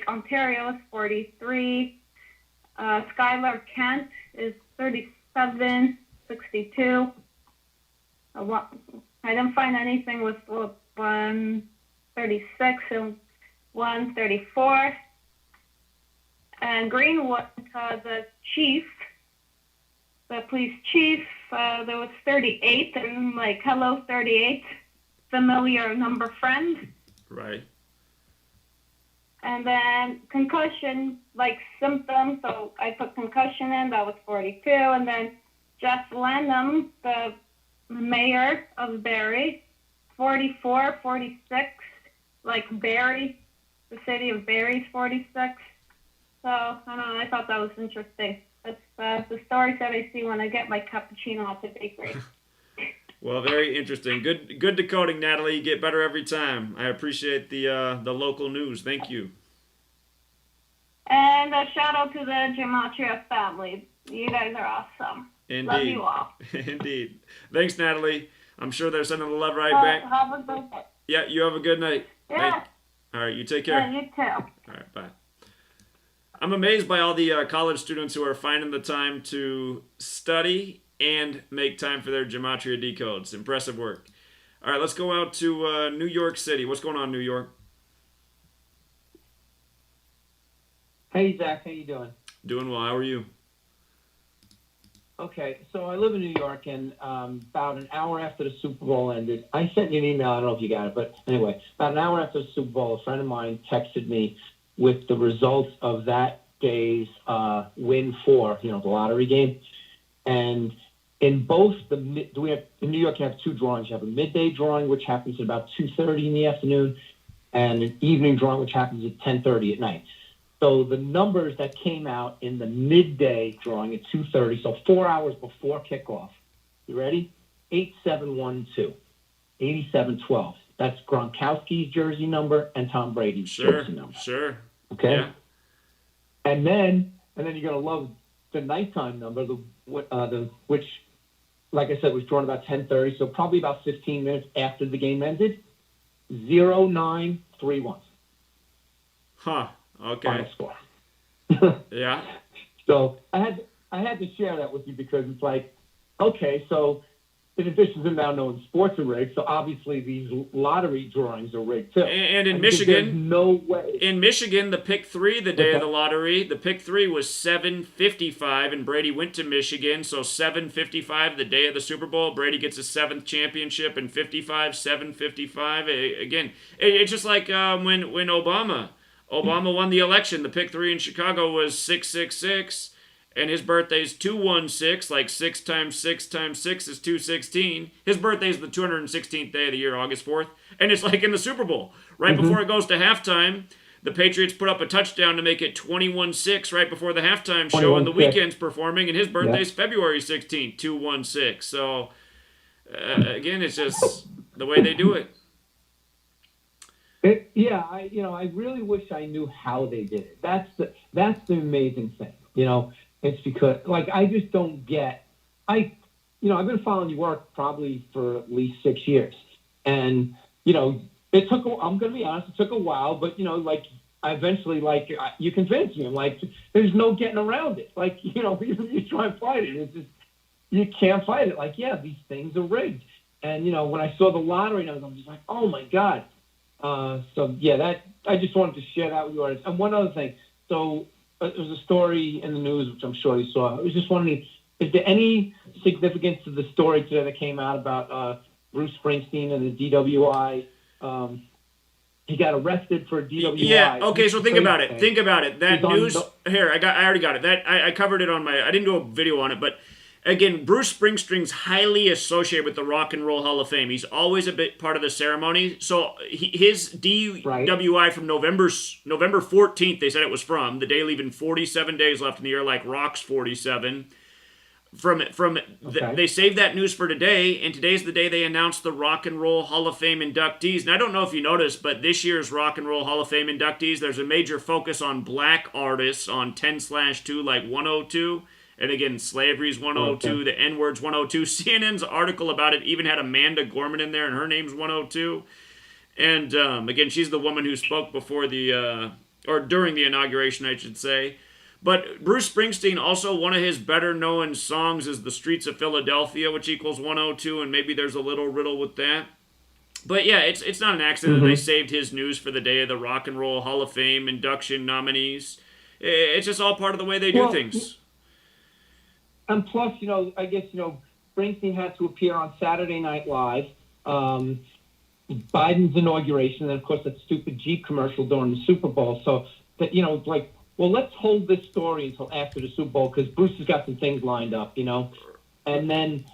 S13: Ontario is 43. Skylar Kent is 37.62. I didn't find anything with 136 and 134. And Greenwood, the police chief, there was 38, and like, hello, 38, familiar number friend.
S9: Right.
S13: And then concussion, like symptoms, so I put concussion in, that was 42. And then Jeff Lanham, the mayor of Barrie, 44, 46, like Barrie, the city of Barrie's 46. So, I don't know, I thought that was interesting. That's the stories that I see when I get my cappuccino at the bakery.
S9: Well, very interesting. Good decoding, Natalie. You get better every time. I appreciate the local news. Thank you.
S13: And a shout out to the Gematria family. You guys are awesome.
S9: Indeed.
S13: Love you all.
S9: Indeed. Thanks, Natalie. I'm sure they're sending the love right back.
S13: Have a good day.
S9: Yeah, you have a good night.
S13: Yeah.
S9: All right, you take care.
S13: Yeah, you too.
S9: All right, bye. I'm amazed by all the college students who are finding the time to study and make time for their Gematria decodes. Impressive work. All right, let's go out to New York City. What's going on, New York?
S14: Hey, Zach. How you doing?
S9: Doing well. How are you?
S14: Okay, so I live in New York, and about an hour after the Super Bowl ended, I sent you an email. I don't know if you got it, but anyway, about an hour after the Super Bowl, a friend of mine texted me with the results of that day's win for, the lottery game. And in both in New York, you have two drawings. You have a midday drawing, which happens at about 2:30 in the afternoon, and an evening drawing, which happens at 10:30 at night. So the numbers that came out in the midday drawing at 2:30, so 4 hours before kickoff, you ready? 8712, 8712. That's Gronkowski's jersey number and Tom Brady's jersey number.
S9: Sure.
S14: Okay.
S9: Yeah.
S14: And then you're gonna love the nighttime number, which, like I said, was drawn about 10:30, so probably about 15 minutes after the game ended. 0931.
S9: Huh. Okay.
S14: Final score.
S9: Yeah.
S14: So I had to share that with you because it's like, okay, so in addition to now knowing sports are rigged, so obviously these lottery drawings are rigged too.
S9: And in
S14: there's
S9: Michigan,
S14: no way.
S9: In Michigan, the pick 3 the day of the lottery, the pick 3 was 7:55, and Brady went to Michigan, so 7:55 the day of the Super Bowl. Brady gets his 7th championship, and 7:55. Again, it's just like when Obama won the election. The pick 3 in Chicago was 666. And his birthday's 216, like 6 times 6 times 6 is 216. His birthday's the 216th day of the year, August 4th. And it's like in the Super Bowl. Right before it goes to halftime, the Patriots put up a touchdown to make it 21-6 right before the halftime show, and the Weeknd's performing, and his birthday's February 16th, 216. So, again, it's just the way they do it.
S14: I really wish I knew how they did it. That's the amazing thing. It's because, I just don't get. I've been following your work probably for at least 6 years, and it took. I'm going to be honest, it took a while, but I eventually you convinced me. I'm like, there's no getting around it. You try and fight it, it's just you can't fight it. These things are rigged, and when I saw the lottery numbers, I'm just like, oh my god. That I just wanted to share that with you. And one other thing, so. There was a story in the news, which I'm sure you saw. I was just wondering, is there any significance to the story today that came out about Bruce Springsteen and the DWI? He got arrested for DWI.
S9: Yeah. Okay. So think about it. That news here. I already got it. I covered it on my. I didn't do a video on it, but again, Bruce Springsteen's highly associated with the Rock and Roll Hall of Fame. He's always a bit part of the ceremony. So his DWI from November 14th, they said it was from, the day leaving 47 days left in the year, like Rock's 47. They saved that news for today, and today's the day they announced the Rock and Roll Hall of Fame inductees. And I don't know if you noticed, but this year's Rock and Roll Hall of Fame inductees, there's a major focus on black artists on 10/2, like 102. And again, slavery's 102, the N-word's 102. CNN's article about it even had Amanda Gorman in there, and her name's 102. And again, she's the woman who spoke before or during the inauguration, I should say. But Bruce Springsteen, also one of his better known songs is The Streets of Philadelphia, which equals 102, and maybe there's a little riddle with that. But yeah, it's not an accident that they saved his news for the day of the Rock and Roll Hall of Fame induction nominees. It's just all part of the way they do things.
S14: And plus, I guess, Springsteen had to appear on Saturday Night Live, Biden's inauguration, and of course that stupid Jeep commercial during the Super Bowl. So that, well, let's hold this story until after the Super Bowl because Bruce has got some things lined up, And then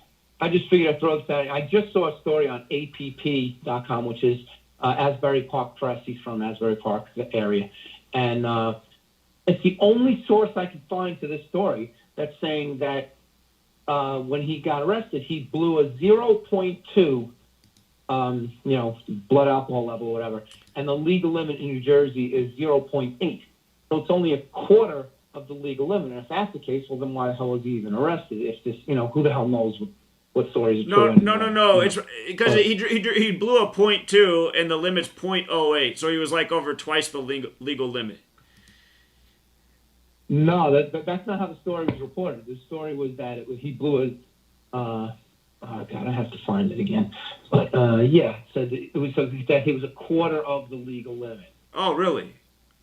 S14: I just figured I'd throw this out. I just saw a story on APP.com, which is Asbury Park Press. He's from Asbury Park area. And it's the only source I could find to this story that's saying that when he got arrested, he blew a 0.2, blood alcohol level or whatever. And the legal limit in New Jersey is 0.8. So it's only a quarter of the legal limit. And if that's the case, well, then why the hell was he even arrested? If this, who the hell knows what stories are true?
S9: No. It's because he blew a 0.2 and the limit's 0.08. So he was like over twice the legal limit.
S14: No, that's not how the story was reported. The story was that he blew a. Oh God, I have to find it again. But it said it was that he was a quarter of the legal limit.
S9: Oh, really?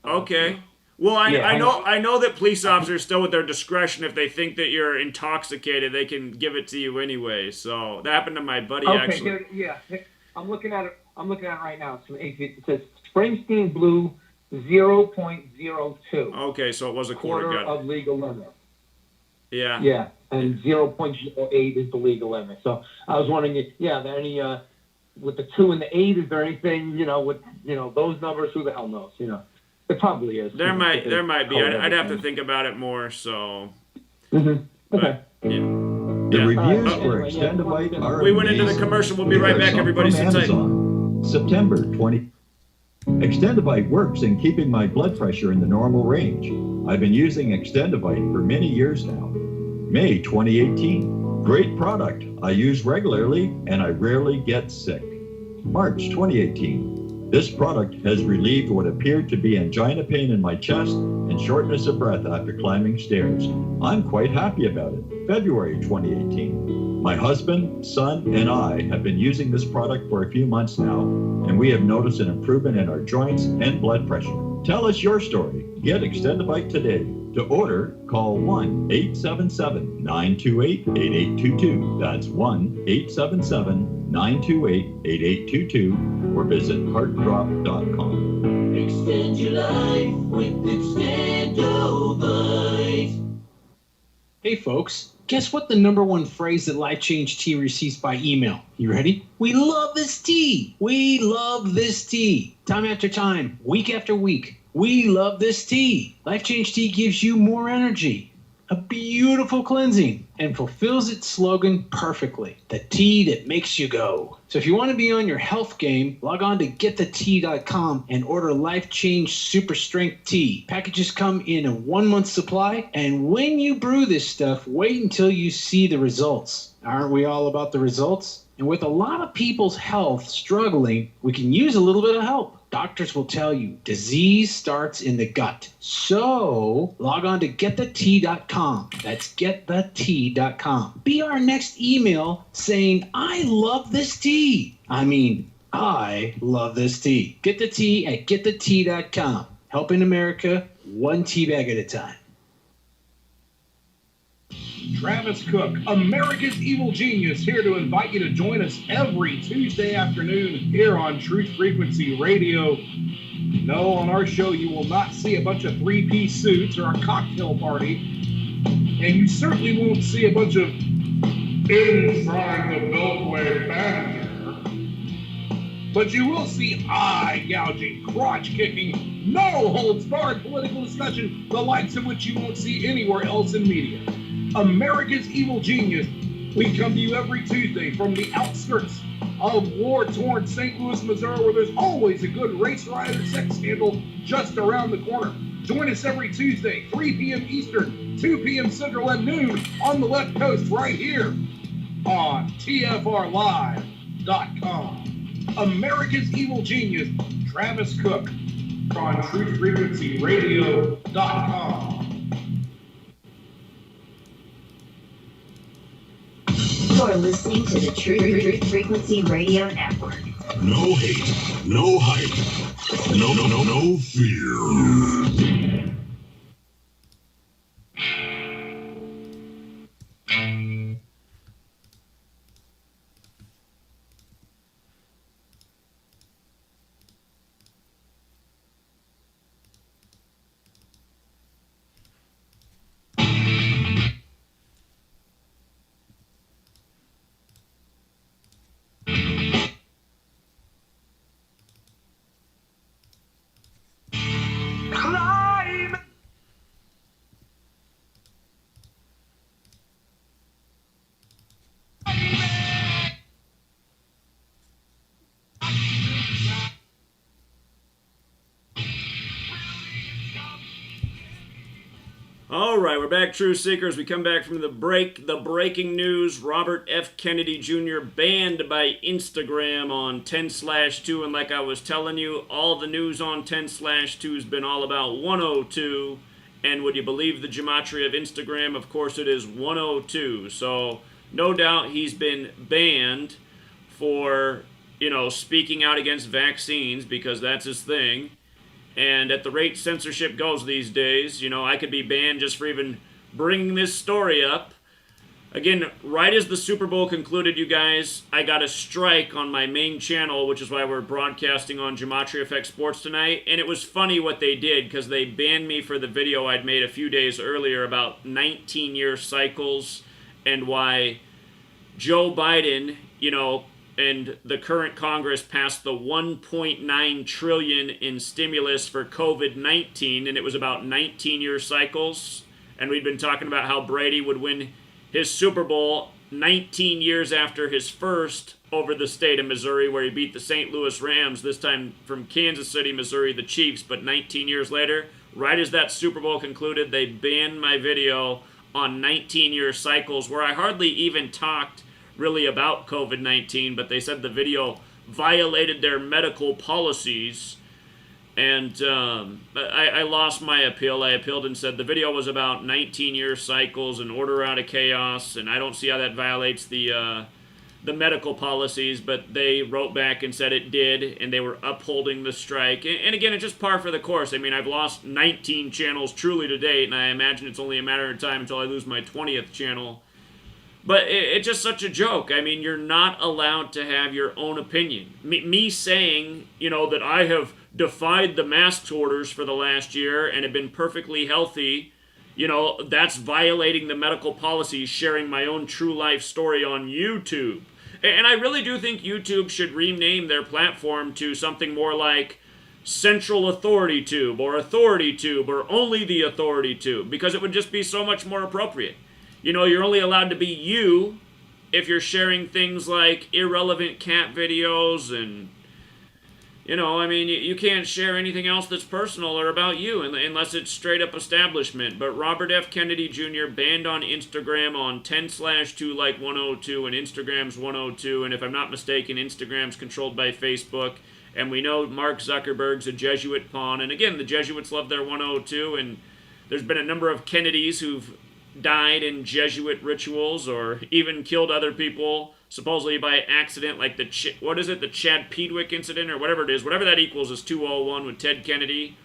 S9: Okay. Well, I know that police officers still, with their discretion, if they think that you're intoxicated, they can give it to you anyway. So that happened to my buddy actually.
S14: I'm looking at it. I'm looking at it right now. It says Springsteen blew 0.02.
S9: Okay, so it was a quarter
S14: of legal limit.
S9: Yeah.
S14: Yeah, and 0.08 is the legal limit. So I was wondering if, there any with the 2 and the 8, is there anything with those numbers? Who the hell knows? It probably is.
S9: There might be. I'd have to think about it more. So.
S14: Okay.
S9: Yeah.
S1: The reviews for Extendivite are
S9: We went into the commercial. We'll be right back, everybody. Sit tight.
S1: September 20. Extendivite works in keeping my blood pressure in the normal range. I've been using Extendivite for many years now. May 2018. Great product. I use regularly and I rarely get sick. March 2018. This product has relieved what appeared to be angina pain in my chest and shortness of breath after climbing stairs. I'm quite happy about it. February 2018. My husband, son, and I have been using this product for a few months now, and we have noticed an improvement in our joints and blood pressure. Tell us your story. Get Extendivite today. To order, call 1-877-928-8822. That's 1-877-928-8822 or visit heartdrop.com.
S15: Extend your life with Extendivite.
S16: Hey folks, guess what the #1 phrase that Life Change Tea receives by email? You ready? We love this tea. We love this tea. Time after time, week after week. We love this tea. Life Change Tea gives you more energy, a beautiful cleansing, and fulfills its slogan perfectly. The tea that makes you go. So if you want to be on your health game, log on to getthetea.com and order Life Change Super Strength Tea. Packages come in a 1-month supply, and when you brew this stuff, wait until you see the results. Aren't we all about the results? And with a lot of people's health struggling, we can use a little bit of help. Doctors will tell you disease starts in the gut. So log on to getthetea.com. That's getthetea.com. Be our next email saying, I love this tea. I love this tea. Get the tea at getthetea.com. Helping America one tea bag at a time.
S24: Travis Cook, America's Evil Genius, here to invite you to join us every Tuesday afternoon here on Truth Frequency Radio. No, on our show you will not see a bunch of 3-piece suits or a cocktail party, and you certainly won't see a bunch of inside the Beltway banter. But you will see eye-gouging, crotch-kicking, no-holds-barred political discussion, the likes of which you won't see anywhere else in media. America's Evil Genius. We come to you every Tuesday from the outskirts of war-torn St. Louis, Missouri, where there's always a good race rider sex scandal just around the corner. Join us every Tuesday, 3 p.m. Eastern, 2 p.m. Central, and noon on the left coast right here on TFRlive.com. America's Evil Genius, Travis Cook, on TruthFrequencyRadio.com.
S20: You're listening to the Truth Frequency Radio Network.
S18: No hate, no hype, no fear.
S9: All right, we're back, True Seekers. We come back from the break. The breaking news, Robert F. Kennedy Jr. banned by Instagram on 10/2. And like I was telling you, all the news on 10/2 has been all about 102. And would you believe the gematria of Instagram? Of course it is 102. So no doubt he's been banned for, speaking out against vaccines because that's his thing. And at the rate censorship goes these days, I could be banned just for even bringing this story up. Again, right as the Super Bowl concluded, you guys, I got a strike on my main channel, which is why we're broadcasting on Gematria Effect Sports tonight. And it was funny what they did, because they banned me for the video I'd made a few days earlier about 19-year cycles and why Joe Biden, and the current Congress passed the $1.9 trillion in stimulus for COVID-19, and it was about 19-year cycles. And we'd been talking about how Brady would win his Super Bowl 19 years after his first over the state of Missouri, where he beat the St. Louis Rams, this time from Kansas City, Missouri, the Chiefs. But 19 years later, right as that Super Bowl concluded, they banned my video on 19-year cycles, where I hardly even talked really about COVID-19, but they said the video violated their medical policies, and I lost my appeal. I appealed and said the video was about 19-year cycles and order out of chaos, and I don't see how that violates the medical policies, but they wrote back and said it did, and they were upholding the strike. And again, it's just par for the course. I mean, I've lost 19 channels truly to date, and I imagine it's only a matter of time until I lose my 20th channel. But it's just such a joke. I mean, you're not allowed to have your own opinion. Me saying, that I have defied the mask orders for the last year and have been perfectly healthy, that's violating the medical policies, sharing my own true life story on YouTube. And I really do think YouTube should rename their platform to something more like Central Authority Tube or Authority Tube or Only the Authority Tube, because it would just be so much more appropriate. You're only allowed to be you if you're sharing things like irrelevant cat videos and, you can't share anything else that's personal or about you unless it's straight up establishment. But Robert F. Kennedy Jr. banned on Instagram on 10/2 like 102, and Instagram's 102. And if I'm not mistaken, Instagram's controlled by Facebook. And we know Mark Zuckerberg's a Jesuit pawn. And again, the Jesuits love their 102, and there's been a number of Kennedys who've died in Jesuit rituals or even killed other people supposedly by accident, like the Chad Pedwick incident or whatever it is. Whatever that equals is 201 with Ted Kennedy.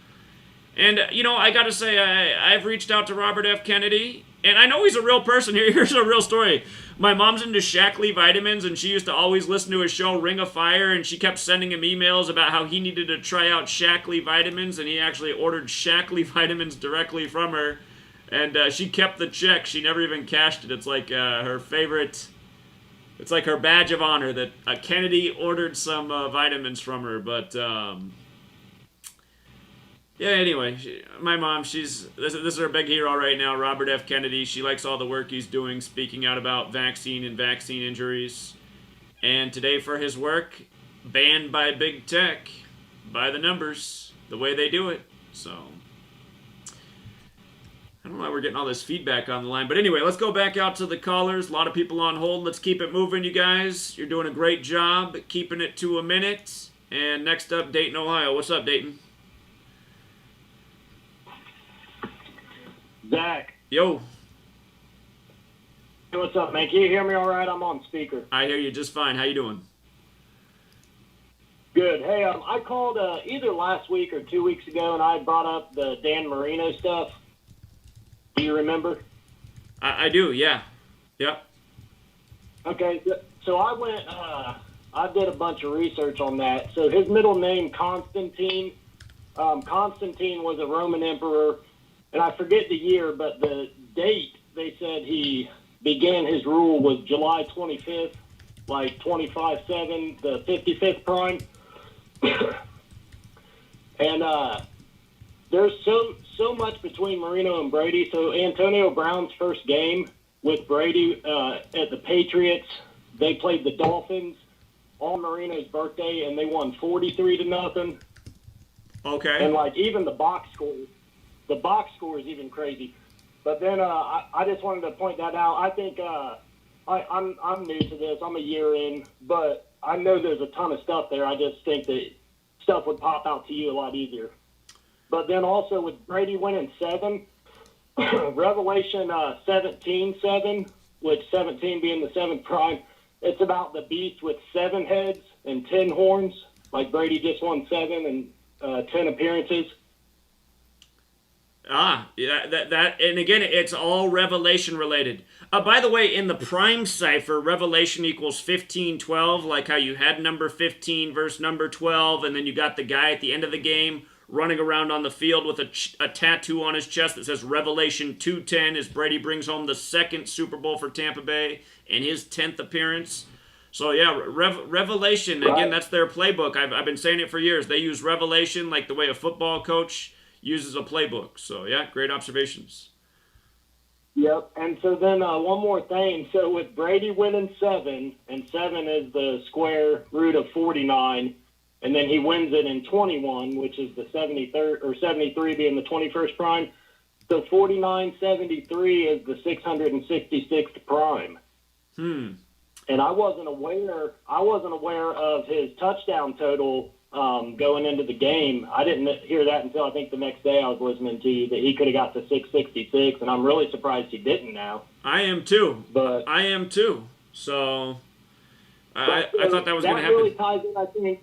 S9: And, I gotta say, I've reached out to Robert F. Kennedy, and I know he's a real person here. Here's a real story. My mom's into Shackley vitamins, and she used to always listen to his show Ring of Fire, and she kept sending him emails about how he needed to try out Shackley vitamins, and he actually ordered Shackley vitamins directly from her. And she kept the check. She never even cashed it. It's like her favorite. It's like her badge of honor that Kennedy ordered some vitamins from her. But yeah. Anyway, my mom. This is her big hero right now, Robert F. Kennedy. She likes all the work he's doing, speaking out about vaccine and vaccine injuries. And today, for his work, banned by big tech, by the numbers, the way they do it. So. I don't know why we're getting all this feedback on the line. But anyway, let's go back out to the callers. A lot of people on hold. Let's keep it moving, you guys. You're doing a great job keeping it to a minute. And next up, Dayton, Ohio. What's up, Dayton?
S21: Zach.
S9: Yo.
S19: Hey, what's up, man? Can you hear me all right? I'm on speaker.
S9: I hear you just fine. How you doing?
S19: Good. Hey, I called either last week or 2 weeks ago, and I brought up the Dan Marino stuff. Do you remember?
S9: I do, yeah. Yep.
S19: Okay, so I went, I did a bunch of research on that. So his middle name, Constantine. Constantine was a Roman emperor, and I forget the year, but the date they said he began his rule was July 25th, like 25/7, the 55th prime. And there's so much between Marino and Brady. So Antonio Brown's first game with Brady at the Patriots, they played the Dolphins on Marino's birthday, and they won 43-0.
S9: Okay.
S19: And like even the box score is even crazy. But then I just wanted to point that out. I think I'm new to this. I'm a year in, but I know there's a ton of stuff there. I just think that stuff would pop out to you a lot easier. But then also with Brady winning 7, Revelation 17:7, which 17 being the 7th prime, it's about the beast with 7 heads and 10 horns. Like Brady just won 7 and 10 appearances.
S9: Yeah, that, and again, it's all Revelation related. By the way, in the Prime cipher, Revelation equals 15:12, like how you had number 15 verse number 12, and then you got the guy at the end of the game running around on the field with a tattoo on his chest that says Revelation 2:10 as Brady brings home the 2nd Super Bowl for Tampa Bay and his 10th appearance. So yeah, Revelation, again, that's their playbook. I've been saying it for years. They use Revelation like the way a football coach uses a playbook. So yeah, great observations.
S19: Yep. And so then one more thing. So with Brady winning 7, and 7 is the square root of 49, and then he wins it in 21, which is the 73rd or 73 being the 21st prime. So 4973 is the 666th prime. And I wasn't aware of his touchdown total going into the game. I didn't hear that until I think the next day I was listening to you, that he could have got to 666, and I'm really surprised he didn't now.
S9: I am too.
S19: But
S9: I am too. So I thought that was going to happen.
S19: That really ties in, I think,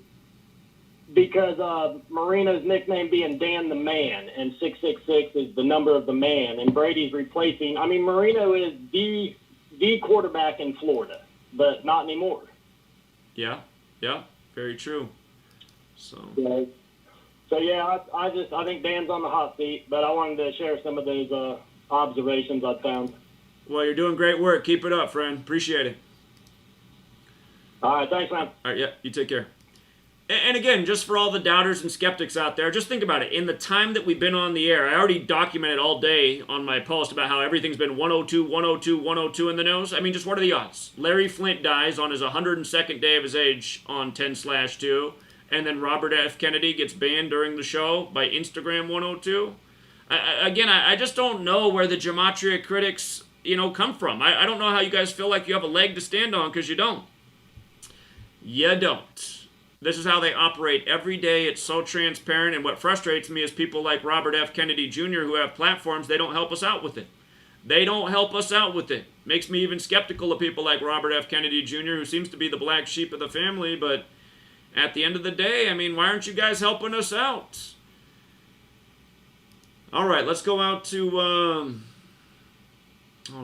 S19: because Marino's nickname being Dan the Man, and 666 is the number of the man, and Brady's replacing. I mean, Marino is the quarterback in Florida, but not anymore.
S9: Yeah, very true. So
S19: yeah, I think Dan's on the hot seat, but I wanted to share some of those observations I found.
S9: Well, you're doing great work. Keep it up, friend. Appreciate it.
S19: All right, thanks, man.
S9: All right, yeah, you take care. And again, just for all the doubters and skeptics out there, just think about it. In the time that we've been on the air, I already documented all day on my post about how everything's been 102, 102, 102 in the news. I mean, just what are the odds? Larry Flint dies on his 102nd day of his age on 10/2, and then Robert F. Kennedy gets banned during the show by Instagram 102. I just don't know where the Gematria critics, come from. I don't know how you guys feel like you have a leg to stand on, because you don't. You don't. This is how they operate every day. It's so transparent, and what frustrates me is people like Robert F. Kennedy Jr. who have platforms, they don't help us out with it. Makes me even skeptical of people like Robert F. Kennedy Jr., who seems to be the black sheep of the family, but at the end of the day, I mean, why aren't you guys helping us out? All right, let's go out to, oh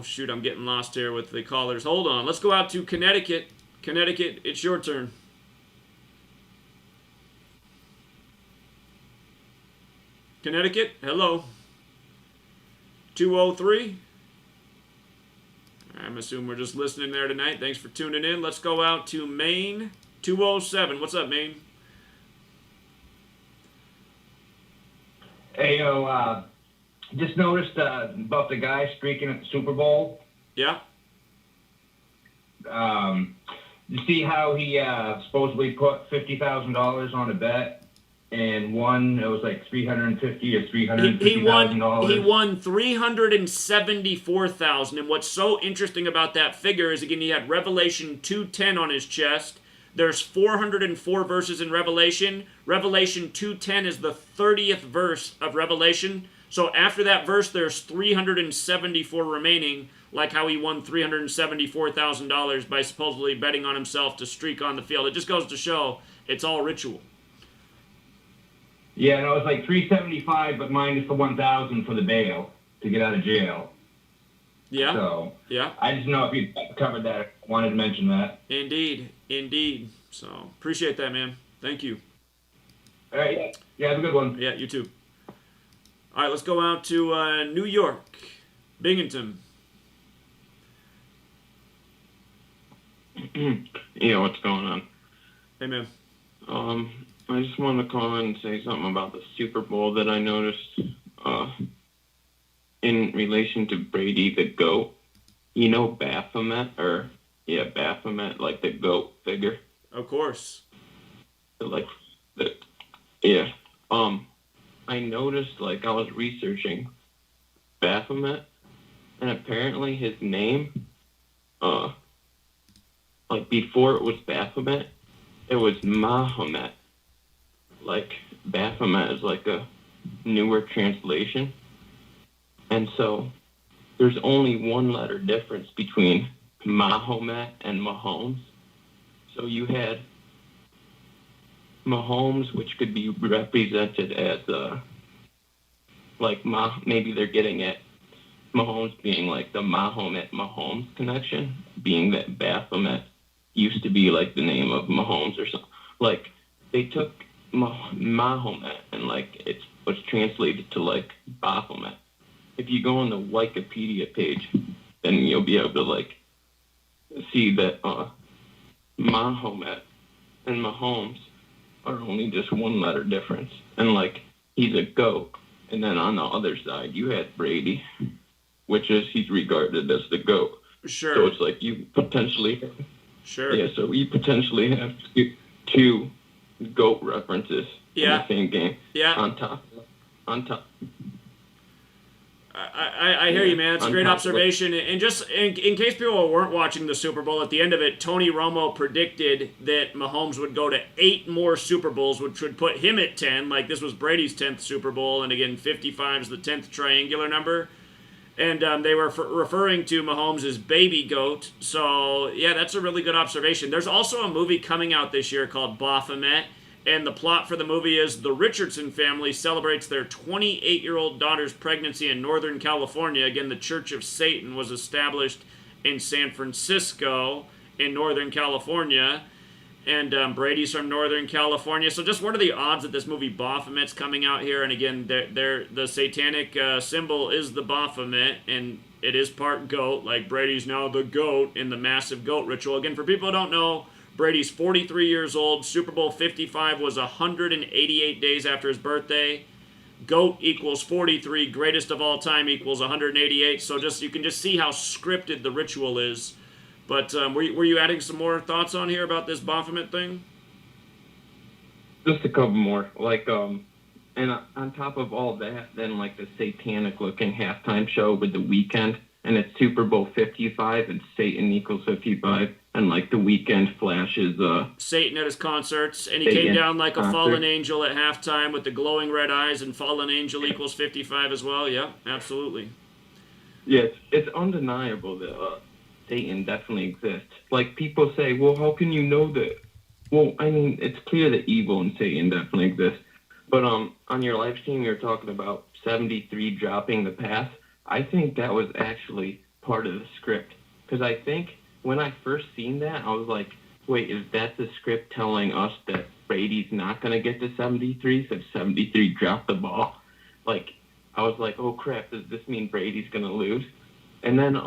S9: shoot, I'm getting lost here with the callers. Hold on, let's go out to Connecticut. Connecticut, it's your turn. Connecticut, hello. 203. I'm assuming we're just listening there tonight. Thanks for tuning in. Let's go out to Maine, 207. What's up, Maine?
S21: Hey, just noticed about the guy streaking at the Super Bowl.
S9: Yeah.
S21: You see how he supposedly put $50,000 on a bet and won? It was like $350,000 or $350,000.
S9: He won $374,000. And what's so interesting about that figure is, again, he had Revelation 2:10 on his chest. There's 404 verses in Revelation. Revelation 2:10 is the 30th verse of Revelation. So after that verse, there's 374 remaining, like how he won $374,000 by supposedly betting on himself to streak on the field. It just goes to show it's all ritual.
S21: Yeah, no, it's like 375, but minus the 1,000 for the bail to get out of jail.
S9: Yeah.
S21: So
S9: yeah,
S21: I just know if you covered that, I wanted to mention that.
S9: Indeed. So appreciate that, man. Thank you.
S21: All right. Yeah, have a good one.
S9: Yeah, you too. All right, let's go out to New York, Binghamton.
S11: Yeah, what's going on?
S9: Hey, man.
S11: I just wanted to call in and say something about the Super Bowl that I noticed in relation to Brady the GOAT. You know Baphomet, Baphomet, like the GOAT figure.
S9: Of course.
S11: Yeah. I noticed, like, I was researching Baphomet, and apparently his name, like, before it was Baphomet, it was Mahomet. Like, Baphomet is like a newer translation. And so there's only one letter difference between Mahomet and Mahomes. So you had Mahomes, which could be represented as maybe they're getting at Mahomes being like the Mahomet-Mahomes connection, being that Baphomet used to be like the name of Mahomes or something. Like, they took Mahomet and like it was translated to like Baphomet. If you go on the Wikipedia page, then you'll be able to like see that Mahomet and Mahomes are only just one letter difference, and like he's a GOAT. And then on the other side, you had Brady, which is he's regarded as the GOAT.
S9: Sure.
S11: So it's like you potentially,
S9: sure.
S11: Yeah. So you potentially have two GOAT references in the same game.
S9: Yeah.
S11: On top.
S9: I hear you, man. It's a great observation. And just in case people weren't watching the Super Bowl, at the end of it, Tony Romo predicted that Mahomes would go to 8 more Super Bowls, which would put him at 10. Like, this was Brady's 10th Super Bowl, and again, 55 is the 10th triangular number. And they were referring to Mahomes as baby GOAT. So, yeah, that's a really good observation. There's also a movie coming out this year called Baphomet. And the plot for the movie is the Richardson family celebrates their 28-year-old daughter's pregnancy in Northern California. Again, the Church of Satan was established in San Francisco in Northern California. And Brady's from Northern California. So just what are the odds that this movie Baphomet's coming out here? And again, the satanic symbol is the Baphomet, and it is part goat. Like, Brady's now the goat in the massive goat ritual. Again, for people who don't know, Brady's 43 years old. Super Bowl 55 was 188 days after his birthday. GOAT equals 43. Greatest of all time equals 188. So you can just see how scripted the ritual is. But were you adding some more thoughts on here about this Baphomet thing?
S11: Just a couple more. Like, and on top of all that, then like the satanic-looking halftime show with The Weeknd, and it's Super Bowl 55, and Satan equals 55. And like The Weeknd flashes
S9: Satan at his concerts, and he came down like a fallen angel at halftime with the glowing red eyes, and fallen angel equals 55 as well. Yeah, absolutely.
S11: Yes, it's undeniable that Satan definitely exists. Like, people say, well, how can you know that? Well, I mean, it's clear that evil and Satan definitely exist. But on your live stream, you're talking about 73 dropping the pass. I think that was actually part of the script, because I think when I first seen that, I was like, wait, is that the script telling us that Brady's not going to get to 73 since 73 dropped the ball? Like, I was like, oh, crap, does this mean Brady's going to lose? And then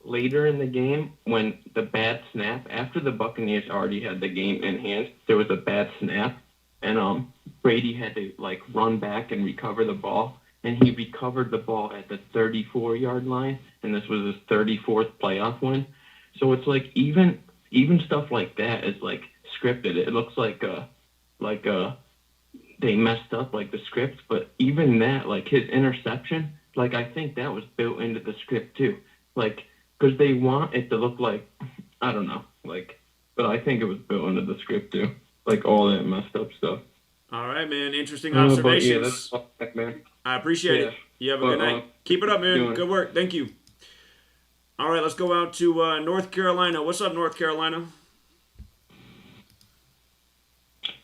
S11: later in the game, when the bad snap, after the Buccaneers already had the game in hand, there was a bad snap, and Brady had to, like, run back and recover the ball. And he recovered the ball at the 34-yard line, and this was his 34th playoff win. So it's like even stuff like that is like scripted. It looks like they messed up like the script, but even that, like his interception, like I think that was built into the script too. Like, because they want it to look like, I don't know, like, but I think it was built into the script too. Like all that messed up stuff.
S9: All right, man. Interesting observations.
S11: But yeah, that's man.
S9: I appreciate it. You have a good night. Keep it up, man. Good work. Thank you. All right, let's go out to North Carolina. What's up, North Carolina?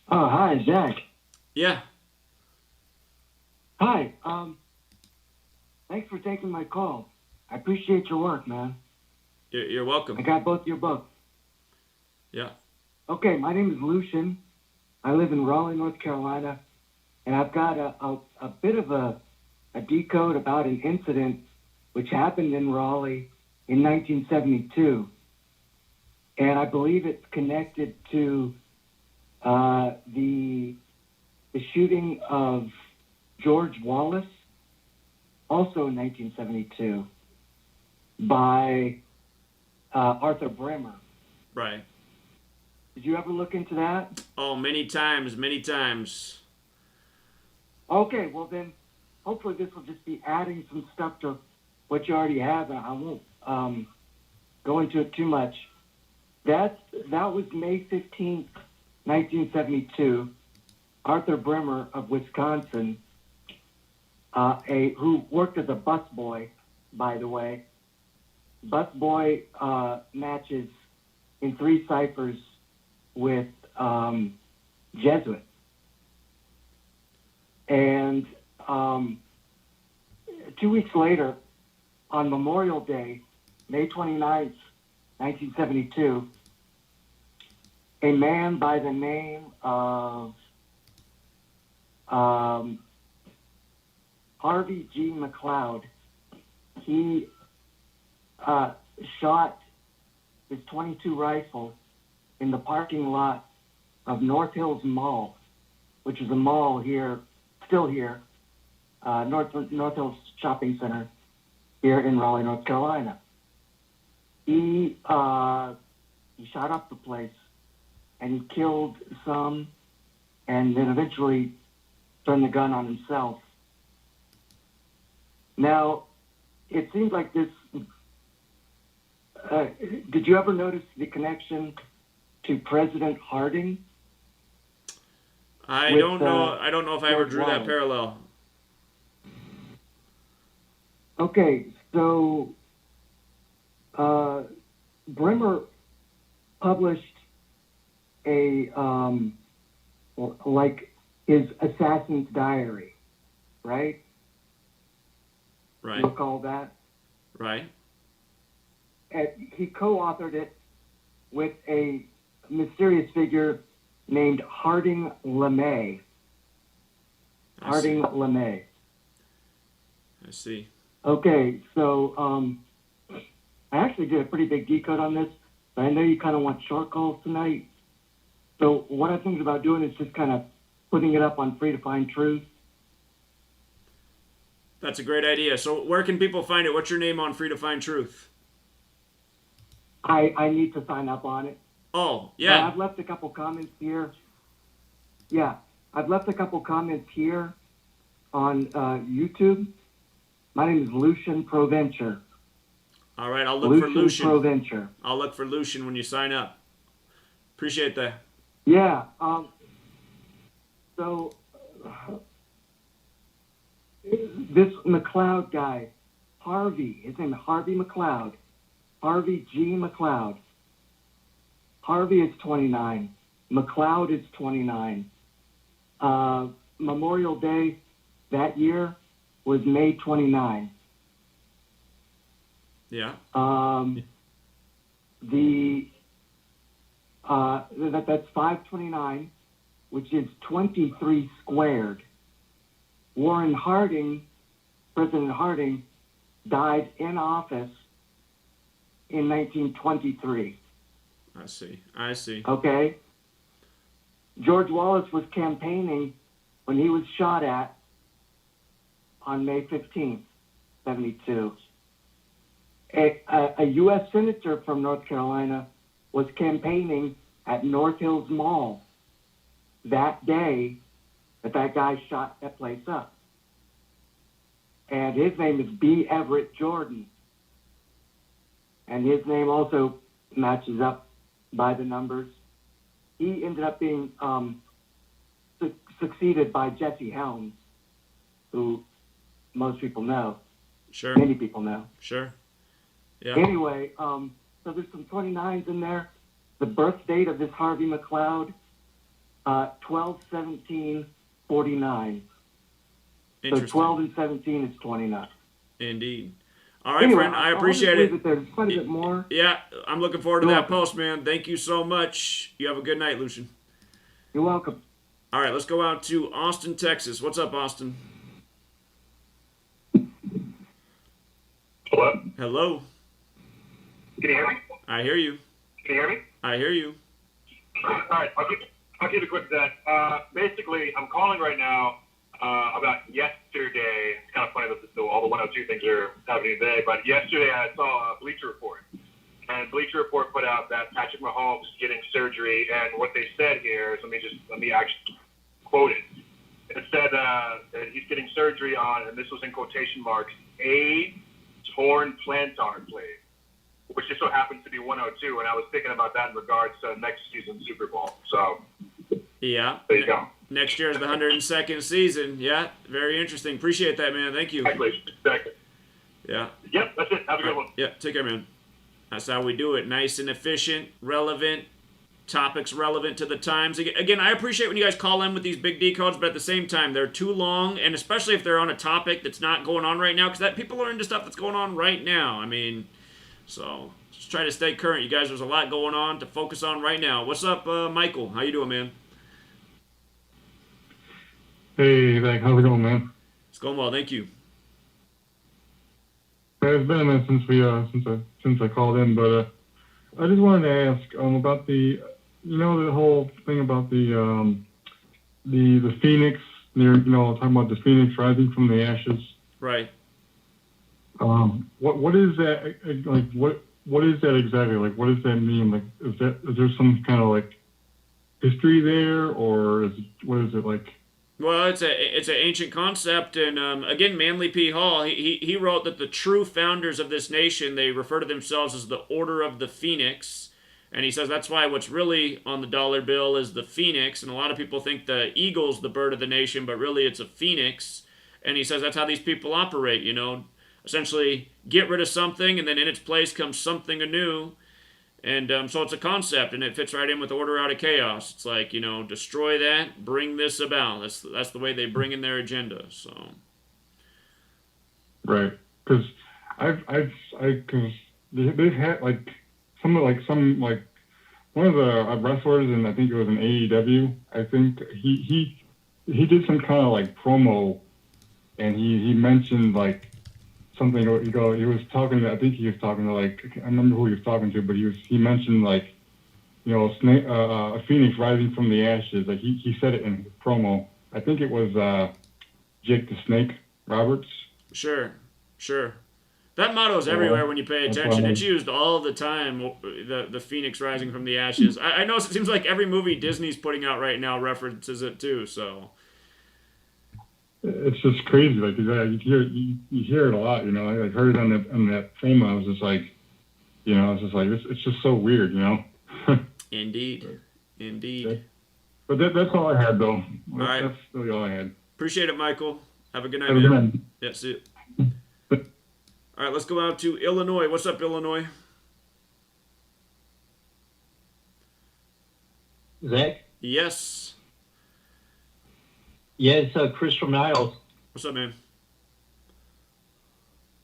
S2: Oh, hi, Zach.
S9: Yeah.
S2: Hi. Thanks for taking my call. I appreciate your work, man.
S9: You're welcome.
S2: I got both your books.
S9: Yeah.
S2: Okay, my name is Lucian. I live in Raleigh, North Carolina, and I've got a bit of a decode about an incident which happened in Raleigh in 1972, and I believe it's connected to the shooting of George Wallace, also in 1972, by Arthur Bremer.
S9: Right.
S2: Did you ever look into that?
S9: Oh, many times, many times.
S2: Okay, well then, hopefully this will just be adding some stuff to what you already have, and I won't go into it too much. That was May 15th, 1972. Arthur Bremer of Wisconsin, who worked as a busboy, by the way. Busboy matches in 3 ciphers with Jesuit. And 2 weeks later, on Memorial Day, May 29th, 1972, a man by the name of Harvey G. McLeod, he shot his .22 rifle in the parking lot of North Hills Mall, which is a mall here, still here, North Hills Shopping Center here in Raleigh, North Carolina. He shot up the place, and he killed some, and then eventually turned the gun on himself. Now, it seems like this. Did you ever notice the connection to President Harding?
S9: I don't know if I ever drew that parallel.
S2: Okay, so Bremer published a like his assassin's diary, right?
S9: Right.
S2: You recall that?
S9: Right.
S2: And he co-authored it with a mysterious figure named Harding LeMay. Harding LeMay.
S9: I see.
S2: Okay, so I actually did a pretty big decode on this, but I know you kind of want short calls tonight. So what I'm thinking about doing is just kind of putting it up on Free to Find Truth.
S9: That's a great idea. So where can people find it? What's your name on Free to Find Truth?
S2: I need to sign up on it.
S9: Oh, yeah.
S2: But I've left a couple comments here. Yeah, I've left a couple comments here on YouTube. My name is Lucian Provencher.
S9: All right, I'll look for Lucian.
S2: Provencher.
S9: I'll look for Lucian when you sign up. Appreciate that.
S2: Yeah. So this McLeod guy, Harvey, his name is Harvey McLeod. Harvey G. McLeod. Harvey is 29. McLeod is 29. Memorial Day that year was May 29.
S9: Yeah.
S2: That's 529, which is 23 squared. Warren Harding, President Harding, died in office in 1923.
S9: I see.
S2: Okay. George Wallace was campaigning when he was shot at on May 15th, 72. A U.S. senator from North Carolina was campaigning at North Hills Mall that day that guy shot that place up. And his name is B. Everett Jordan. And his name also matches up by the numbers. He ended up being succeeded by Jesse Helms, who most people know.
S9: Sure.
S2: Many people know.
S9: Sure. Yeah.
S2: Anyway, so there's some 29s in there. The birth date of this Harvey McLeod, 12/17/49. So 12 and 17 is 29.
S9: Indeed. All right,
S2: Anyway,
S9: friend. I appreciate it.
S2: There's quite a bit more.
S9: Yeah, I'm looking forward to
S2: You're
S9: that
S2: welcome.
S9: post, man. Thank you so much. You have a good night, Lucian.
S2: You're welcome.
S9: All right, let's go out to Austin, Texas. What's up, Austin?
S8: Hello?
S9: Hello.
S8: Can you hear me?
S9: I hear you.
S8: Can you hear me?
S9: I hear you.
S8: All right, I'll keep it quick then. Basically, I'm calling right now about yesterday. It's kind of funny that all the 102 things are happening today, but yesterday I saw a Bleacher Report. And Bleacher Report put out that Patrick Mahomes is getting surgery, and what they said here is, let me actually quote it. It said that he's getting surgery on, and this was in quotation marks, a torn plantar plate, which just so happens to be 102, and I was thinking about that in regards to next season's Super Bowl. So,
S9: Yeah.
S8: there you go.
S9: Next year is the 102nd season. Yeah, very interesting. Appreciate that, man. Thank you.
S8: Exactly.
S9: Yeah.
S8: Yep, that's it. Have a good one.
S9: Yeah, take care, man. That's how we do it. Nice and efficient, relevant, topics relevant to the times. Again, I appreciate when you guys call in with these big D codes, but at the same time, they're too long, and especially if they're on a topic that's not going on right now, because that people are into stuff that's going on right now. I mean, so just try to stay current. You guys, there's a lot going on to focus on right now. What's up, Michael? How you doing, man?
S3: Hey, Zach, how's it going, man?
S9: It's going well, thank you.
S3: It's been a minute since I called in, but I just wanted to ask about the whole thing about the Phoenix, talking about the Phoenix rising from the ashes.
S9: Right.
S3: What is that like? What is that exactly? Like, what does that mean? Like, is there some kind of like history there, or what is it like?
S9: Well, it's an ancient concept, and again, Manly P. Hall, he wrote that the true founders of this nation, they refer to themselves as the Order of the Phoenix, and he says that's why what's really on the dollar bill is the phoenix, and a lot of people think the eagle's the bird of the nation, but really it's a phoenix, and he says that's how these people operate, essentially get rid of something, and then in its place comes something anew. And so it's a concept, and it fits right in with order out of chaos. It's like, destroy that, bring this about. That's the way they bring in their agenda. So.
S3: Right, because because they've had one of the wrestlers, and I think it was in AEW. I think he did some kind of promo, and he mentioned something. He was talking to, I think he was talking to I remember who he was talking to, but he mentioned a phoenix rising from the ashes. He said it in his promo. I think it was Jake the Snake Roberts.
S9: Sure. That motto is everywhere when you pay attention. It's used all the time, the phoenix rising from the ashes. I know it seems like every movie Disney's putting out right now references it too, so.
S3: It's just crazy. You hear it a lot. I heard it on that promo. I was just it's just so weird.
S9: Indeed.
S3: But that's all I had, though.
S9: All right.
S3: That's really all I had.
S9: Appreciate it, Michael. Have a good night,
S3: Have a good
S9: man.
S3: night.
S9: Yeah, see you. All right, let's go out to Illinois. What's up, Illinois?
S5: Zach?
S9: Yes.
S5: Yeah, it's Chris from Niles.
S9: What's up, man?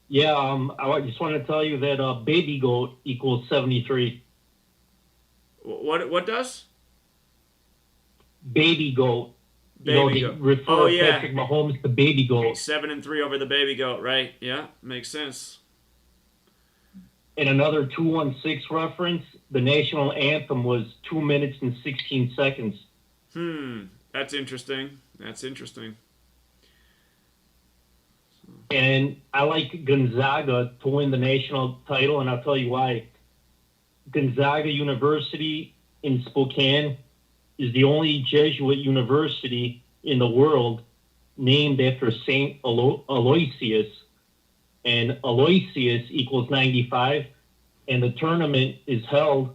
S5: Yeah, I just want to tell you that baby goat equals 73.
S9: What does?
S5: Baby goat.
S9: Baby
S5: they
S9: goat.
S5: refer Patrick Mahomes to baby goat.
S9: 7-3 over the baby goat, right? Yeah, makes sense.
S5: And another 216 reference, the national anthem was 2 minutes and 16 seconds.
S9: That's interesting.
S5: And I like Gonzaga to win the national title, and I'll tell you why. Gonzaga University in Spokane is the only Jesuit university in the world named after Saint Aloysius, and Aloysius equals 95, and the tournament is held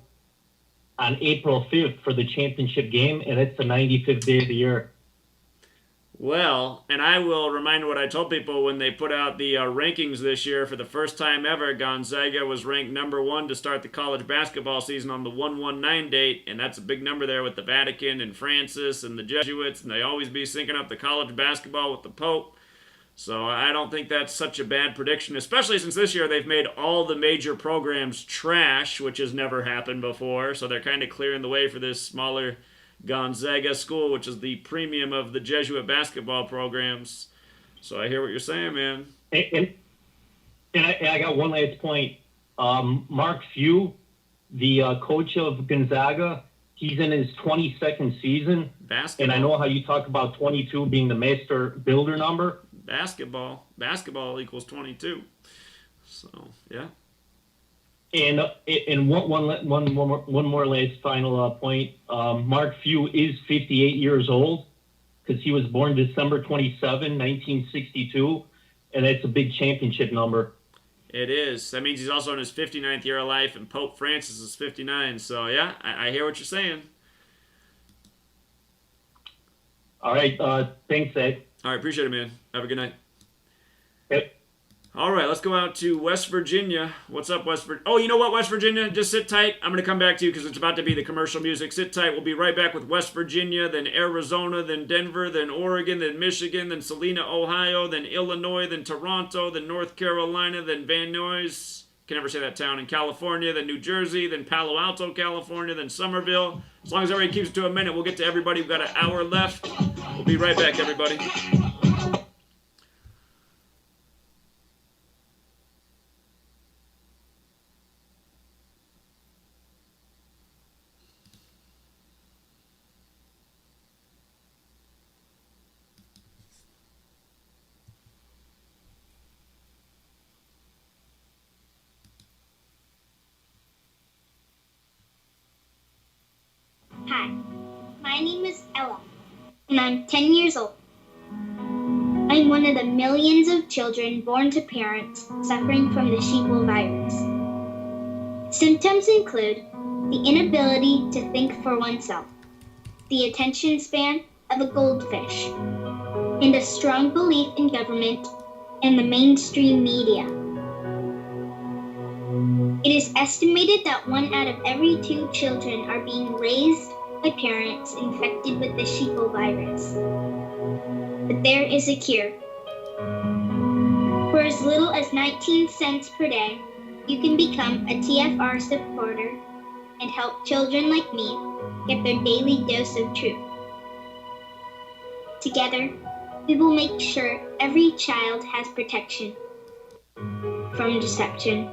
S5: on April 5th for the championship game, and it's the 95th day of the year.
S9: Well, and I will remind what I told people when they put out the rankings this year. For the first time ever, Gonzaga was ranked number 1 to start the college basketball season on the 119 date, and that's a big number there with the Vatican and Francis and the Jesuits, and they always be syncing up the college basketball with the Pope. So I don't think that's such a bad prediction, especially since this year they've made all the major programs trash, which has never happened before. So they're kind of clearing the way for this smaller Gonzaga school, which is the premium of the Jesuit basketball programs. So I hear what you're saying, man.
S5: And I got one last point. Mark Few, the coach of Gonzaga, he's in his 22nd season.
S9: Basketball.
S5: And I know how you talk about 22 being the master builder number.
S9: Basketball equals 22. So, yeah.
S5: And one more last final point. Mark Few is 58 years old because he was born December 27, 1962, and that's a big championship number.
S9: It is. That means he's also in his 59th year of life, and Pope Francis is 59. So, yeah, I hear what you're saying.
S5: All right. Thanks, Ed.
S9: All right, appreciate it, man. Have a good night.
S5: Yep.
S9: All right, let's go out to West Virginia. What's up, West Virginia? Oh, you know what, West Virginia? Just sit tight. I'm going to come back to you because it's about to be the commercial music. Sit tight. We'll be right back with West Virginia, then Arizona, then Denver, then Oregon, then Michigan, then Salina, Ohio, then Illinois, then Toronto, then North Carolina, then Van Nuys. Can never say that town. In California, then New Jersey, then Palo Alto, California, then Somerville. As long as everybody keeps it to a minute, we'll get to everybody. We've got an hour left. We'll be right back, everybody.
S6: Hi, my name is Ella, and I'm 10 years old. I'm one of the millions of children born to parents suffering from the sheeple virus. Symptoms include the inability to think for oneself, the attention span of a goldfish, and a strong belief in government and the mainstream media. It is estimated that 1 out of every 2 children are being raised by parents infected with the sheeple virus. But there is a cure. For as little as 19 cents per day, you can become a TFR supporter and help children like me get their daily dose of truth. Together, we will make sure every child has protection from deception.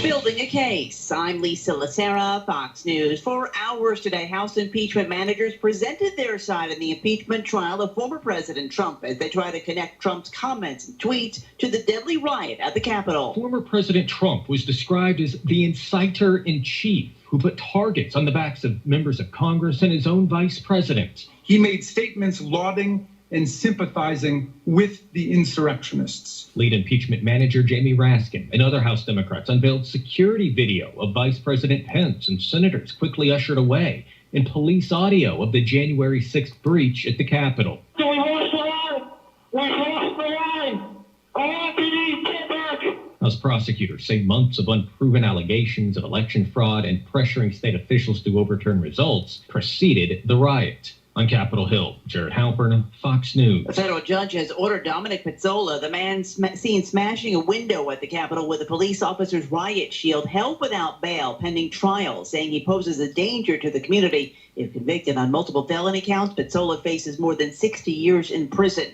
S7: Building a case. I'm Lisa Lacera, Fox News. For hours today, House impeachment managers presented their side in the impeachment trial of former President Trump as they try to connect Trump's comments and tweets to the deadly riot at the Capitol.
S22: Former President Trump was described as the inciter-in-chief who put targets on the backs of members of Congress and his own vice president.
S23: He made statements lauding and sympathizing with the insurrectionists.
S22: Lead impeachment manager Jamie Raskin and other House Democrats unveiled security video of Vice President Pence and senators quickly ushered away and police audio of the January 6th breach at the Capitol.
S10: So we lost the line. We lost the line. Anthony, get back.
S22: House prosecutors say months of unproven allegations of election fraud and pressuring state officials to overturn results preceded the riot. On Capitol Hill, Jared Halpern, Fox News.
S7: A federal judge has ordered Dominic Pizzola, the man seen smashing a window at the Capitol with a police officer's riot shield, held without bail pending trial, saying he poses a danger to the community. If convicted on multiple felony counts, Pizzola faces more than 60 years in prison.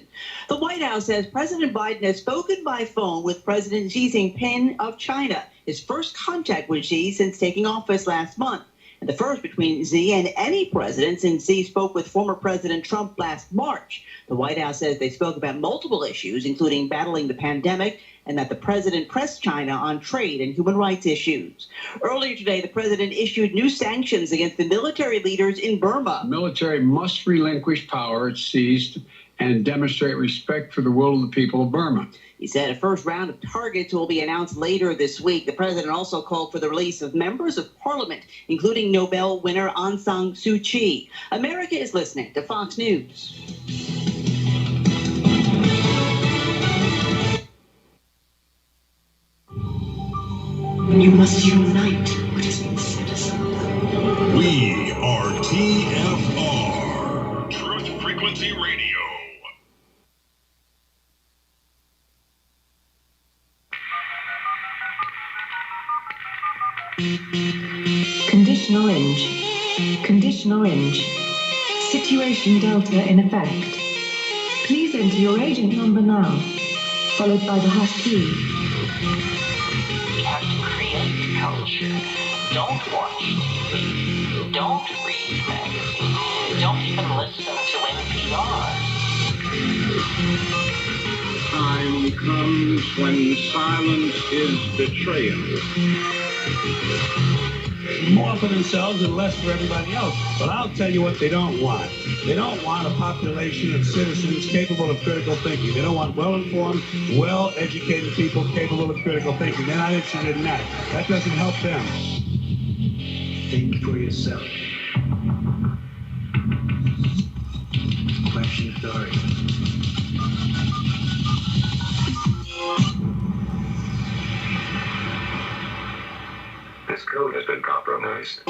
S7: The White House says President Biden has spoken by phone with President Xi Jinping of China, his first contact with Xi since taking office last month. And the first between Xi and any president since Xi spoke with former President Trump last March. The White House says they spoke about multiple issues, including battling the pandemic, and that the president pressed China on trade and human rights issues. Earlier today, the president issued new sanctions against the military leaders in Burma.
S23: The military must relinquish power it seized
S4: and demonstrate respect for the will of the people of Burma.
S7: He said a first round of targets will be announced later this week. The president also called for the release of members of parliament, including Nobel winner Aung San Suu Kyi. America is listening to Fox News.
S20: You must unite what has been citizen.
S18: We are TFR, Truth Frequency Radio.
S20: Condition orange. Condition orange. Situation Delta in effect. Please enter your agent number now, followed by the hash key.
S12: We have to create culture. Don't watch TV. Don't read magazines. Don't even listen to NPR.
S24: Time comes when silence is betrayal.
S13: More for themselves and less for everybody else. But I'll tell you what they don't want. They don't want a population of citizens capable of critical thinking. They don't want well-informed, well-educated people capable of critical thinking. They're not interested in that. That doesn't help them.
S17: Think for yourself. Question authority.
S25: This code has been compromised.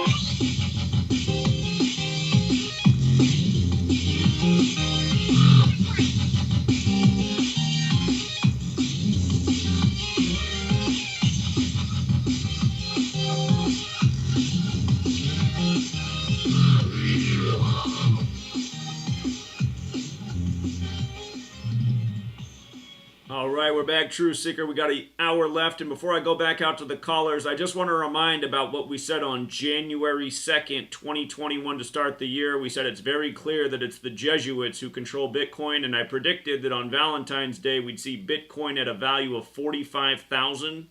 S9: All right, we're back, True Seeker. We got an hour left, and before I go back out to the callers, I just want to remind about what we said on January 2nd, 2021 to start the year. We said it's very clear that it's the Jesuits who control Bitcoin, and I predicted that on Valentine's Day we'd see Bitcoin at a value of $45,000.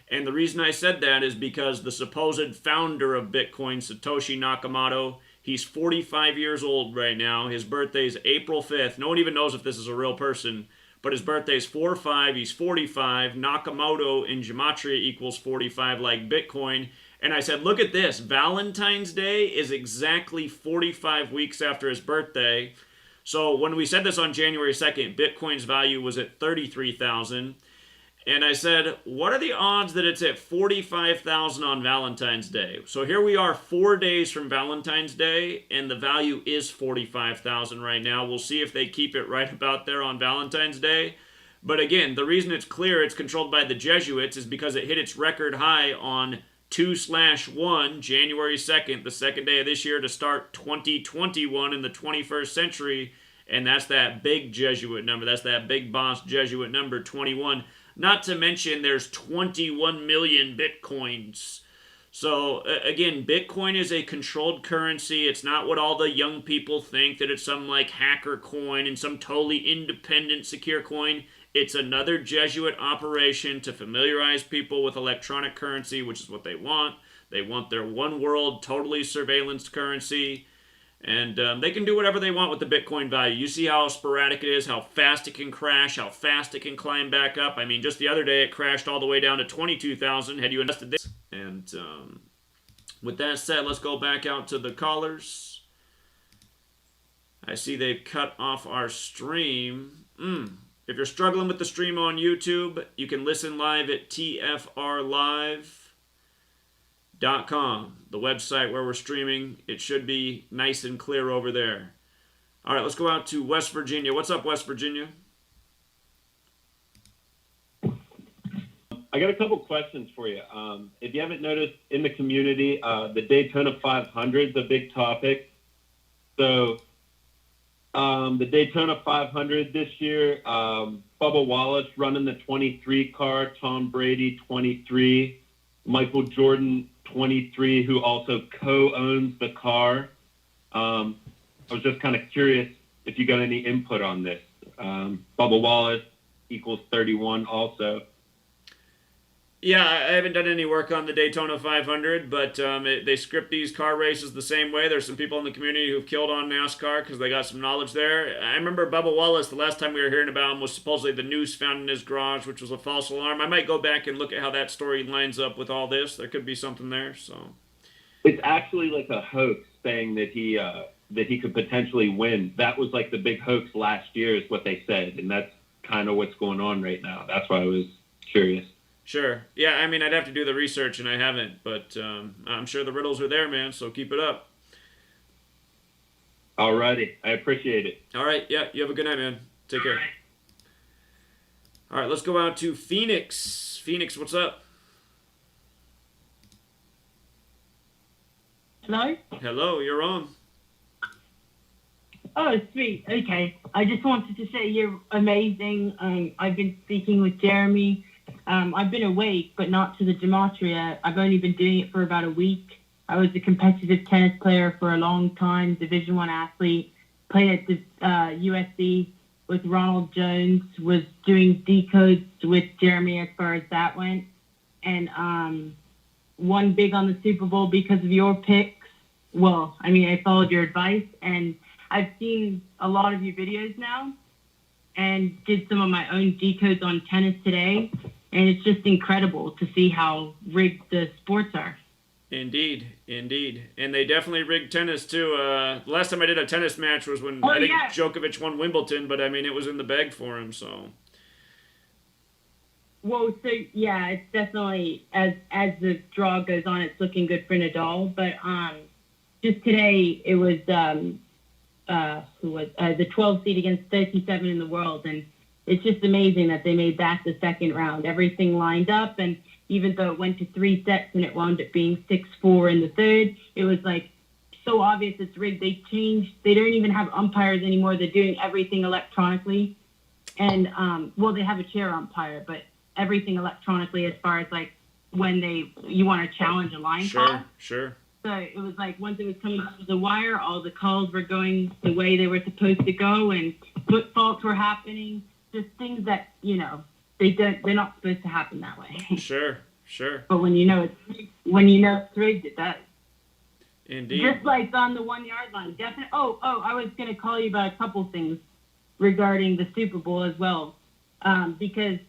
S9: And the reason I said that is because the supposed founder of Bitcoin, Satoshi Nakamoto, he's 45 years old right now. His birthday's April 5th. No one even knows if this is a real person. But his birthday's 4/5, he's 45. Nakamoto in Gematria equals 45 like Bitcoin. And I said, look at this. Valentine's Day is exactly 45 weeks after his birthday. So when we said this on January 2nd, Bitcoin's value was at $33,000. And I said, what are the odds that it's at $45,000 on Valentine's Day? So here we are 4 days from Valentine's Day, and the value is $45,000 right now. We'll see if they keep it right about there on Valentine's Day. But again, the reason it's clear it's controlled by the Jesuits is because it hit its record high on 2/1, January 2nd, the second day of this year to start 2021 in the 21st century. And that's that big Jesuit number. That's that big boss Jesuit number, 21. Not to mention there's 21 million Bitcoins. So again, Bitcoin is a controlled currency. It's not what all the young people think, that it's some like hacker coin and some totally independent secure coin. It's another Jesuit operation to familiarize people with electronic currency, which is what they want. They want their one world, totally surveillance currency. And they can do whatever they want with the Bitcoin value. You see how sporadic it is, how fast it can crash, how fast it can climb back up. I mean, just the other day it crashed all the way down to 22,000. Had you invested this? And with that said, let's go back out to the callers. I see they've cut off our stream. If you're struggling with the stream on YouTube, you can listen live at TFRlive.com, the website where we're streaming. It should be nice and clear over there. All right, let's go out to West Virginia. What's up, West Virginia?
S26: I got a couple questions for you. If you haven't noticed, in the community, the Daytona 500 is a big topic. So the Daytona 500 this year, Bubba Wallace running the 23 car, Tom Brady 23, Michael Jordan 23, who also co-owns the car. I was just kind of curious if you got any input on this. Bubba Wallace equals 31 also.
S9: Yeah, I haven't done any work on the Daytona 500, but they script these car races the same way. There's some people in the community who've killed on NASCAR because they got some knowledge there. I remember Bubba Wallace, the last time we were hearing about him was supposedly the noose found in his garage, which was a false alarm. I might go back and look at how that story lines up with all this. There could be something there. So
S26: It's actually like a hoax saying that he could potentially win. That was like the big hoax last year is what they said, and that's kind of what's going on right now. That's why I was curious.
S9: Sure. Yeah, I mean, I'd have to do the research, and I haven't, but I'm sure the riddles are there, man, so keep it up.
S26: Alrighty. I appreciate it.
S9: All right. Yeah, you have a good night, man. Take care. All right, let's go out to Phoenix. Phoenix, what's up?
S1: Hello?
S9: Hello, you're on.
S1: Oh, sweet. Okay. I just wanted to say you're amazing. I've been speaking with Jeremy. I've been awake, but not to the Gematria. I've only been doing it for about a week. I was a competitive tennis player for a long time, Division I athlete, played at the USC with Ronald Jones, was doing decodes with Jeremy as far as that went, and won big on the Super Bowl because of your picks. Well, I mean, I followed your advice, and I've seen a lot of your videos now and did some of my own decodes on tennis today, and it's just incredible to see how rigged the sports are.
S9: Indeed, indeed. And they definitely rigged tennis, too. The last time I did a tennis match was when I think Djokovic won Wimbledon, but, I mean, it was in the bag for him, so.
S1: Well, so, yeah, it's definitely, as the draw goes on, it's looking good for Nadal. But just today, it was the 12 seed against 37 in the world, and it's just amazing that they made that the second round. Everything lined up, and even though it went to 3 sets and it wound up being 6-4 in the third, it was like so obvious it's rigged. They don't even have umpires anymore. They're doing everything electronically. And, well, they have a chair umpire, but everything electronically as far as like when you want to challenge a line call.
S9: Sure.
S1: So it was like once it was coming to the wire, all the calls were going the way they were supposed to go, and foot faults were happening. Just things that, they're not supposed to happen that way.
S9: Sure.
S1: But when you know it's rigged, it does.
S9: Indeed.
S1: Just like on the 1 yard line. Definitely. Oh, I was going to call you about a couple things regarding the Super Bowl as well. Because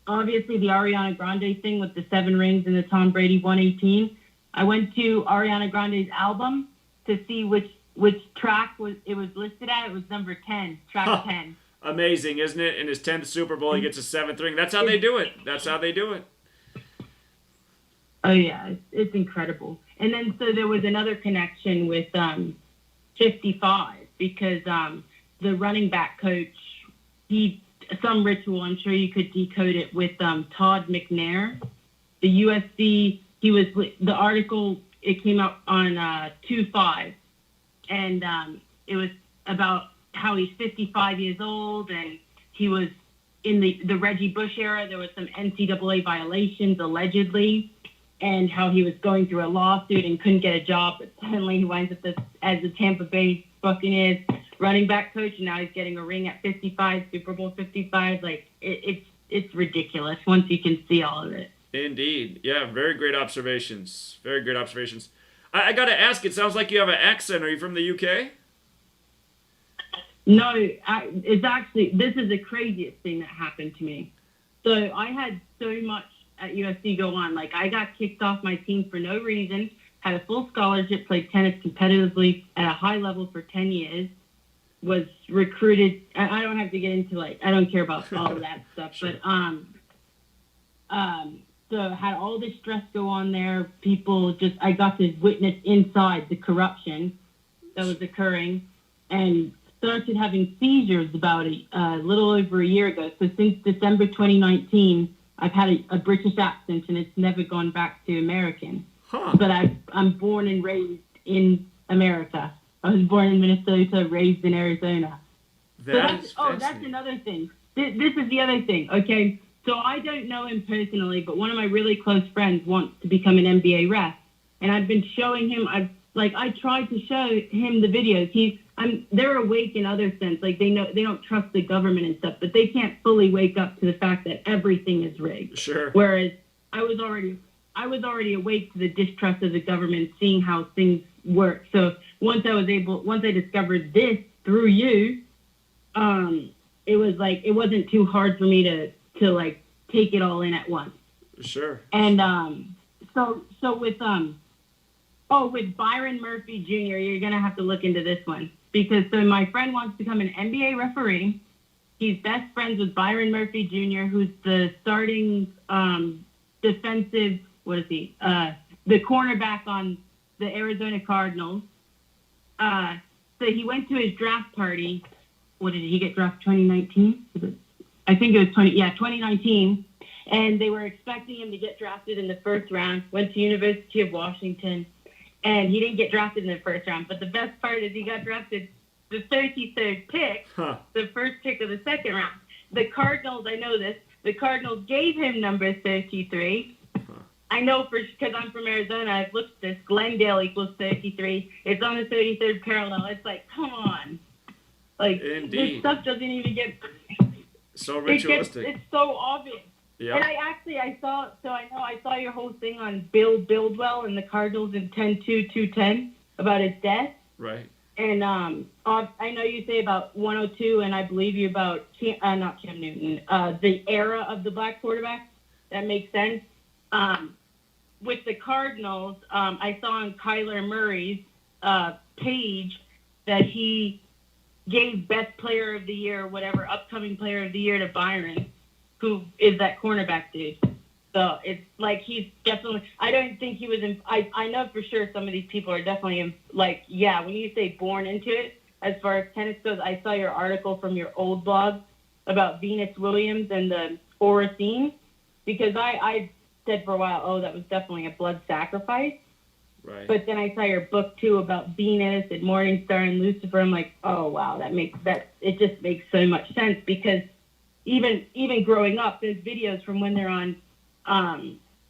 S1: obviously the Ariana Grande thing with the 7 rings and the Tom Brady 118. I went to Ariana Grande's album to see which track it was listed at. It was number 10, track 10.
S9: Amazing, isn't it? In his 10th Super Bowl, he gets a 7th ring. That's how they do it.
S1: Oh, yeah. It's incredible. And then so there was another connection with 55 because the running back coach, some ritual, I'm sure you could decode it with Todd McNair. The USC, the article, it came out on 2/5. And it was about how he's 55 years old, and he was in the Reggie Bush era. There was some NCAA violations, allegedly, and how he was going through a lawsuit and couldn't get a job, but suddenly he winds up as the Tampa Bay Buccaneers running back coach, and now he's getting a ring at 55, Super Bowl 55. Like, it's ridiculous once you can see all of it.
S9: Indeed. Yeah, very great observations. I got to ask, it sounds like you have an accent. Are you from the UK?
S1: No, it's actually, this is the craziest thing that happened to me. So I had so much at USC go on. Like, I got kicked off my team for no reason, had a full scholarship, played tennis competitively at a high level for 10 years, was recruited. I don't have to get into, I don't care about all of that stuff. Sure. But, so had all this stress go on there. People I got to witness inside the corruption that was occurring, and started having seizures about a little over a year ago. So since December 2019, I've had a British accent, and it's never gone back to American.
S9: Huh.
S1: But I'm born and raised in America. I was born in Minnesota, raised in Arizona. That's another thing. This is the other thing, okay? So I don't know him personally, but one of my really close friends wants to become an NBA ref. And I've been showing him, I tried to show him the videos. they're awake in other sense. Like they know they don't trust the government and stuff, but they can't fully wake up to the fact that everything is rigged.
S9: Sure.
S1: Whereas I was already awake to the distrust of the government, seeing how things work. So once I discovered this through you, it was like it wasn't too hard for me to like take it all in at once.
S9: Sure.
S1: And so with with Byron Murphy Jr., you're gonna have to look into this one because so my friend wants to become an NBA referee. He's best friends with Byron Murphy Jr., who's the starting defensive. What is he? The cornerback on the Arizona Cardinals. So he went to his draft party. What did he get drafted? 2019? I think it was 2019. And they were expecting him to get drafted in the first round. Went to University of Washington, and he didn't get drafted in the first round. But the best part is he got drafted the 33rd pick, the first pick of the second round. The Cardinals, I know this. The Cardinals gave him number 33. I know because I'm from Arizona. I've looked at this. Glendale equals 33. It's on the 33rd parallel. It's like, come on. Like,
S9: Indeed.
S1: this stuff doesn't even get...
S9: So ritualistic.
S1: It's so obvious.
S9: Yeah.
S1: And I saw your whole thing on Bill Buildwell and the Cardinals in 10-2-2-10 about his death.
S9: Right.
S1: And I know you say about 102, and I believe you about not Cam Newton, the era of the black quarterback. That makes sense. With the Cardinals, I saw on Kyler Murray's page that he gave best player of the year, whatever, upcoming player of the year to Byron, who is that cornerback dude. So it's like he's definitely, I don't think he was, I know for sure some of these people are definitely like, yeah, when you say born into it, as far as tennis goes, I saw your article from your old blog about Venus Williams and the Aura scene, because I said for a while, oh, that was definitely a blood sacrifice.
S9: Right.
S1: But then I saw your book too about Venus and Morningstar and Lucifer. I'm like, oh wow, it just makes so much sense, because even growing up, there's videos from when they're on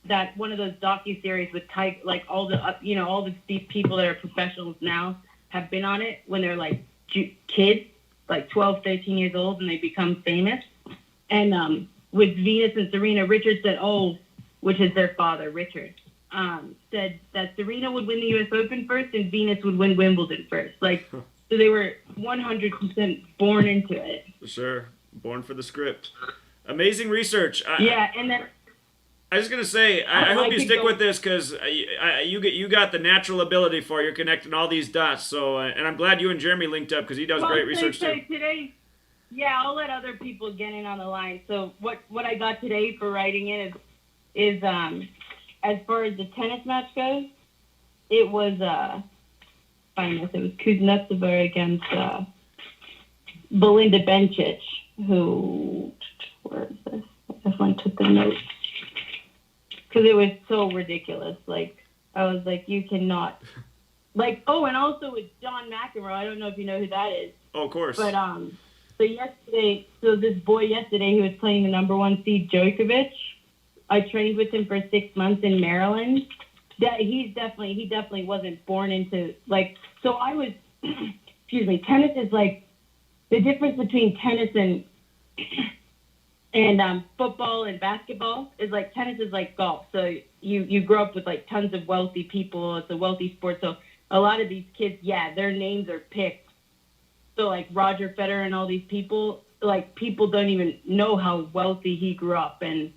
S1: that one of those docuseries with Tiger, like all these people that are professionals now have been on it when they're like kids, like 12, 13 years old, and they become famous. And with Venus and Serena, Richard said, which is their father, Richard, said that Serena would win the U.S. Open first and Venus would win Wimbledon first. Like, so they were 100% born into it.
S9: Sure. Born for the script. Amazing research.
S1: And then
S9: I was going to say, I hope you stick with this, because you got the natural ability for it. You're connecting all these dots. So, and I'm glad you and Jeremy linked up, because he does great research too.
S1: Today, I'll let other people get in on the line. So what I got today for writing in is as far as the tennis match goes, it was Kuznetsova against Belinda Bencic, who, where is this? I definitely took the notes, because it was so ridiculous. Like, I was like, you cannot, like, and also with John McEnroe, I don't know if you know who that is.
S9: Oh, of course.
S1: But so this boy yesterday, he was playing the number 1 seed Djokovic. I trained with him for 6 months in Maryland. He definitely wasn't born into, like, so I was, tennis is like, the difference between tennis and football and basketball is like, tennis is like golf. So you grow up with like tons of wealthy people. It's a wealthy sport. So a lot of these kids, their names are picked. So like Roger Federer and all these people, like, people don't even know how wealthy he grew up. And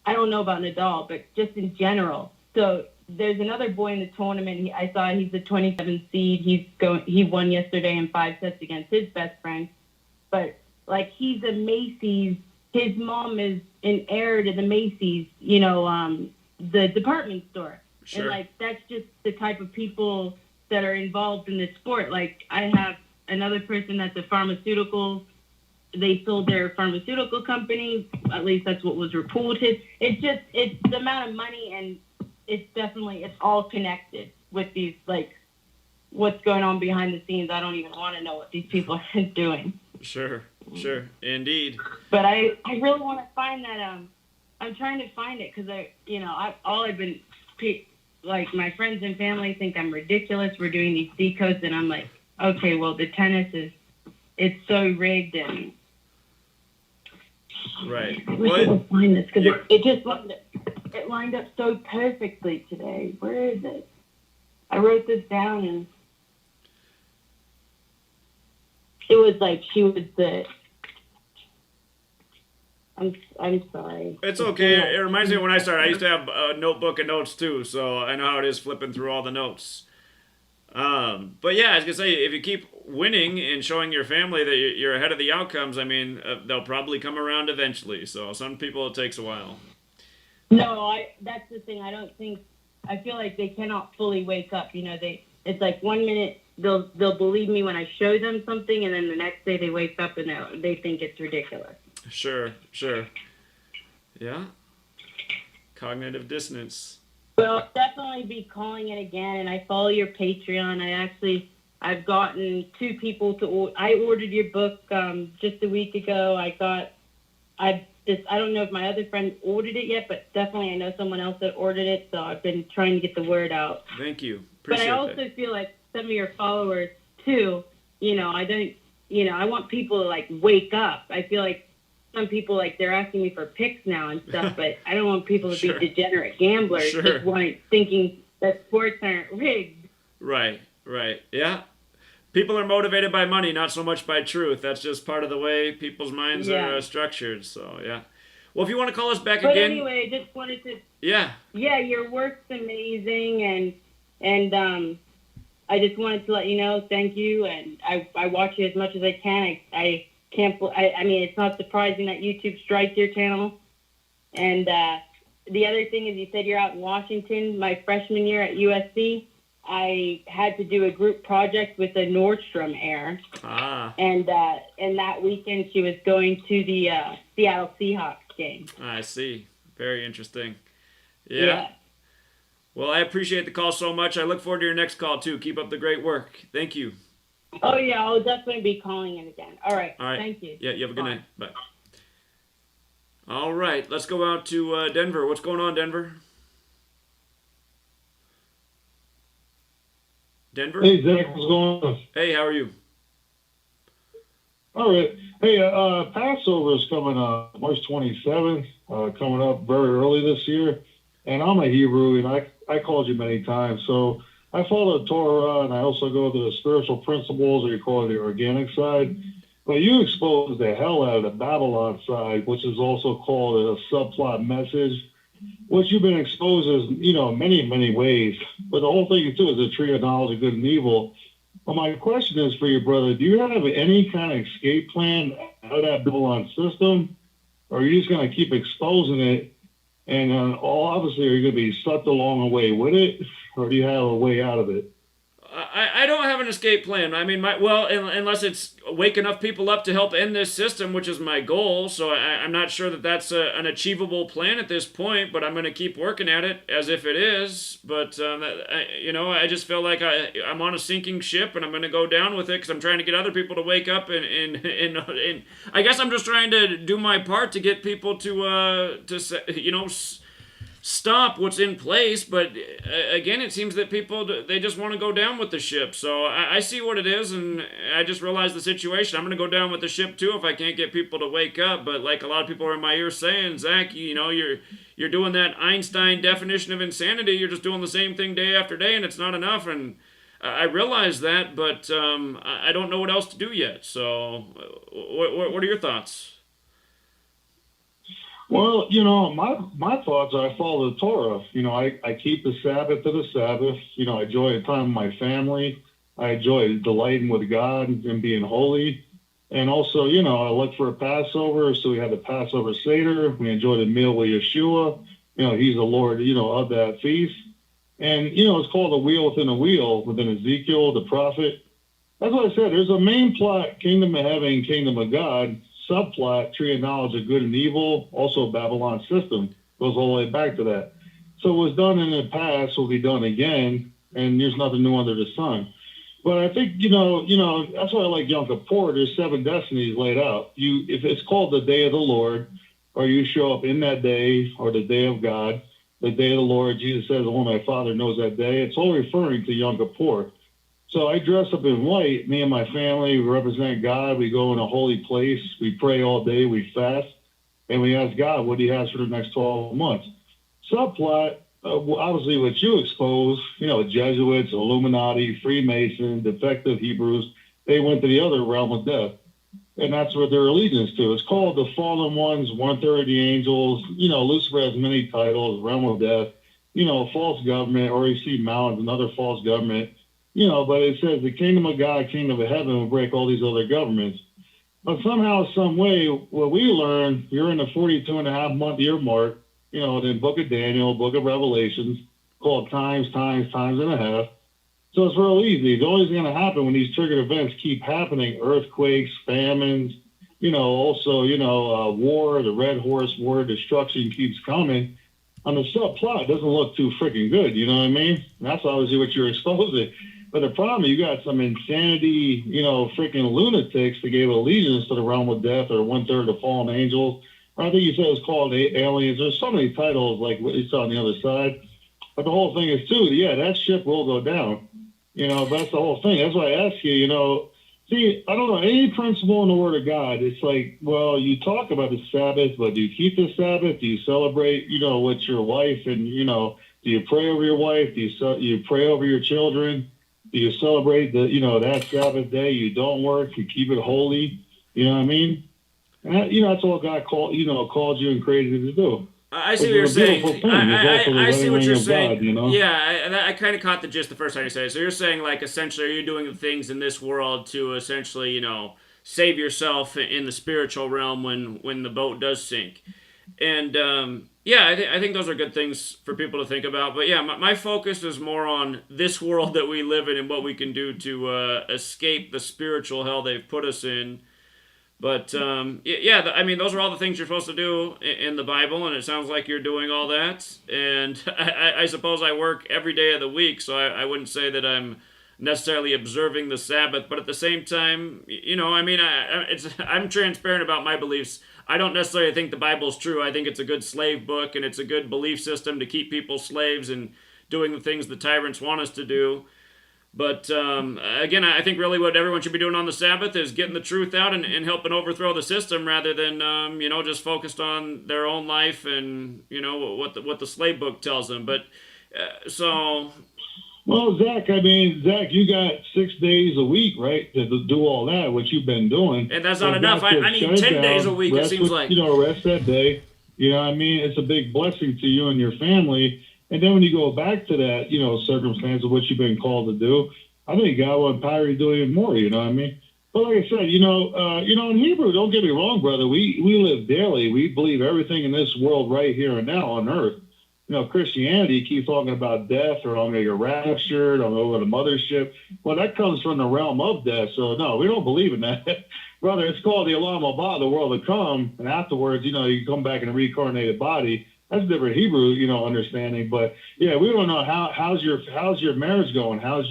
S1: I don't know about Nadal, but just in general. So there's another boy in the tournament. I saw he's the 27th seed. He won yesterday in 5 sets against his best friend. But like, he's a Macy's. His mom is an heir to the Macy's, the department store.
S9: Sure.
S1: And like, that's just the type of people that are involved in this sport. Like, I have another person that's a pharmaceutical. They sold their pharmaceutical company. At least that's what was reported. It's the amount of money, and it's all connected with these, like, what's going on behind the scenes. I don't even want to know what these people are doing.
S9: Sure, indeed.
S1: But I really want to find that. I'm trying to find it, because my friends and family think I'm ridiculous. We're doing these decodes, and I'm like, okay, well, the tennis it's so rigged and
S9: Right.
S1: I wish I could find this because it lined up so perfectly today. Where is it? I wrote this down and it was like she was the. I'm sorry.
S9: It's okay. It reminds me of when I started. I used to have a notebook of notes too, so I know how it is flipping through all the notes. But yeah, I was gonna say, if you keep winning and showing your family that you're ahead of the outcomes, I mean, they'll probably come around eventually. So some people it takes a while.
S1: No, that's the thing. I feel like they cannot fully wake up. You know, it's like 1 minute they'll believe me when I show them something, and then the next day they wake up and they think it's ridiculous.
S9: Sure. Yeah. Cognitive dissonance.
S1: Well, I'll definitely be calling it again, and I follow your Patreon. I've gotten 2 people I ordered your book just a week ago. I don't know if my other friend ordered it yet, but definitely I know someone else that ordered it, so I've been trying to get the word out.
S9: Thank you.
S1: But I also feel like some of your followers too, I want people to like wake up. I feel like some people they're asking me for pics now and stuff, but I don't want people to be degenerate gamblers just thinking that sports aren't rigged.
S9: Right. Yeah. People are motivated by money, not so much by truth. That's just part of the way people's minds are structured. So, yeah. Well, if you want to call us back again.
S1: But anyway, I just wanted to.
S9: Yeah.
S1: Yeah, your work's amazing, and I just wanted to let you know, thank you, and I watch you as much as I can. I can't. I mean, it's not surprising that YouTube strikes your channel. And the other thing is, you said you're out in Washington. My freshman year at USC, I had to do a group project with the Nordstrom Air. And that weekend, she was going to the Seattle Seahawks game.
S9: I see. Very interesting. Yeah. Well, I appreciate the call so much. I look forward to your next call, too. Keep up the great work. Thank you.
S1: Oh, yeah. I'll definitely be calling it again. All right. Thank you.
S9: Yeah, you have a good night. Bye. All right. Let's go out to Denver. What's going on, Denver? Denver?
S11: Hey, Zach. What's going on?
S9: Hey, how are you?
S11: All right. Hey, Passover is coming up March 27th, coming up very early this year. And I'm a Hebrew, and I called you many times. So I follow the Torah, and I also go to the spiritual principles, or you call it the organic side. But you expose the hell out of the Babylon side, which is also called a subplot message, which you've been exposed as, many, many ways. But the whole thing, too, is a tree of knowledge of good and evil. Well, my question is for you, brother, do you have any kind of escape plan out of that Babylon system? Or are you just going to keep exposing it? And obviously, are you going to be sucked along the way with it? Or do you have a way out of it?
S9: I don't have an escape plan. I mean, unless it's wake enough people up to help end this system, which is my goal. So I'm not sure that that's an achievable plan at this point, but I'm going to keep working at it as if it is. But, I just feel like I'm on a sinking ship and I'm going to go down with it because I'm trying to get other people to wake up. And I guess I'm just trying to do my part to get people to stop what's in place, but again, it seems that people, they just want to go down with the ship. So I see what it is, and I just realized the situation. I'm going to go down with the ship too if I can't get people to wake up. But like a lot of people are in my ear saying, Zach, you're doing that Einstein definition of insanity. You're just doing the same thing day after day, and it's not enough. And I realize that, but I don't know what else to do yet. So what are your thoughts?
S11: Well, my thoughts are I follow the Torah. I keep the Sabbath to the Sabbath. I enjoy the time with my family. I enjoy delighting with God and being holy. And also, I look for a Passover. So we have the Passover Seder. We enjoy the meal with Yeshua. He's the Lord, of that feast. And, it's called a wheel within a wheel within Ezekiel, the prophet. That's what I said. There's a main plot, kingdom of heaven, kingdom of God. Subplot, tree of knowledge of good and evil, also Babylon system, goes all the way back to that. So it was done in the past, will be done again, and there's nothing new under the sun. But I think, that's why I like Yom Kippur. There's 7 destinies laid out. If it's called the day of the Lord, or you show up in that day, or the day of God, the day of the Lord, Jesus says, only my Father knows that day. It's all referring to Yom Kippur. So I dress up in white. Me and my family, we represent God. We go in a holy place. We pray all day. We fast. And we ask God what he has for the next 12 months. Subplot, obviously what you expose, Jesuits, Illuminati, Freemasons, defective Hebrews, they went to the other realm of death. And that's what their allegiance to. It's called the Fallen Ones, 1/3 of the angels. Lucifer has many titles, realm of death, false government, or you see Mount, another false government, but it says the kingdom of God, kingdom of heaven will break all these other governments. But somehow, some way, what we learned, you're in the 42.5-month year mark, the book of Daniel, book of Revelations, called times and a half. So it's real easy. It's always going to happen when these triggered events keep happening, earthquakes, famines, also, war, the Red Horse War, destruction keeps coming. On the subplot, it doesn't look too freaking good, you know what I mean? And that's obviously what you're exposing. But the problem, you got some insanity, freaking lunatics that gave allegiance to the realm of death or 1/3 of the fallen angels. Or I think you said it was called aliens. There's so many titles like what you saw on the other side. But the whole thing is, too, yeah, that ship will go down. But that's the whole thing. That's why I ask you, see, I don't know, any principle in the Word of God, it's like, well, you talk about the Sabbath, but do you keep the Sabbath? Do you celebrate, with your wife? And, do you pray over your wife? Do you pray over your children? Do you celebrate that Sabbath day? You don't work. You keep it holy. You know what I mean? And that's all God called you and created you to do.
S9: I see what you're saying. I see what you're saying.
S11: God,
S9: Yeah, I kind of caught the gist the first time you said it. So you're saying, like, essentially, are you doing the things in this world to essentially, save yourself in the spiritual realm when the boat does sink? And I think those are good things for people to think about. But yeah, my focus is more on this world that we live in and what we can do to escape the spiritual hell they've put us in. But those are all the things you're supposed to do in the Bible, and it sounds like you're doing all that. And I suppose I work every day of the week, so I wouldn't say that I'm necessarily observing the Sabbath. But at the same time, I'm transparent about my beliefs. I don't necessarily think the Bible's true. I think it's a good slave book, and it's a good belief system to keep people slaves and doing the things the tyrants want us to do. But again, I think really what everyone should be doing on the Sabbath is getting the truth out and helping overthrow the system rather than, just focused on their own life and, what the slave book tells them. But so...
S11: Well, Zach, you got 6 days a week, right, to do all that, what you've been doing.
S9: And that's not enough. I need 10 days a week, it seems like.
S11: Rest that day. It's a big blessing to you and your family. And then when you go back to that, circumstance of what you've been called to do, I think God will empower you to do even more, you know what I mean? But like I said, in Hebrew, don't get me wrong, brother, we live daily. We believe everything in this world right here and now on earth. Christianity keeps talking about death or I'm going to get raptured, I'm going to go to the mothership. Well, that comes from the realm of death. So, no, we don't believe in that. Brother, it's called the Olam Haba, the world to come. And afterwards, you come back in a reincarnated body. That's different Hebrew, understanding. But yeah, we don't know how's your marriage going? How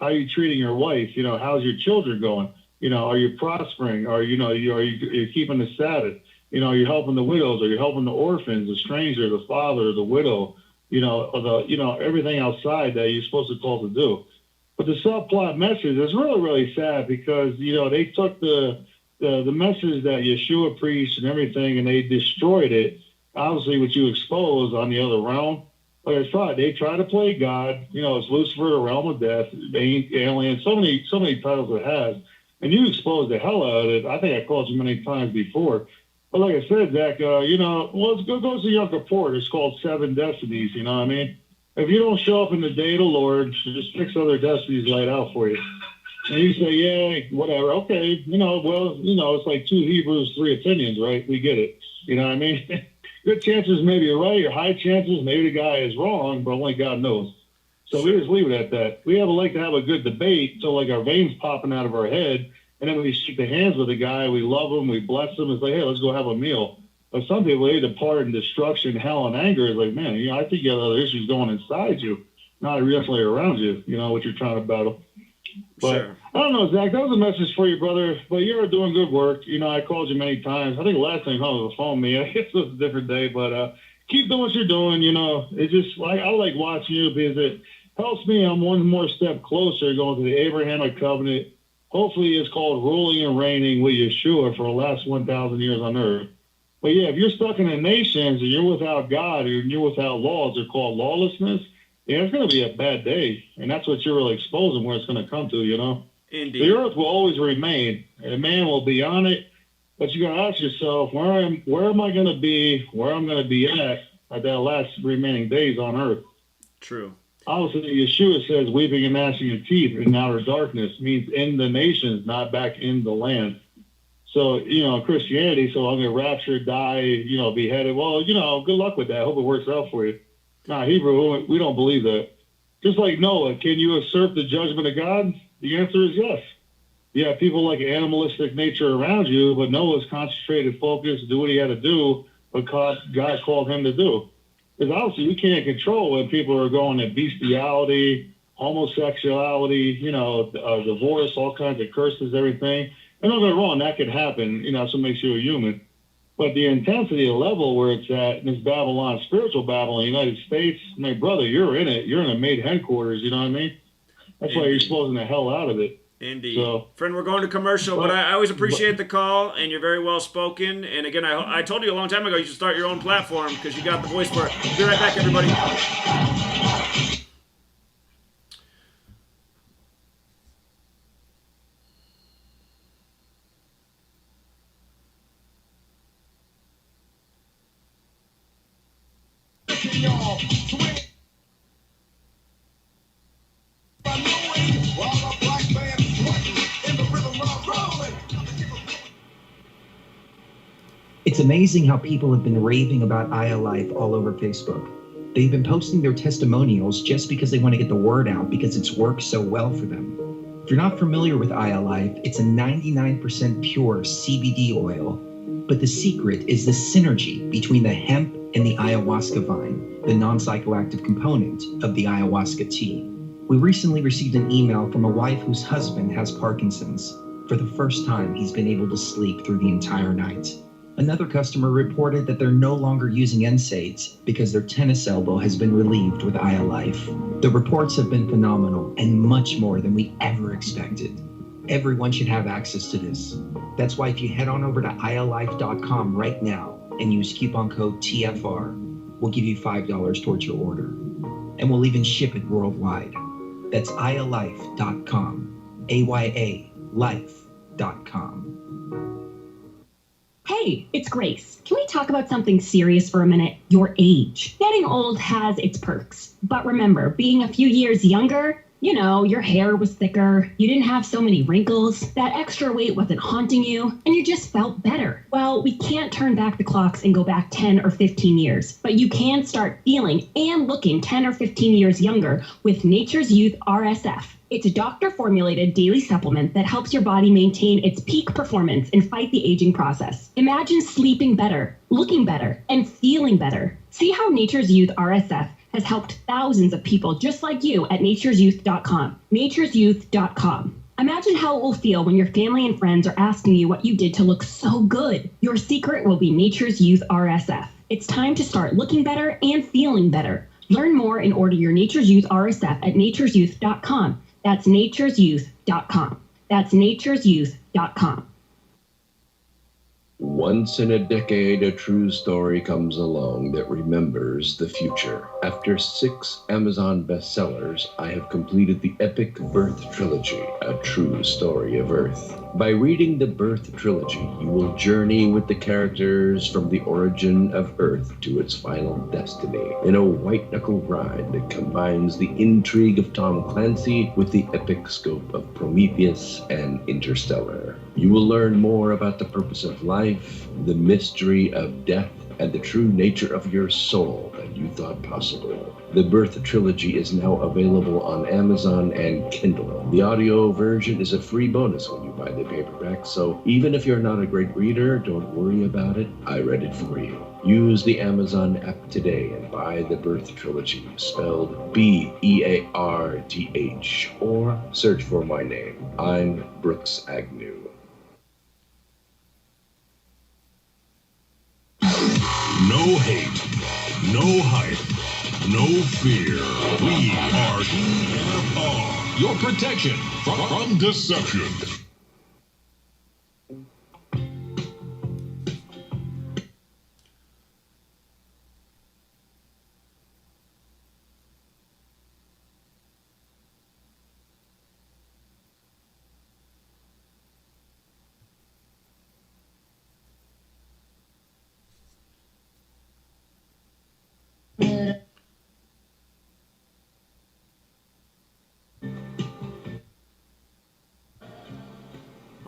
S11: are you treating your wife? How's your children going? Are you prospering? Are you keeping the Sabbath? Are you helping the widows? Are you helping the orphans, the stranger, the father, the widow? Or everything outside that you're supposed to call to do. But the subplot message is really, really sad because they took the message that Yeshua preached and everything, and they destroyed it. Obviously, what you expose on the other realm, like I said, they try to play God. It's Lucifer, the realm of death, alien, so many titles it has, and you expose the hell out of it. I think I called you many times before, but like I said, Zach, let's go to Yom Kippur. It's called 7 Destinies. You know what I mean? If you don't show up in the day of the Lord, just 6 other destinies laid out for you. And you say, yeah, whatever, okay, it's like 2 Hebrews, 3 opinions, right? We get it. You know what I mean? Good chances maybe you're right, or high chances maybe the guy is wrong, but only God knows. So we just leave it at that. We like to have a good debate, so like our veins popping out of our head, and then we shake the hands with the guy, we love him, we bless him, it's like, hey, let's go have a meal. But some people, they depart in destruction, hell, and anger. It's like, man, I think you have other issues going inside you, not necessarily around you, what you're trying to battle. But sure. I don't know, Zach, that was a message for you, brother. But you're doing good work. I called you many times. I think the last time you hung up the phone me, I guess it was a different day. But keep doing what you're doing. It's just like I like watching you because helps me. I'm one more step closer going to the Abrahamic covenant. Hopefully it's called ruling and reigning with Yeshua for the last 1,000 years on earth. But yeah, if you're stuck in the nations and you're without God or you're without laws, they're called lawlessness, yeah, it's going to be a bad day. And that's what you're really exposing where it's going to come to, you know?
S9: Indeed.
S11: The earth will always remain, and man will be on it. But you got to ask yourself, where am I going to be, where I'm going to be at that last remaining days on earth?
S9: True.
S11: Obviously, Yeshua says weeping and gnashing of teeth in outer darkness means in the nations, not back in the land. So, Christianity, so I'm going to rapture, die, beheaded. Well, good luck with that. I hope it works out for you. Nah, Hebrew, we don't believe that. Just like Noah, can you usurp the judgment of God? The answer is yes. You have people like animalistic nature around you, but Noah's concentrated, focused, do what he had to do, what God called him to do. Because obviously we can't control when people are going to bestiality, homosexuality, divorce, all kinds of curses, everything. And don't get me wrong, that could happen. That's what makes you a human. But the intensity, the level where it's at in this Babylon, spiritual Babylon, United States, my brother, you're in it. You're in a made headquarters, you know what I mean? That's why you're exposing the hell out of it.
S9: Indeed.
S11: So,
S9: friend, we're going to commercial, but I always appreciate the call, and you're very well spoken. And again, I told you a long time ago you should start your own platform because you got the voice for it. Be right back, everybody.
S2: It's amazing how people have been raving about iAlife all over Facebook. They've been posting their testimonials just because they want to get the word out because it's worked so well for them. If you're not familiar with iAlife, it's a 99% pure CBD oil. But the secret is the synergy between the hemp and the ayahuasca vine, the non-psychoactive component of the ayahuasca tea. We recently received an email from a wife whose husband has Parkinson's. For the first time, he's been able to sleep through the entire night. Another customer reported that they're no longer using NSAIDs because their tennis elbow has been relieved with iAlife. The reports have been phenomenal and much more than we ever expected. Everyone should have access to this. That's why if you head on over to ialife.com right now and use coupon code TFR, we'll give you $5 towards your order. And we'll even ship it worldwide. That's ialife.com, AYAlife.com.
S14: Hey, it's Grace. Can we talk about something serious for a minute? Your age. Getting old has its perks. But remember, being a few years younger, your hair was thicker, you didn't have so many wrinkles, that extra weight wasn't haunting you, and you just felt better. Well, we can't turn back the clocks and go back 10 or 15 years, but you can start feeling and looking 10 or 15 years younger with Nature's Youth RSF. It's a doctor-formulated daily supplement that helps your body maintain its peak performance and fight the aging process. Imagine sleeping better, looking better, and feeling better. See how Nature's Youth RSF has helped thousands of people just like you at nature'syouth.com. Nature'syouth.com. Imagine how it will feel when your family and friends are asking you what you did to look so good. Your secret will be Nature's Youth RSF. It's time to start looking better and feeling better. Learn more and order your Nature's Youth RSF at nature'syouth.com. That's nature'syouth.com. That's nature'syouth.com.
S15: Once in a decade, a true story comes along that remembers the future. After 6 Amazon bestsellers, I have completed the epic Birth Trilogy, a true story of Earth. By reading the Birth Trilogy, you will journey with the characters from the origin of Earth to its final destiny in a white-knuckle ride that combines the intrigue of Tom Clancy with the epic scope of Prometheus and Interstellar. You will learn more about the purpose of life, the mystery of death, and the true nature of your soul than you thought possible. The Birth Trilogy is now available on Amazon and Kindle. The audio version is a free bonus when you buy the paperback, so even if you're not a great reader, don't worry about it. I read it for you. Use the Amazon app today and buy the Birth Trilogy, spelled B-E-A-R-T-H, or search for my name. I'm Brooks Agnew.
S18: No hate, no hype, no fear. We are TFR, your protection from deception.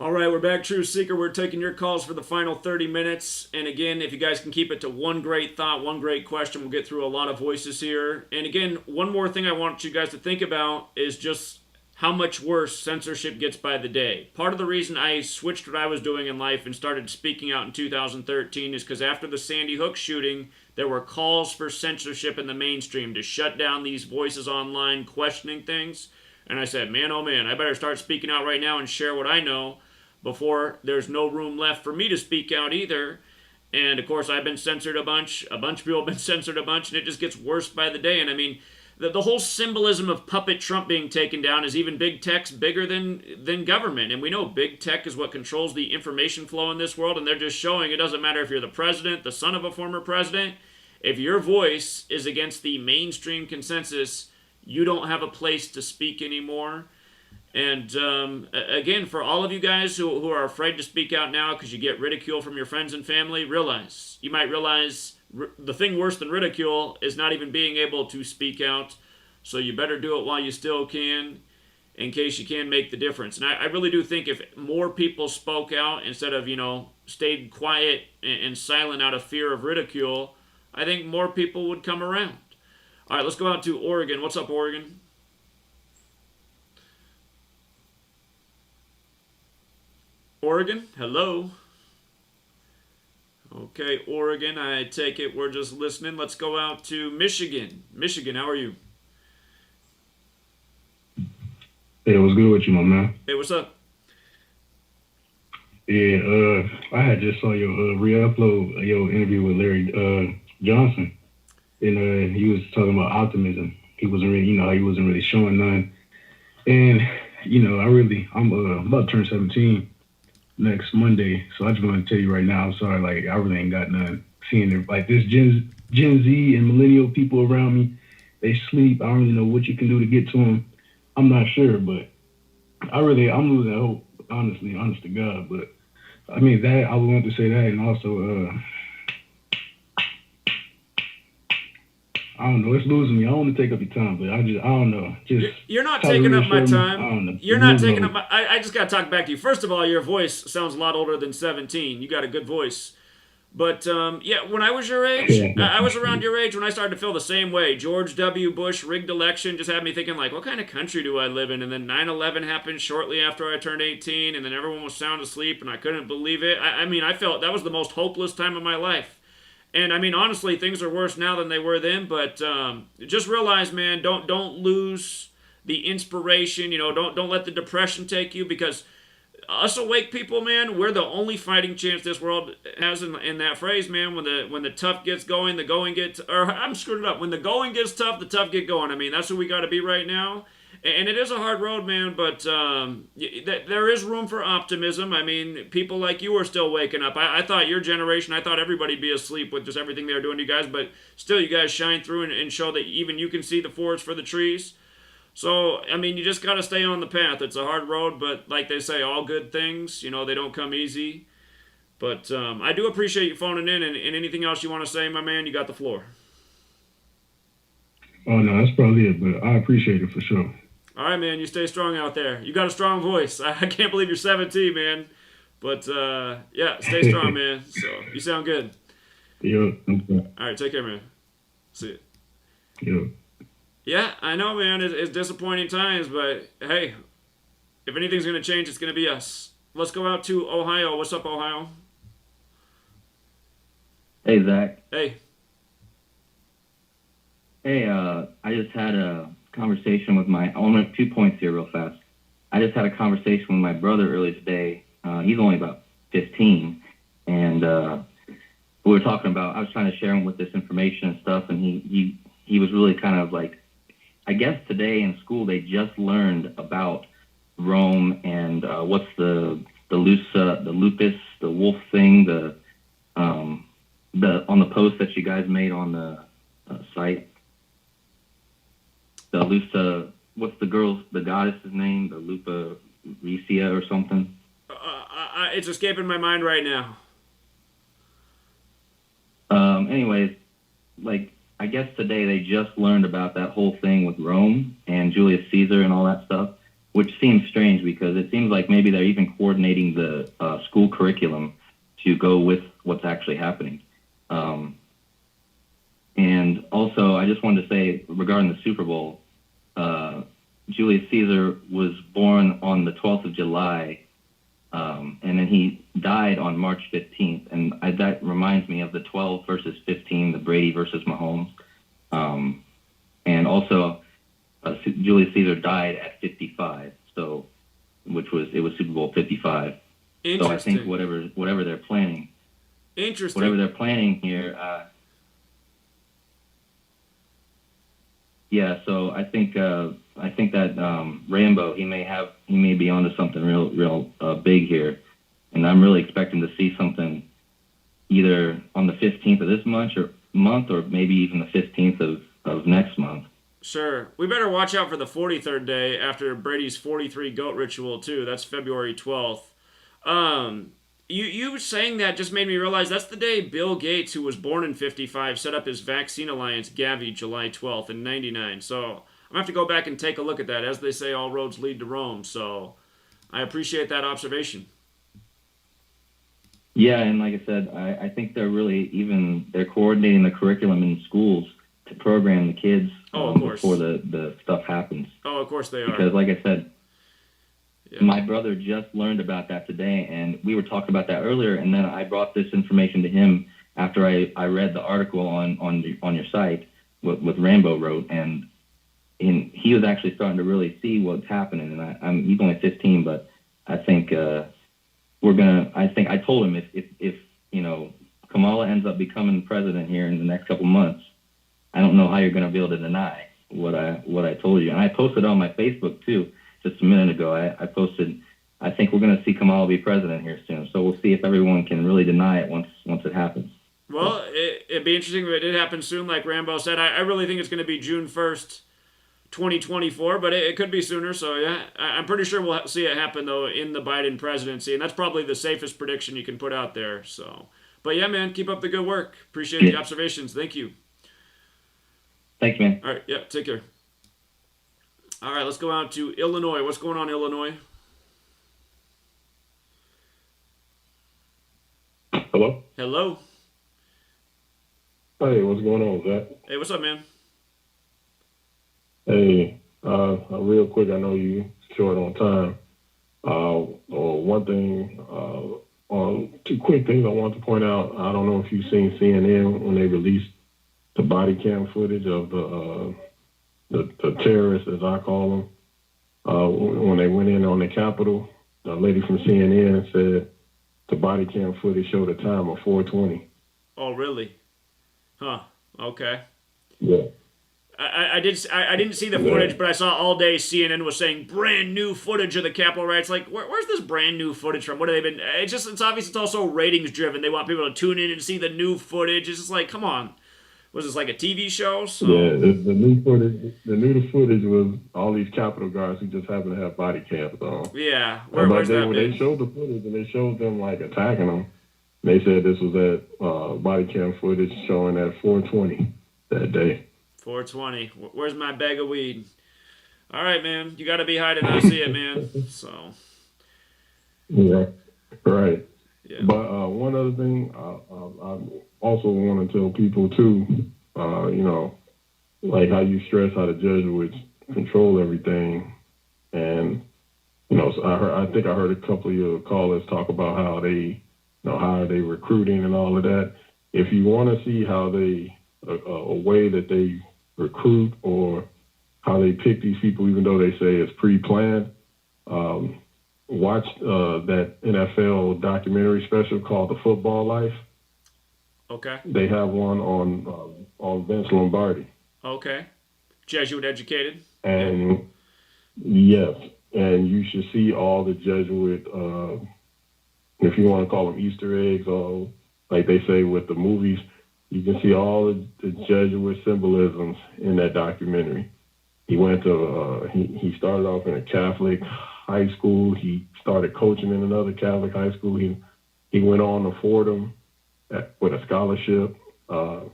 S9: All right, we're back, True Seeker. We're taking your calls for the final 30 minutes. And again, if you guys can keep it to one great thought, one great question, we'll get through a lot of voices here. And again, one more thing I want you guys to think about is just how much worse censorship gets by the day. Part of the reason I switched what I was doing in life and started speaking out in 2013 is because after the Sandy Hook shooting, there were calls for censorship in the mainstream to shut down these voices online questioning things. And I said, man, oh man, I better start speaking out right now and share what I know before there's no room left for me to speak out either. And of course, I've been censored a bunch of people have been censored a bunch, and it just gets worse by the day. And I mean, the whole symbolism of puppet Trump being taken down is even big tech's bigger than government. And we know big tech is what controls the information flow in this world, and they're just showing it doesn't matter if you're the president, the son of a former president, if your voice is against the mainstream consensus, you don't have a place to speak anymore. And again, for all of you guys who are afraid to speak out now because you get ridicule from your friends and family, you might realize the thing worse than ridicule is not even being able to speak out. So you better do it while you still can, in case you can make the difference. And I really do think if more people spoke out instead of, stayed quiet and silent out of fear of ridicule, I think more people would come around. All right, let's go out to Oregon. What's up, Oregon? Oregon, hello. Okay, Oregon, I take it we're just listening. Let's go out to Michigan. Michigan, how are you?
S3: Hey, what's good with you, my man?
S9: Hey, what's up?
S3: Yeah, I had just saw your re-upload your interview with Larry Johnson, and he was talking about optimism. He wasn't really, he wasn't really showing none. And I'm about to turn 17 next Monday, so I just want to tell you right now, I'm sorry, I really ain't got none. Seeing it, this Gen Z and millennial people around me, they sleep. I don't really know what you can do to get to them. I'm not sure, but I'm losing hope, honestly, honest to God. But I mean, I want to say that, and also, I don't know, it's losing me. I don't want to take up your time, but I don't know.
S9: You're not taking up my time. You're not taking up my... I just got to talk back to you. First of all, your voice sounds a lot older than 17. You got a good voice. But, when I was your age, I was around your age when I started to feel the same way. George W. Bush rigged election just had me thinking, what kind of country do I live in? And then 9/11 happened shortly after I turned 18, and then everyone was sound asleep, and I couldn't believe it. I felt that was the most hopeless time of my life. And honestly, things are worse now than they were then. But just realize, man, don't lose the inspiration. Don't let the depression take you, because us awake people, man, we're the only fighting chance this world has. In that phrase, man, when the tough gets going, the going gets. Or I'm screwed it up. When the going gets tough, the tough get going. That's who we got to be right now. And it is a hard road, man, but there is room for optimism. People like you are still waking up. I thought your generation, I thought everybody'd be asleep with just everything they were doing to you guys, but still you guys shine through and show that even you can see the forest for the trees. So, you just got to stay on the path. It's a hard road, but like they say, all good things, they don't come easy. But I do appreciate you phoning in, and anything else you want to say, my man, you got the floor.
S3: Oh, no, that's probably it, but I appreciate it for sure.
S9: All right, man, you stay strong out there. You got a strong voice. I can't believe you're 17, man. But, stay strong, man. So, you sound good.
S3: Yeah. Okay.
S9: All right, take care, man. See
S3: you. Yeah.
S9: Yeah, I know, man. It's disappointing times, but, hey, if anything's going to change, it's going to be us. Let's go out to Ohio. What's up, Ohio?
S5: Hey, Zach.
S9: Hey.
S5: Hey, I just had a conversation with I want to make 2 points here real fast. I just had a conversation with my brother earlier today. He's only about 15, and we were talking about, I was trying to share him with this information and stuff, and he he was really kind of like, I guess today in school they just learned about Rome and what's the lupus, the wolf thing, the on the post that you guys made on the site. The Lusa, what's the goddess's name? The Lupa Ricia or something?
S9: It's escaping my mind right now.
S5: Anyways, like, I guess today they just learned about that whole thing with Rome and Julius Caesar and all that stuff, which seems strange because it seems like maybe they're even coordinating the school curriculum to go with what's actually happening. And also, I just wanted to say regarding the Super Bowl, Julius Caesar was born on the 12th of July, and then he died on March 15th. And that reminds me of the 12 versus 15, the Brady versus Mahomes. And also, Julius Caesar died at 55, so it was Super Bowl 55. So I think whatever they're planning, whatever they're planning here. Yeah, so I think that Rambo he may be onto something real big here, and I'm really expecting to see something either on the 15th of this month or maybe even the 15th of next month.
S9: Sure, we better watch out for the 43rd day after Brady's 43 goat ritual too. That's February 12th. You saying that just made me realize that's the day Bill Gates, who was born in 55, set up his vaccine alliance, Gavi, July 12th in 99. So I'm going to have to go back and take a look at that. As they say, all roads lead to Rome. So I appreciate that observation.
S5: Yeah, and like I said, I think they're coordinating the curriculum in schools to program the kids before the stuff happens.
S9: Oh, of course they are.
S5: Because like I said, my brother just learned about that today, and we were talking about that earlier, and then I brought this information to him after I read the article on your site, what Rambo wrote, and he was actually starting to really see what's happening. And he's only 15, but I think I told him if Kamala ends up becoming president here in the next couple months, I don't know how you're going to be able to deny what I told you. And I posted on my Facebook too. Just a minute ago, I posted, I think we're going to see Kamala be president here soon. So we'll see if everyone can really deny it once it happens.
S9: Well, it'd be interesting if it did happen soon, like Rambo said. I really think it's going to be June 1st, 2024, but it could be sooner. So, yeah, I'm pretty sure we'll see it happen, though, in the Biden presidency. And that's probably the safest prediction you can put out there. So, but, yeah, man, keep up the good work. Appreciate the observations. Thank you.
S5: Thanks, man.
S9: All right, yeah, take care. All right, let's go out to Illinois. What's going on, Illinois?
S6: Hello?
S9: Hello.
S6: Hey, what's going on, Zach?
S9: Hey, what's up, man?
S6: Hey, real quick, I know you short on time. One thing, two quick things I want to point out. I don't know if you've seen CNN when they released the body cam footage of the terrorists, as I call them, when they went in on the Capitol. The lady from CNN said the body cam footage showed a time of 4:20.
S9: Oh, really? Huh. Okay.
S6: Yeah.
S9: I didn't see the footage, but I saw all day CNN was saying brand new footage of the Capitol riots. Like, where's this brand new footage from? What have they been? It's obvious. It's also ratings driven. They want people to tune in and see the new footage. It's just like, come on. Was this like a TV show? So...
S6: Yeah, the new footage was all these Capitol guards who just happen to have body cams on.
S9: Yeah,
S6: where's that been? They showed the footage and they showed them like attacking them. They said this was that body cam footage showing at 4:20 that day.
S9: 4:20. Where's my bag of weed? All right, man. You got to be high to not see it, man. So.
S6: Yeah, right.
S9: Yeah.
S6: But one other thing, I also want to tell people too, like how you stress how the Jesuits control everything, and so I think I heard a couple of your callers talk about how they, how are they recruiting and all of that. If you want to see how they a way that they recruit or how they pick these people, even though they say it's pre-planned, watch that NFL documentary special called The Football Life.
S9: Okay.
S6: They have one on Vince Lombardi.
S9: Okay. Jesuit educated.
S6: And yes, and you should see all the Jesuit, if you want to call them Easter eggs, or like they say with the movies, you can see all the Jesuit symbolisms in that documentary. He went to, he started off in a Catholic high school. He started coaching in another Catholic high school. He went on to Fordham with a scholarship, and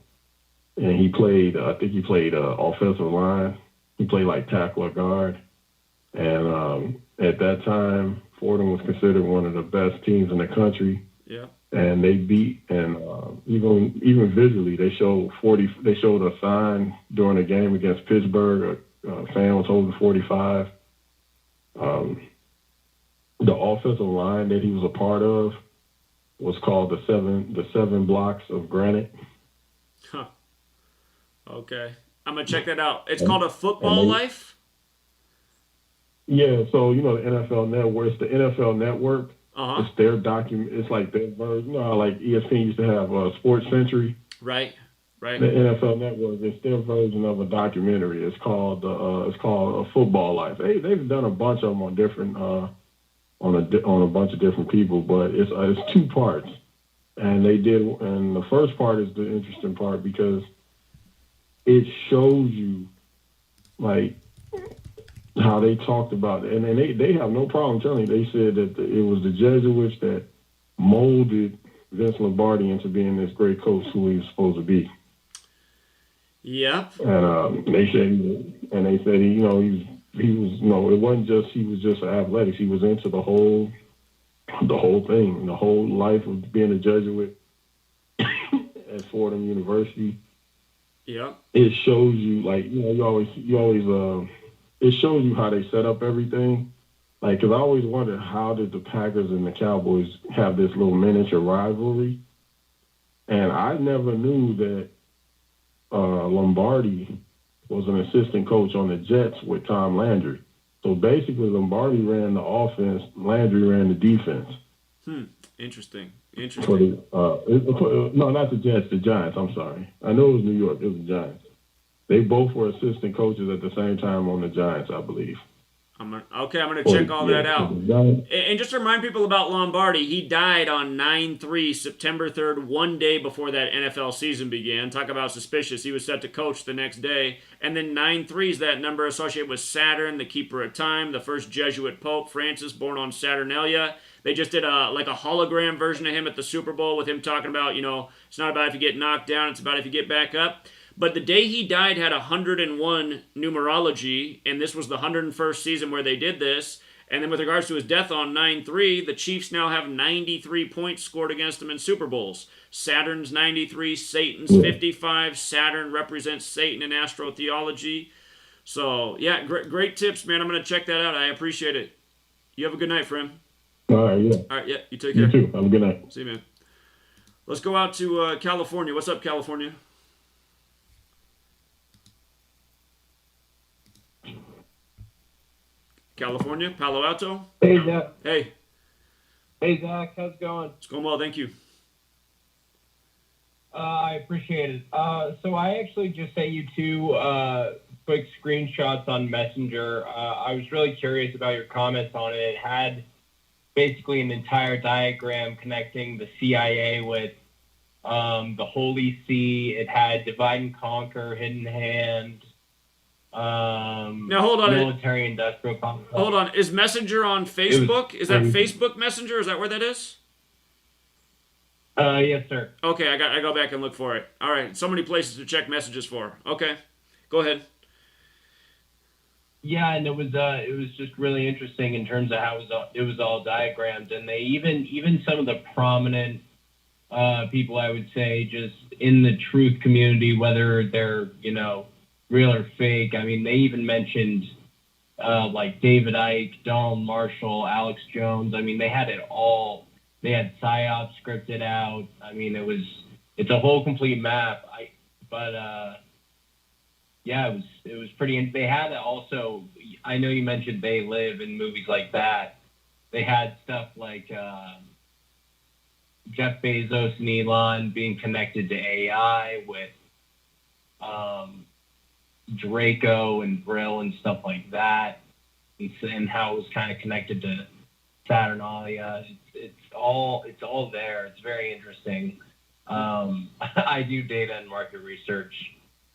S6: he played, I think he played offensive line. He played like tackle or guard. And at that time, Fordham was considered one of the best teams in the country.
S9: Yeah.
S6: And they beat, and even visually, they showed a sign during a game against Pittsburgh. A fan was holding 45. The offensive line that he was a part of was called the seven blocks of granite.
S9: Huh. Okay. I'm gonna check that out. It's called A Football Life?
S6: Yeah, so the NFL Network, it's the NFL Network.
S9: Uh-huh.
S6: It's their document. It's like their version. You know how like ESPN used to have Sports Century.
S9: Right.
S6: The NFL Network, it's their version of a documentary. It's called A Football Life. They've done a bunch of them on different on a bunch of different people, but it's 2 parts, and the first part is the interesting part because it shows you like how they talked about it. And they have no problem telling you. They said that it was the Jesuits that molded Vince Lombardi into being this great coach who he was supposed to be.
S9: Yep.
S6: And they said he was it wasn't just he was just athletics. He was into the whole thing, the whole life of being a Jesuit at Fordham University.
S9: Yeah.
S6: It shows you like you always it shows you how they set up everything. Like, because I always wondered how did the Packers and the Cowboys have this little miniature rivalry, and I never knew that Lombardi was an assistant coach on the Jets with Tom Landry. So basically, Lombardi ran the offense, Landry ran the defense.
S9: Interesting.
S6: For the, no, not the Jets, the Giants. I'm sorry. I know it was New York. It was the Giants. They both were assistant coaches at the same time on the Giants, I believe.
S9: I'm going to check all that out. And just to remind people about Lombardi, he died on 9/3, September 3rd, one day before that NFL season began. Talk about suspicious. He was set to coach the next day. And then 9/3 is that number associated with Saturn, the keeper of time, the first Jesuit Pope, Francis, born on Saturnalia. They just did a hologram version of him at the Super Bowl with him talking about, it's not about if you get knocked down, it's about if you get back up. But the day he died had 101 numerology, and this was the 101st season where they did this. And then with regards to his death on 9/3, the Chiefs now have 93 points scored against them in Super Bowls. Saturn's 93, Satan's 55. Saturn represents Satan in astrotheology. So, yeah, great tips, man. I'm going to check that out. I appreciate it. You have a good night, friend.
S6: All right, yeah.
S9: All right, yeah, you take care.
S6: You too. Have a good night.
S9: See you, man. Let's go out to California. What's up, California? California, Palo Alto.
S8: Hey, Zach.
S9: Hey.
S8: Hey, Zach. How's it going?
S9: It's going well, thank you.
S8: I appreciate it. So I actually just sent you 2 quick screenshots on Messenger. I was really curious about your comments on it. It had basically an entire diagram connecting the CIA with the Holy See. It had Divide and Conquer, Hidden Hand.
S9: Now hold on.
S8: Military industrial complex.
S9: Hold on. Is Messenger on Facebook? Is that Facebook Messenger? Is that where that is?
S8: Yes, sir.
S9: Okay, I go back and look for it. All right. So many places to check messages for. Okay. Go ahead.
S8: Yeah, and it was just really interesting in terms of how it was all diagrammed, and they even some of the prominent people, I would say, just in the truth community, whether they're real or fake. I mean, they even mentioned like David Icke, Donald Marshall, Alex Jones. I mean, they had it all. They had PSYOP scripted out. I mean, it's a whole complete map. Yeah, it was pretty. They had it also. I know you mentioned They Live and movies like that. They had stuff like Jeff Bezos and Elon being connected to AI with Draco and Brill and stuff like that, and how it was kind of connected to Saturnalia. It's all there. It's very interesting. I do data and market research,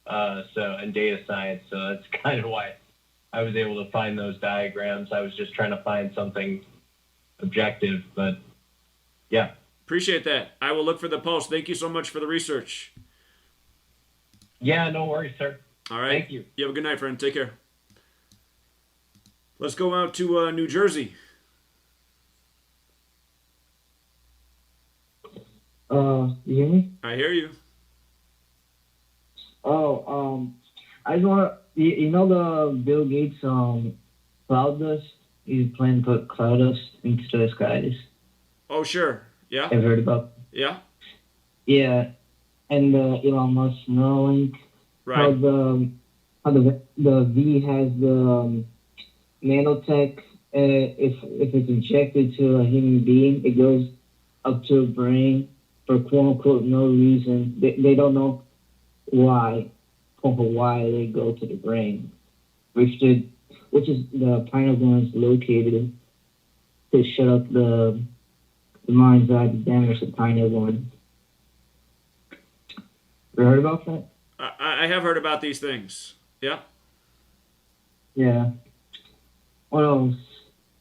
S8: and data science, so that's kind of why I was able to find those diagrams. I was just trying to find something objective, but yeah.
S9: Appreciate that. I will look for the post. Thank you so much for the research.
S8: Yeah, no worries, sir.
S9: All right.
S8: Thank you.
S9: You have a good night, friend. Take care. Let's go out to New Jersey.
S10: You hear me?
S9: I hear you.
S10: I just want to, you know the Bill Gates, cloud dust? He's planning to put cloud dust into the skies.
S9: Oh, sure. Yeah.
S10: I've heard about.
S9: Yeah.
S10: Yeah. And Elon Musk Neuralink.
S9: Right.
S10: How the V has the nanotech, if it's injected to a human being, it goes up to a brain for quote unquote no reason. They don't know why, quote unquote, why they go to the brain, which is the pineal gland is located to shut up the mind's eye to damage the pineal gland. You heard about that?
S9: I have heard about these things. Yeah.
S10: Yeah. What else?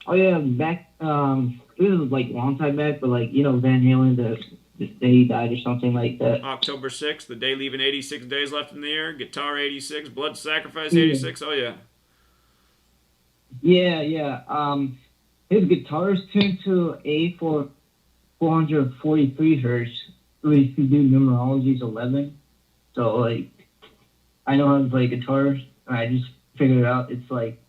S10: Oh yeah, back this was like a long time back, but like Van Halen, the day he died or something like that.
S9: October 6th, the day leaving 86 days left in the air. Guitar 86, Blood Sacrifice 86. Oh yeah.
S10: Yeah. His guitars turned to A for 443 hertz. If you do numerology is 11. So like, I know how to play guitars. And I just figured it out. It's like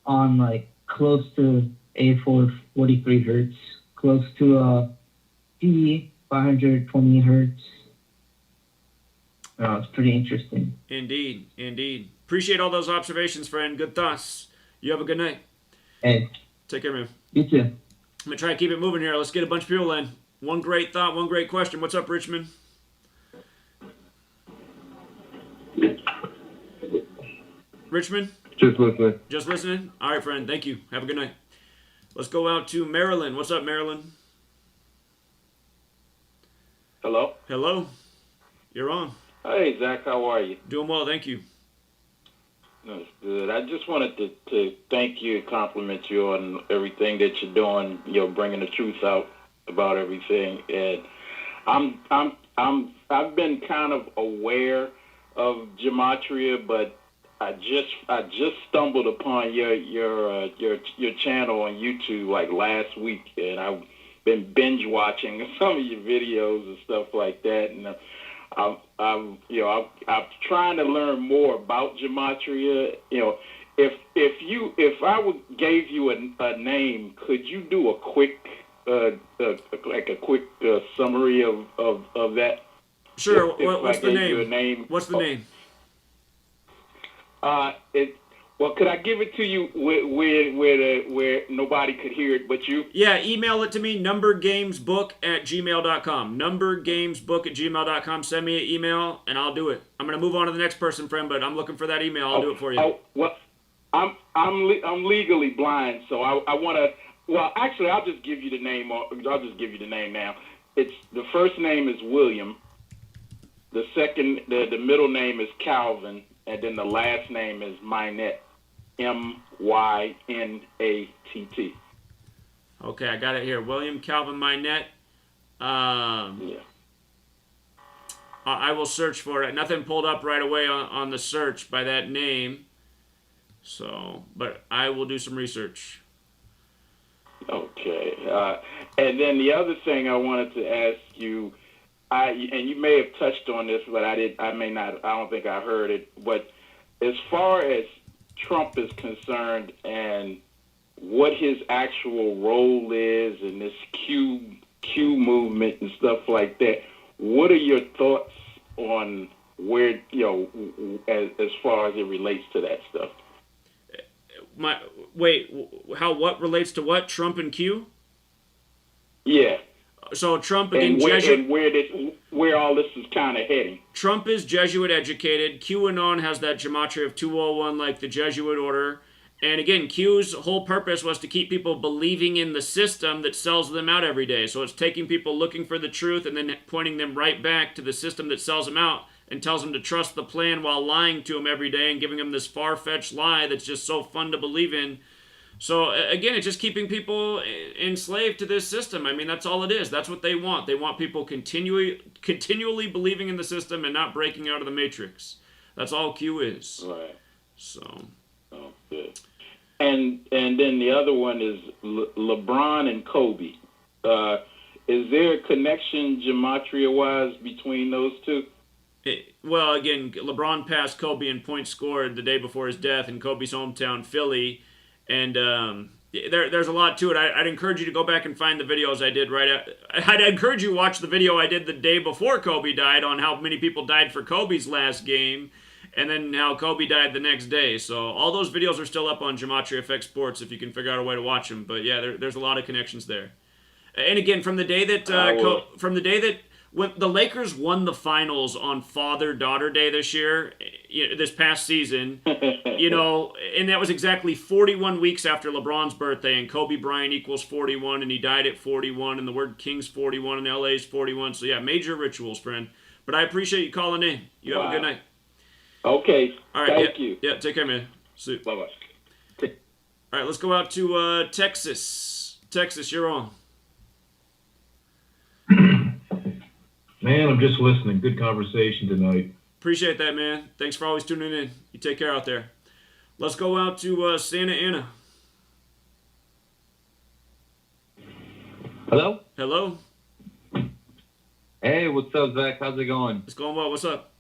S10: on like close to A 443 hertz, close to C 520 hertz. It's pretty interesting.
S9: Indeed. Appreciate all those observations, friend. Good thoughts. You have a good night.
S10: Hey.
S9: Take care, man.
S10: You too.
S9: I'm going to try to keep it moving here. Let's get a bunch of people in. One great thought, one great question. What's up, Richmond? Richmond?
S16: Just listening.
S9: Just listening? All right, friend. Thank you. Have a good night. Let's go out to Maryland. What's up, Maryland?
S19: Hello?
S9: Hello. You're on.
S19: Hey, Zach. How are you?
S9: Doing well, thank you.
S19: That's good. I just wanted to thank you and compliment you on everything that you're doing, bringing the truth out about everything. And I've been kind of aware of Gematria, but I just stumbled upon your channel on YouTube like last week, and I've been binge watching some of your videos and stuff like that. And I'm trying to learn more about Gematria. If I gave you a name, could you do a quick summary of that?
S9: Sure. What's the name? What's the name?
S19: Could I give it to you where nobody could hear it but you?
S9: Yeah, email it to me, numbergamesbook@gmail.com. Numbergamesbook@gmail.com. Send me an email, and I'll do it. I'm going to move on to the next person, friend, but I'm looking for that email. I'll do it for you.
S19: I'm legally blind, so I want to. Well, actually, I'll just give you the name. I'll just give you the name now. It's the first name is William. The middle name is Calvin, and then the last name is Mynett. Mynatt.
S9: Okay, I got it here. William Calvin Mynett. Yeah. I will search for it. Nothing pulled up right away on the search by that name. So, but I will do some research.
S19: Okay. And then the other thing I wanted to ask you, and you may have touched on this, but I may not. I don't think I heard it. But as far as Trump is concerned and what his actual role is in this Q movement and stuff like that, what are your thoughts on where, as far as it relates to that stuff?
S9: What relates to what? Trump and Q?
S19: Yeah.
S9: So Trump again,
S19: and
S9: Jesuit.
S19: Where all this is kind of heading.
S9: Trump is Jesuit educated. QAnon has that gematria of 201, like the Jesuit order. And again, Q's whole purpose was to keep people believing in the system that sells them out every day. So it's taking people looking for the truth and then pointing them right back to the system that sells them out and tells them to trust the plan while lying to them every day and giving them this far-fetched lie that's just so fun to believe in. So again, it's just keeping people enslaved to this system. I mean, that's all it is. That's what they want. They want people continually believing in the system and not breaking out of the matrix. That's all Q is.
S19: Right.
S9: So.
S19: Oh, good. And then the other one is LeBron and Kobe. Is there a connection gematria-wise between those two?
S9: Well, again, LeBron passed Kobe in points scored the day before his death in Kobe's hometown, Philly. And there's a lot to it. I'd encourage you to go back and find the videos I did I'd encourage you to watch the video I did the day before Kobe died on how many people died for Kobe's last game. And then how Kobe died the next day. So all those videos are still up on Gematria Effect Sports if you can figure out a way to watch them. But yeah, there's a lot of connections there. And again, from the day that when the Lakers won the finals on Father-Daughter Day this year, this past season, and that was exactly 41 weeks after LeBron's birthday, and Kobe Bryant equals 41, and he died at 41, and the word King's 41, and LA's 41. So yeah, major rituals, friend. But I appreciate you calling in. You have a good night.
S19: Okay.
S9: All right.
S19: Thank you.
S9: Yeah, take care, man. See you.
S19: Bye-bye.
S9: All right, let's go out to Texas. Texas, you're on.
S4: Man, I'm just listening. Good conversation tonight.
S9: Appreciate that, man. Thanks for always tuning in. You take care out there. Let's go out to Santa Ana.
S7: Hello?
S9: Hello?
S7: Hey, what's up, Zach? How's it going?
S9: It's going well. What's up?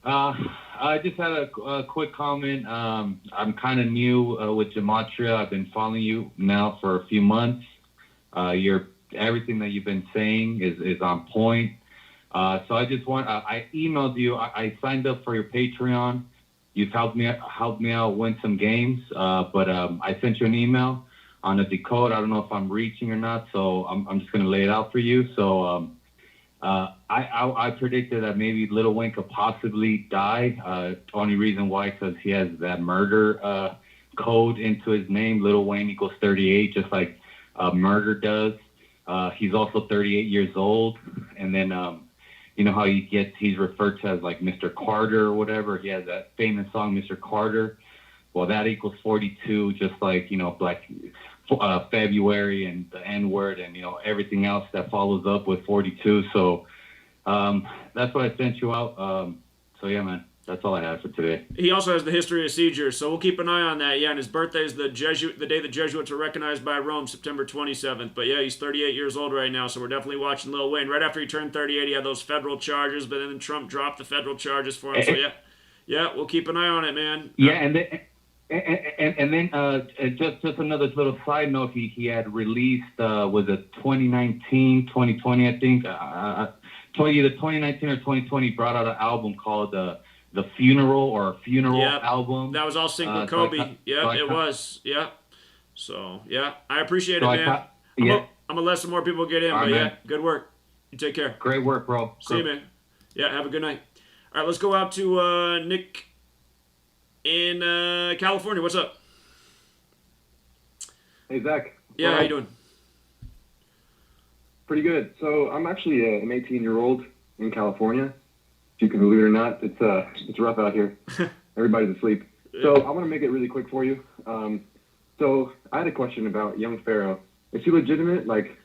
S7: I just had a quick comment. I'm kind of new with Gematria. I've been following you now for a few months. Everything that you've been saying is on point. So I just I emailed you. I signed up for your Patreon. You've helped me out win some games. But I sent you an email on a decode. I don't know if I'm reaching or not. So I'm just going to lay it out for you. So I predicted that maybe Lil Wayne could possibly die. Only reason why, because he has that murder code into his name. Lil Wayne equals 38, just like murder does. He's also 38 years old. And then, you know how he's referred to as like Mr. Carter or whatever. He has that famous song, Mr. Carter. Well, that equals 42, just like, Black February and the N-word and, everything else that follows up with 42. So that's what I sent you out. So, yeah, man, that's all I have for today.
S9: He also has the history of seizures, so we'll keep an eye on that. Yeah, and his birthday is the day the Jesuits were recognized by Rome, September 27th. But, yeah, he's 38 years old right now, so we're definitely watching Lil Wayne. Right after he turned 38, he had those federal charges, but then Trump dropped the federal charges for him. So, yeah, we'll keep an eye on it, man.
S7: Yeah, and then just another little side note, he had released, was it 2019, 2020, I think, either 2019 or 2020, brought out an album called The Funeral album.
S9: That was all synced with Kobe. It was. Yeah. So, yeah, I appreciate it, man. I'm going to let some more people get in, but yeah, good work. You take care.
S7: Great work, bro.
S9: See you, man. Yeah, have a good night. All right, let's go out to Nick in California. What's up?
S16: Hey, Zach.
S9: Yeah, how you doing?
S16: Pretty good. So I'm actually an 18-year-old in California. If you can believe it or not, it's rough out here. Everybody's asleep. So I want to make it really quick for you. So I had a question about young Pharaoh. Is he legitimate? Like,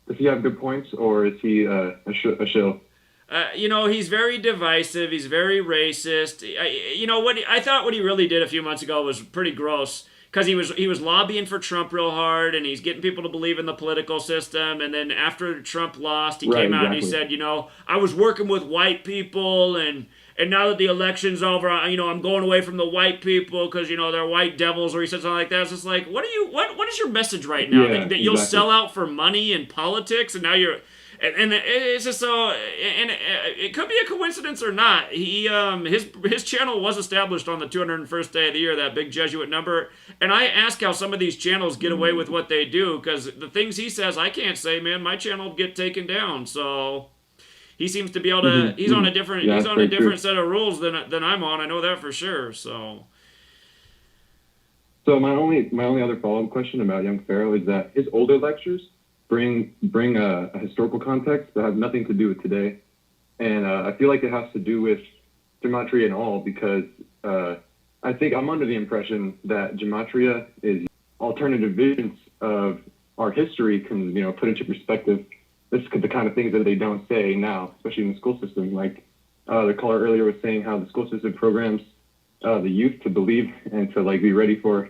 S16: does he have good points, or is he a shill?
S9: He's very divisive. He's very racist. I thought what he really did a few months ago was pretty gross, because he was lobbying for Trump real hard, and he's getting people to believe in the political system. And then after Trump lost, he came out and he said, I was working with white people, and now that the election's over, I'm going away from the white people because they're white devils, or he said something like that. It's just like, what is your message right now? That you'll sell out for money and politics, and now you're. And it's just so, and it could be a coincidence or not. His channel was established on the 201st day of the year, that big Jesuit number. And I ask how some of these channels get away with what they do, because the things he says I can't say, man. My channel would get taken down. So he seems to be able to. He's on a different.
S16: Yeah,
S9: he's on a
S16: true.
S9: different set of rules than I'm on. I know that for sure. So.
S16: So my only other follow-up question about Young Pharaoh is that his older lectures bring a historical context that has nothing to do with today, and I feel like it has to do with gematria and all, because I think I'm under the impression that gematria is alternative visions of our history can put into perspective. This is the kind of things that they don't say now, especially in the school system. Like the caller earlier was saying, how the school system programs the youth to believe and to be ready for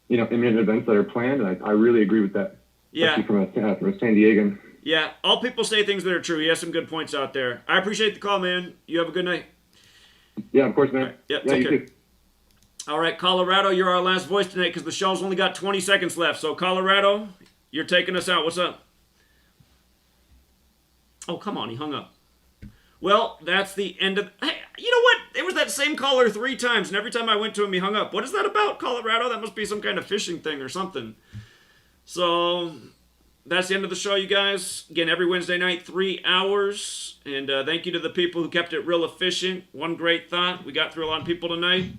S16: imminent events that are planned. And I really agree with that.
S9: Yeah.
S16: Especially from a San Diegan.
S9: Yeah, all people say things that are true. He has some good points out there. I appreciate the call, man. You have a good night.
S16: Yeah, of course, man.
S9: Right. Yep,
S16: yeah,
S9: take
S16: you
S9: care.
S16: too.
S9: All right, Colorado, you're our last voice tonight because the show's only got 20 seconds left. So, Colorado, you're taking us out. What's up? Oh, come on. He hung up. Well, that's the end of... Hey, you know what? It was that same caller 3 times, and every time I went to him, he hung up. What is that about, Colorado? That must be some kind of phishing thing or something. So, that's the end of the show, you guys. Again, every Wednesday night, 3 hours. And thank you to the people who kept it real efficient. One great thought. We got through a lot of people tonight.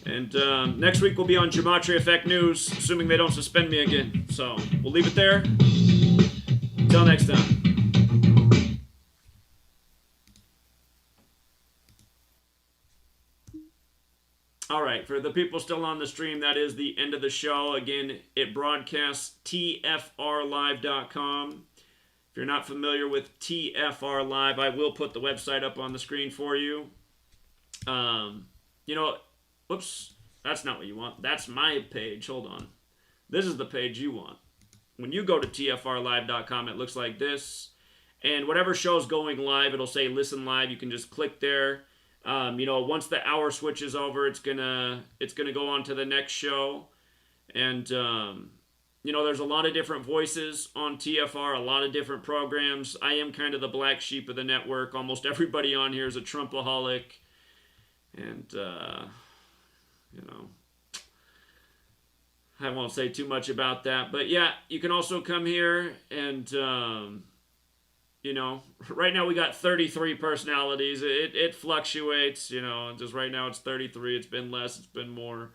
S9: And next week we'll be on GematriaEffectNews, assuming they don't suspend me again. So, we'll leave it there. Until next time. All right, for the people still on the stream, that is the end of the show. Again, it broadcasts TFRlive.com. If you're not familiar with TFR Live, I will put the website up on the screen for you. Whoops, that's not what you want. That's my page. Hold on. This is the page you want. When you go to TFRlive.com, it looks like this. And whatever show's going live, it'll say listen live. You can just click there. Once the hour switches over, it's gonna go on to the next show. And, there's a lot of different voices on TFR, a lot of different programs. I am kind of the black sheep of the network. Almost everybody on here is a Trumpaholic. And, I won't say too much about that. But, yeah, you can also come here and... right now we got 33 personalities. It fluctuates, just right now it's 33. It's been less, it's been more.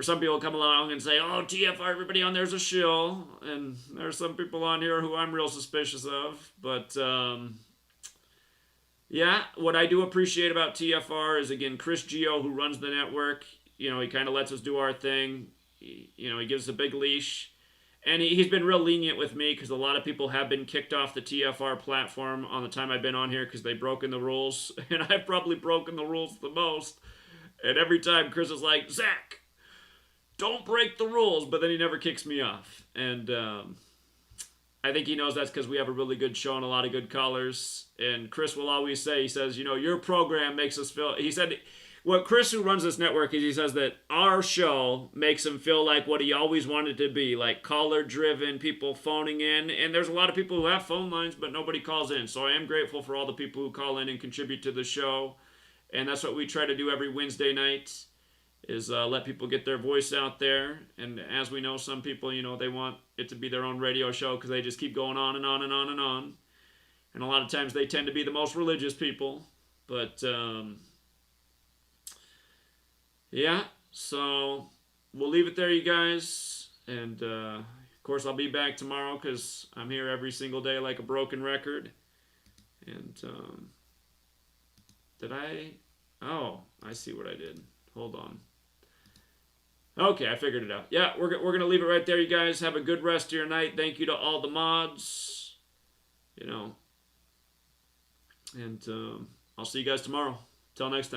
S9: Some people come along and say, oh, TFR, everybody on there's a shill. And there's some people on here who I'm real suspicious of. But, what I do appreciate about TFR is, again, Chris Gio, who runs the network, he kind of lets us do our thing. He gives us a big leash. And he's been real lenient with me because a lot of people have been kicked off the TFR platform on the time I've been on here because they've broken the rules. And I've probably broken the rules the most. And every time Chris is like, Zach, don't break the rules. But then he never kicks me off. And I think he knows that's because we have a really good show and a lot of good callers. And Chris will always say, he says, your program makes us feel... He said... What Chris, who runs this network, is he says that our show makes him feel like what he always wanted to be, like caller-driven, people phoning in. And there's a lot of people who have phone lines, but nobody calls in. So I am grateful for all the people who call in and contribute to the show. And that's what we try to do every Wednesday night, is let people get their voice out there. And as we know, some people, they want it to be their own radio show because they just keep going on and on and on and on. And a lot of times they tend to be the most religious people. But... so we'll leave it there, you guys. And, of course, I'll be back tomorrow because I'm here every single day like a broken record. And, Oh, I see what I did. Hold on. Okay, I figured it out. Yeah, we're going to leave it right there, you guys. Have a good rest of your night. Thank you to all the mods. And I'll see you guys tomorrow. Till next time.